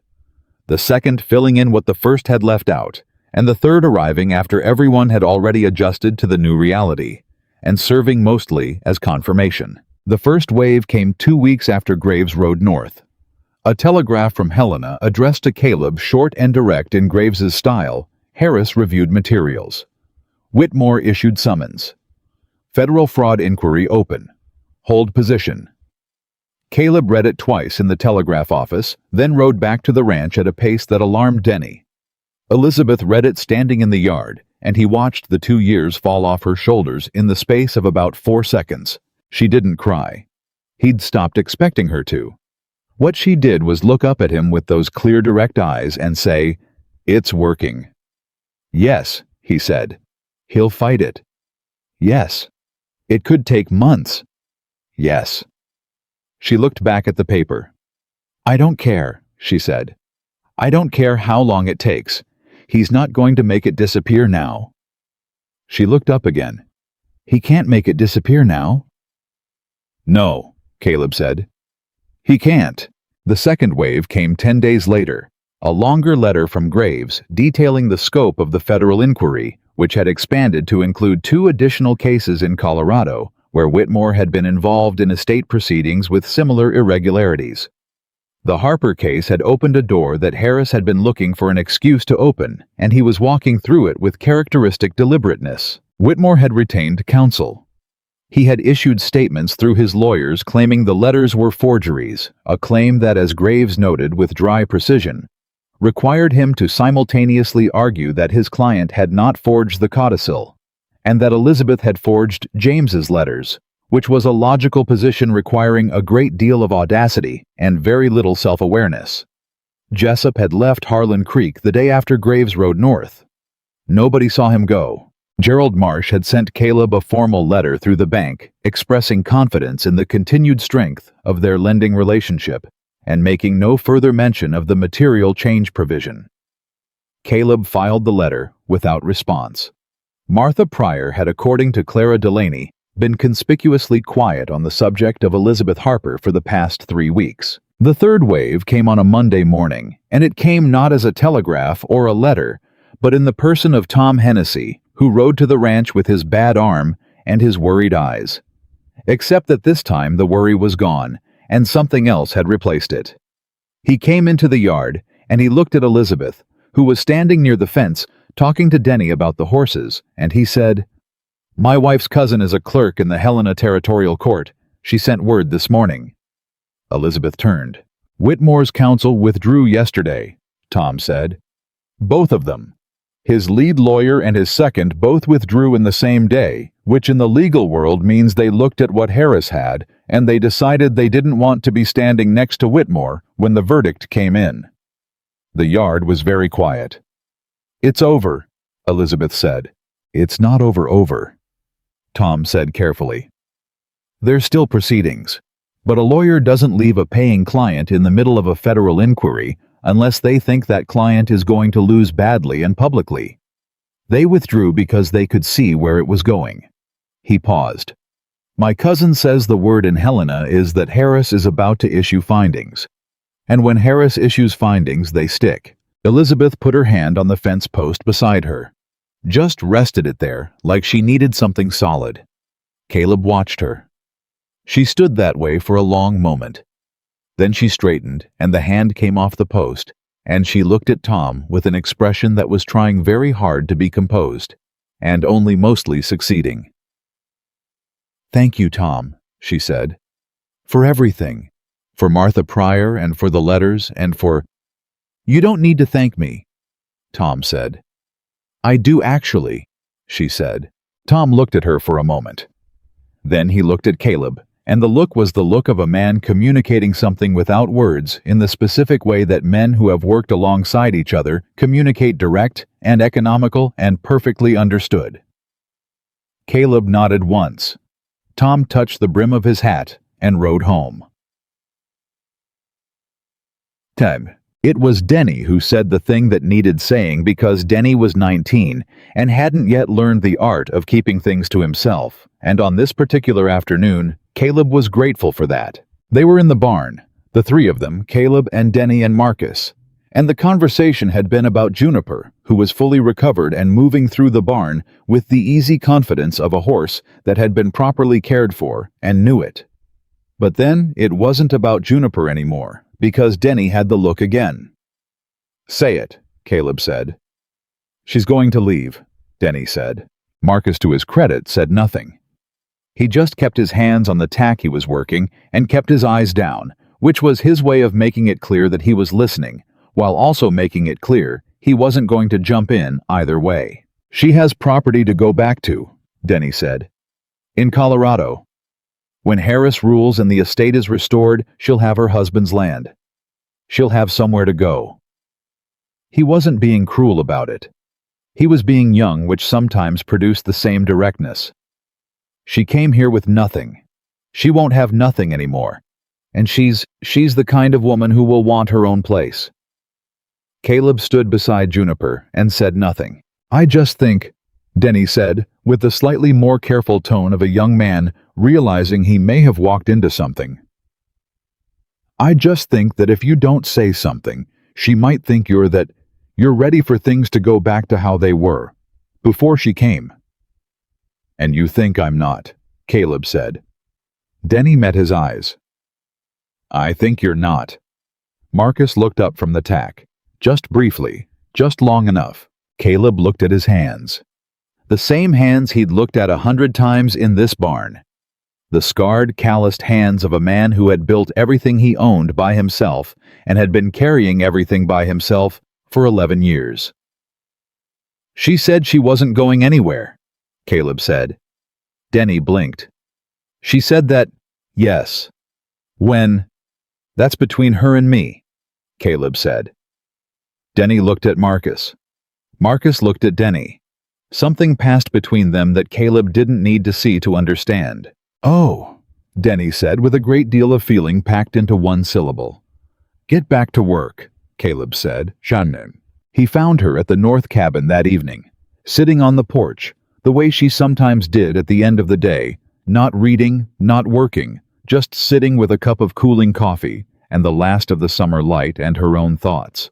Speaker 1: the second filling in what the first had left out, and the third arriving after everyone had already adjusted to the new reality, and serving mostly as confirmation. The first wave came 2 weeks after Graves rode north. A telegraph from Helena addressed to Caleb, short and direct in Graves's style. Harris reviewed materials. Whitmore issued summons. Federal fraud inquiry open. Hold position. Caleb read it twice in the telegraph office, then rode back to the ranch at a pace that alarmed Denny. Elizabeth read it standing in the yard, and he watched the 2 years fall off her shoulders in the space of about 4 seconds. She didn't cry. He'd stopped expecting her to. What she did was look up at him with those clear, direct eyes and say, "It's working." "Yes," he said. "He'll fight it." "Yes." "It could take months." "Yes." She looked back at the paper. "I don't care," she said. "I don't care how long it takes. He's not going to make it disappear now." She looked up again. "He can't make it disappear now?" "No," Caleb said. "He can't." The second wave came 10 days later, a longer letter from Graves detailing the scope of the federal inquiry, which had expanded to include 2 additional cases in Colorado, where Whitmore had been involved in estate proceedings with similar irregularities. The Harper case had opened a door that Harris had been looking for an excuse to open, and he was walking through it with characteristic deliberateness. Whitmore had retained counsel. He had issued statements through his lawyers claiming the letters were forgeries, a claim that, as Graves noted with dry precision, required him to simultaneously argue that his client had not forged the codicil, and that Elizabeth had forged James's letters, which was a logical position requiring a great deal of audacity and very little self-awareness. Jessup had left Harlan Creek the day after Graves rode north. Nobody saw him go. Gerald Marsh had sent Caleb a formal letter through the bank expressing confidence in the continued strength of their lending relationship and making no further mention of the material change provision. Caleb filed the letter without response. Martha Pryor had, according to Clara Delaney, been conspicuously quiet on the subject of Elizabeth Harper for the past 3 weeks. The third wave came on a Monday morning, and it came not as a telegraph or a letter, but in the person of Tom Hennessy, who rode to the ranch with his bad arm and his worried eyes. Except that this time the worry was gone, and something else had replaced it. He came into the yard, and he looked at Elizabeth, who was standing near the fence talking to Denny about the horses, and he said, "My wife's cousin is a clerk in the Helena Territorial Court. She sent word this morning." Elizabeth turned. "Whitmore's counsel withdrew yesterday," Tom said. "Both of them. His lead lawyer and his second both withdrew in the same day, which in the legal world means they looked at what Harris had, and they decided they didn't want to be standing next to Whitmore when the verdict came in." The yard was very quiet. "It's over," Elizabeth said. "It's not over," Tom said carefully. "There's still proceedings, but a lawyer doesn't leave a paying client in the middle of a federal inquiry unless they think that client is going to lose badly and publicly. They withdrew because they could see where it was going." He paused. "My cousin says the word in Helena is that Harris is about to issue findings. And when Harris issues findings, they stick." Elizabeth put her hand on the fence post beside her. Just rested it there, like she needed something solid. Caleb watched her. She stood that way for a long moment. Then she straightened, and the hand came off the post, and she looked at Tom with an expression that was trying very hard to be composed, and only mostly succeeding. "Thank you, Tom," she said. "For everything. For Martha Pryor and for the letters and for—" "You don't need to thank me," Tom said. "I do actually," she said. Tom looked at her for a moment. Then he looked at Caleb, and the look was the look of a man communicating something without words in the specific way that men who have worked alongside each other communicate, direct and economical and perfectly understood. Caleb nodded once. Tom touched the brim of his hat and rode home. It was Denny who said the thing that needed saying because Denny was 19 and hadn't yet learned the art of keeping things to himself, and on this particular afternoon, Caleb was grateful for that. They were in the barn, the 3 of them, Caleb and Denny and Marcus, and the conversation had been about Juniper, who was fully recovered and moving through the barn with the easy confidence of a horse that had been properly cared for and knew it. But then it wasn't about Juniper anymore. Because Denny had the look again. "Say it," Caleb said. "She's going to leave," Denny said. Marcus, to his credit, said nothing. He just kept his hands on the tack he was working and kept his eyes down, which was his way of making it clear that he was listening, while also making it clear he wasn't going to jump in either way. "She has property to go back to," Denny said. "In Colorado. When Harris rules and the estate is restored, she'll have her husband's land. She'll have somewhere to go." He wasn't being cruel about it. He was being young, which sometimes produced the same directness. She came here with nothing. She won't have nothing anymore. And she's the kind of woman who will want her own place. Caleb stood beside Juniper and said nothing. "I just think," Denny said, with the slightly more careful tone of a young man realizing he may have walked into something. "I just think that if you don't say something, she might think you're ready for things to go back to how they were, before she came." "And you think I'm not," Caleb said. Denny met his eyes. "I think you're not." Marcus looked up from the tack, just briefly, just long enough. Caleb looked at his hands. The same hands he'd looked at 100 times in this barn. The scarred, calloused hands of a man who had built everything he owned by himself and had been carrying everything by himself for 11 years. "She said she wasn't going anywhere," Caleb said. Denny blinked. "She said that, yes. When? That's between her and me," Caleb said. Denny looked at Marcus. Marcus looked at Denny. Something passed between them that Caleb didn't need to see to understand. "Oh," Denny said with a great deal of feeling packed into one syllable. "Get back to work," Caleb said. "Shannon." He found her at the north cabin that evening, sitting on the porch, the way she sometimes did at the end of the day, not reading, not working, just sitting with a cup of cooling coffee and the last of the summer light and her own thoughts.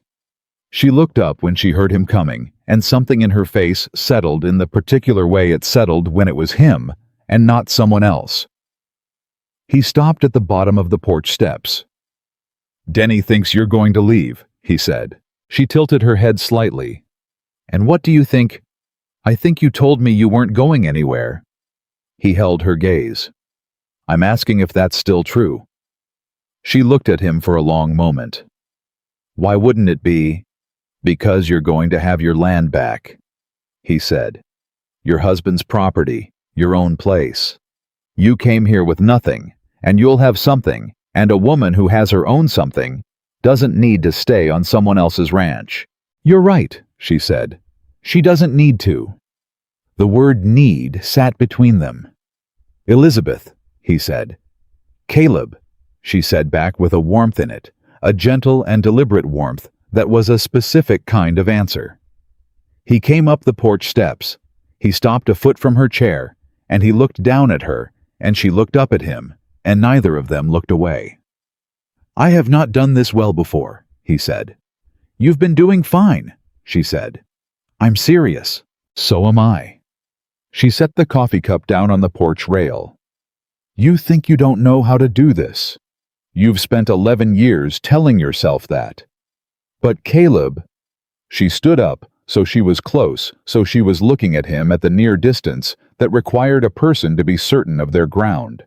Speaker 1: She looked up when she heard him coming, and something in her face settled in the particular way it settled when it was him and not someone else. He stopped at the bottom of the porch steps. "Denny thinks you're going to leave," he said. She tilted her head slightly. "And what do you think?" "I think you told me you weren't going anywhere." He held her gaze. "I'm asking if that's still true." She looked at him for a long moment. "Why wouldn't it be?" "Because you're going to have your land back," he said. "Your husband's property, your own place. You came here with nothing, and you'll have something, and a woman who has her own something doesn't need to stay on someone else's ranch." "You're right," she said. "She doesn't need to." The word need sat between them. "Elizabeth," he said. "Caleb," she said back with a warmth in it, a gentle and deliberate warmth that was a specific kind of answer. He came up the porch steps. He stopped a foot from her chair, and he looked down at her, and she looked up at him, and neither of them looked away. "I have not done this well before," he said. "You've been doing fine," she said. "I'm serious." "So am I." She set the coffee cup down on the porch rail. "You think you don't know how to do this. You've spent 11 years telling yourself that. But Caleb..." She stood up, so she was close, so she was looking at him at the near distance that required a person to be certain of their ground.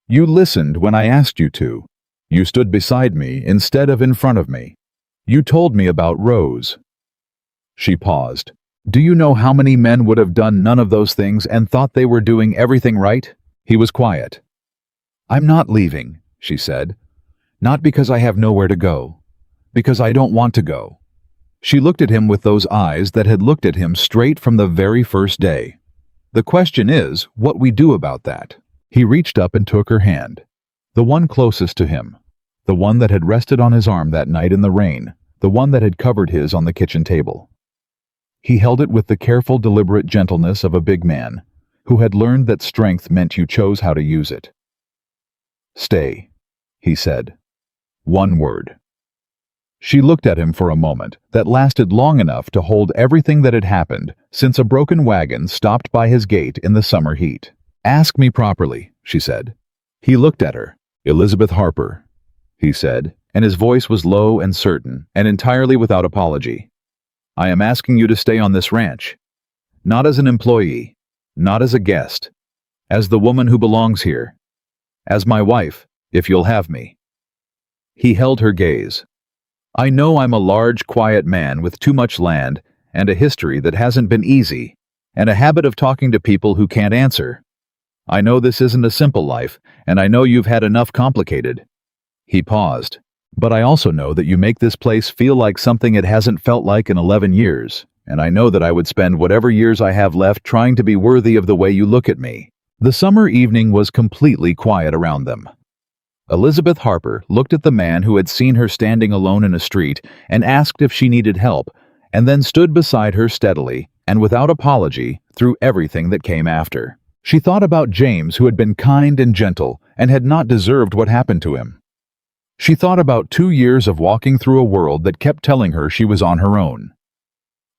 Speaker 1: "You listened when I asked you to. You stood beside me instead of in front of me. You told me about Rose." She paused. "Do you know how many men would have done none of those things and thought they were doing everything right?" He was quiet. "I'm not leaving," she said. "Not because I have nowhere to go. Because I don't want to go." She looked at him with those eyes that had looked at him straight from the very first day. "The question is, what we do about that." He reached up and took her hand. The one closest to him. The one that had rested on his arm that night in the rain. The one that had covered his on the kitchen table. He held it with the careful, deliberate gentleness of a big man, who had learned that strength meant you chose how to use it. "Stay," he said. One word. She looked at him for a moment that lasted long enough to hold everything that had happened since a broken wagon stopped by his gate in the summer heat. "Ask me properly," she said. He looked at her. "Elizabeth Harper," he said, and his voice was low and certain, and entirely without apology. "I am asking you to stay on this ranch. Not as an employee, not as a guest, as the woman who belongs here. As my wife, if you'll have me." He held her gaze. "I know I'm a large, quiet man with too much land and a history that hasn't been easy, and a habit of talking to people who can't answer. I know this isn't a simple life, and I know you've had enough complicated." He paused. "But I also know that you make this place feel like something it hasn't felt like in 11 years, and I know that I would spend whatever years I have left trying to be worthy of the way you look at me." The summer evening was completely quiet around them. Elizabeth Harper looked at the man who had seen her standing alone in a street and asked if she needed help, and then stood beside her steadily and without apology through everything that came after. She thought about James, who had been kind and gentle and had not deserved what happened to him. She thought about 2 years of walking through a world that kept telling her she was on her own.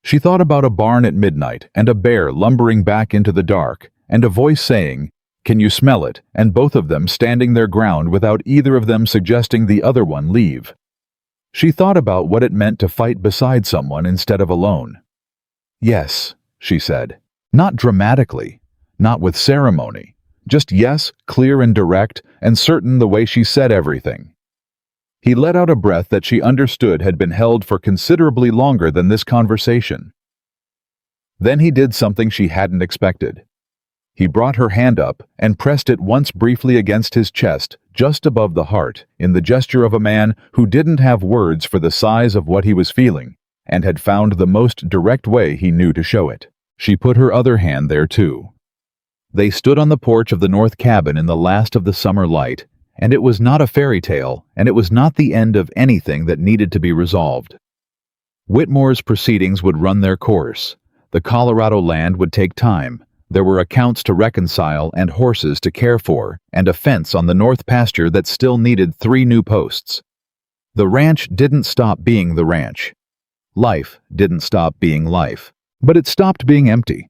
Speaker 1: She thought about a barn at midnight and a bear lumbering back into the dark, and a voice saying, "Can you smell it?" and both of them standing their ground without either of them suggesting the other one leave. She thought about what it meant to fight beside someone instead of alone. "Yes," she said. Not dramatically, not with ceremony, just yes, clear and direct, and certain the way she said everything. He let out a breath that she understood had been held for considerably longer than this conversation. Then he did something she hadn't expected. He brought her hand up and pressed it once briefly against his chest, just above the heart, in the gesture of a man who didn't have words for the size of what he was feeling, and had found the most direct way he knew to show it. She put her other hand there too. They stood on the porch of the north cabin in the last of the summer light, and it was not a fairy tale, and it was not the end of anything that needed to be resolved. Whitmore's proceedings would run their course. The Colorado land would take time. There were accounts to reconcile and horses to care for, and a fence on the north pasture that still needed 3 new posts. The ranch didn't stop being the ranch. Life didn't stop being life, but it stopped being empty.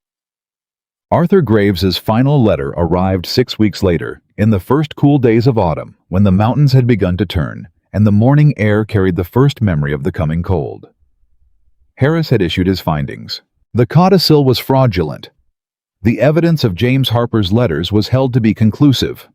Speaker 1: Arthur Graves's final letter arrived 6 weeks later, in the first cool days of autumn, when the mountains had begun to turn, and the morning air carried the first memory of the coming cold. Harris had issued his findings. The codicil was fraudulent. The evidence of James Harper's letters was held to be conclusive.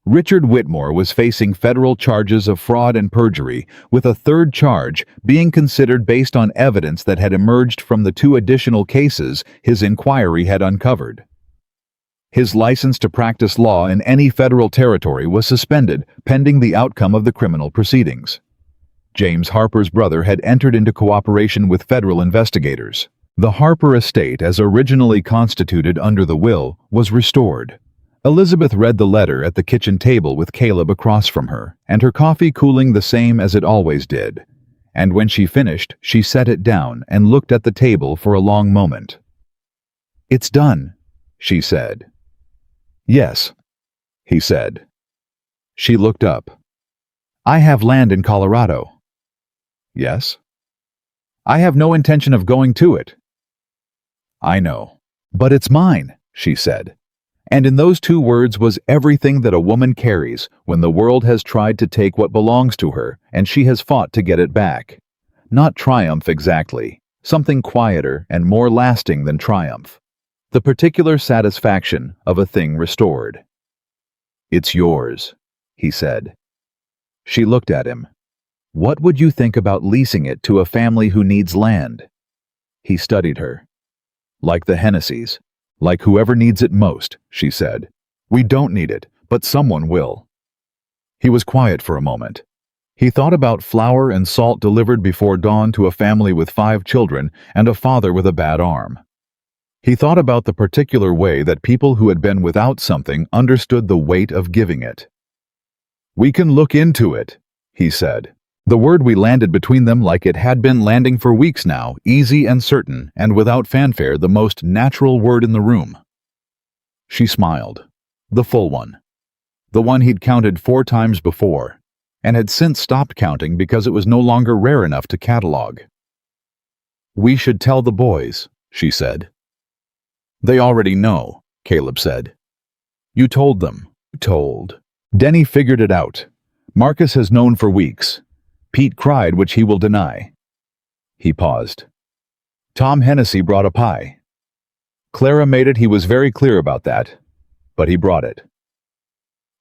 Speaker 1: Richard Whitmore was facing federal charges of fraud and perjury, with a third charge being considered based on evidence that had emerged from the 2 additional cases his inquiry had uncovered. His license to practice law in any federal territory was suspended pending the outcome of the criminal proceedings. James Harper's brother had entered into cooperation with federal investigators. The Harper estate, as originally constituted under the will, was restored. Elizabeth read the letter at the kitchen table with Caleb across from her, and her coffee cooling the same as it always did. And when she finished, she set it down and looked at the table for a long moment. "It's done," she said. "Yes," he said. She looked up. "I have land in Colorado." "Yes?" "I have no intention of going to it." "I know. But it's mine," she said. And in those 2 words was everything that a woman carries when the world has tried to take what belongs to her and she has fought to get it back. Not triumph exactly, something quieter and more lasting than triumph. The particular satisfaction of a thing restored. "It's yours," he said. She looked at him. "What would you think about leasing it to a family who needs land?" He studied her. "Like the Hennessy's. Like whoever needs it most," she said. "We don't need it, but someone will." He was quiet for a moment. He thought about flour and salt delivered before dawn to a family with 5 children and a father with a bad arm. He thought about the particular way that people who had been without something understood the weight of giving it. "We can look into it," he said. The word we landed between them like it had been landing for weeks now, easy and certain, and without fanfare, the most natural word in the room. She smiled. The full one. The one he'd counted 4 times before, and had since stopped counting because it was no longer rare enough to catalog. "We should tell the boys," she said. "They already know," Caleb said. "You told them." "Told." Denny figured it out. Marcus has known for weeks. Pete cried, which he will deny. He paused. Tom Hennessy brought a pie. Clara made it. He was very clear about that, but he brought it.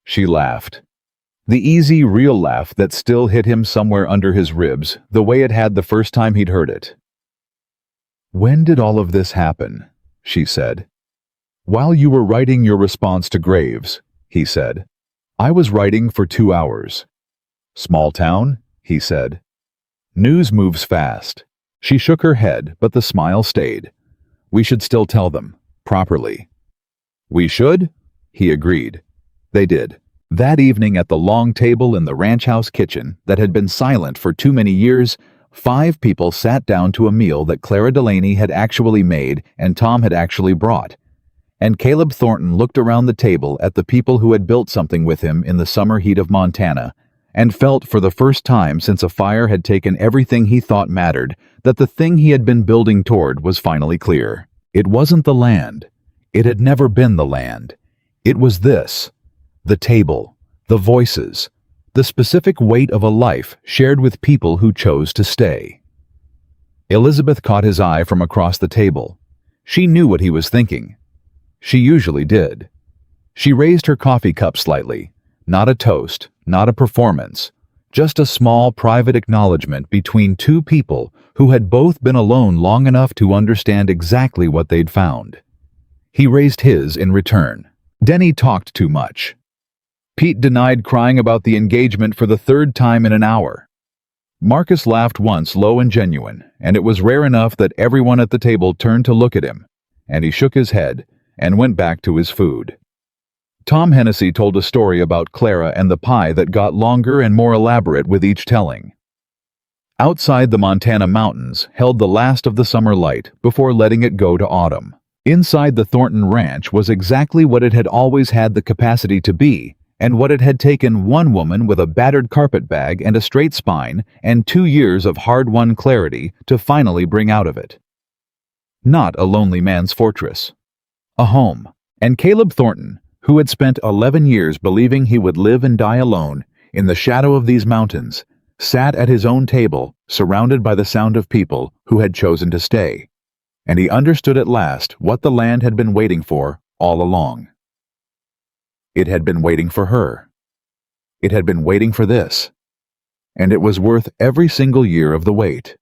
Speaker 1: She laughed. The easy, real laugh that still hit him somewhere under his ribs, the way it had the first time he'd heard it. When did all of this happen? She said. While you were writing your response to Graves, he said. I was writing for 2 hours. Small town? He said. News moves fast. She shook her head, but the smile stayed. We should still tell them, properly. We should? He agreed. They did. That evening at the long table in the ranch house kitchen that had been silent for too many years, 5 people sat down to a meal that Clara Delaney had actually made and Tom had actually brought. And Caleb Thornton looked around the table at the people who had built something with him in the summer heat of Montana and felt for the first time since a fire had taken everything he thought mattered that the thing he had been building toward was finally clear. It wasn't the land. It had never been the land. It was this. The table, the voices, the specific weight of a life shared with people who chose to stay. Elizabeth caught his eye from across the table. She knew what he was thinking. She usually did. She raised her coffee cup slightly. Not a toast, not a performance, just a small private acknowledgement between 2 people who had both been alone long enough to understand exactly what they'd found. He raised his in return. Denny talked too much. Pete denied crying about the engagement for the 3rd time in an hour. Marcus laughed once, low and genuine, and it was rare enough that everyone at the table turned to look at him, and he shook his head and went back to his food. Tom Hennessy told a story about Clara and the pie that got longer and more elaborate with each telling. Outside the Montana mountains held the last of the summer light before letting it go to autumn. Inside the Thornton ranch was exactly what it had always had the capacity to be, and what it had taken one woman with a battered carpet bag and a straight spine and 2 years of hard-won clarity to finally bring out of it. Not a lonely man's fortress. A home. And Caleb Thornton, who had spent 11 years believing he would live and die alone in the shadow of these mountains, sat at his own table, surrounded by the sound of people who had chosen to stay. And he understood at last what the land had been waiting for all along. It had been waiting for her. It had been waiting for this. And it was worth every single year of the wait.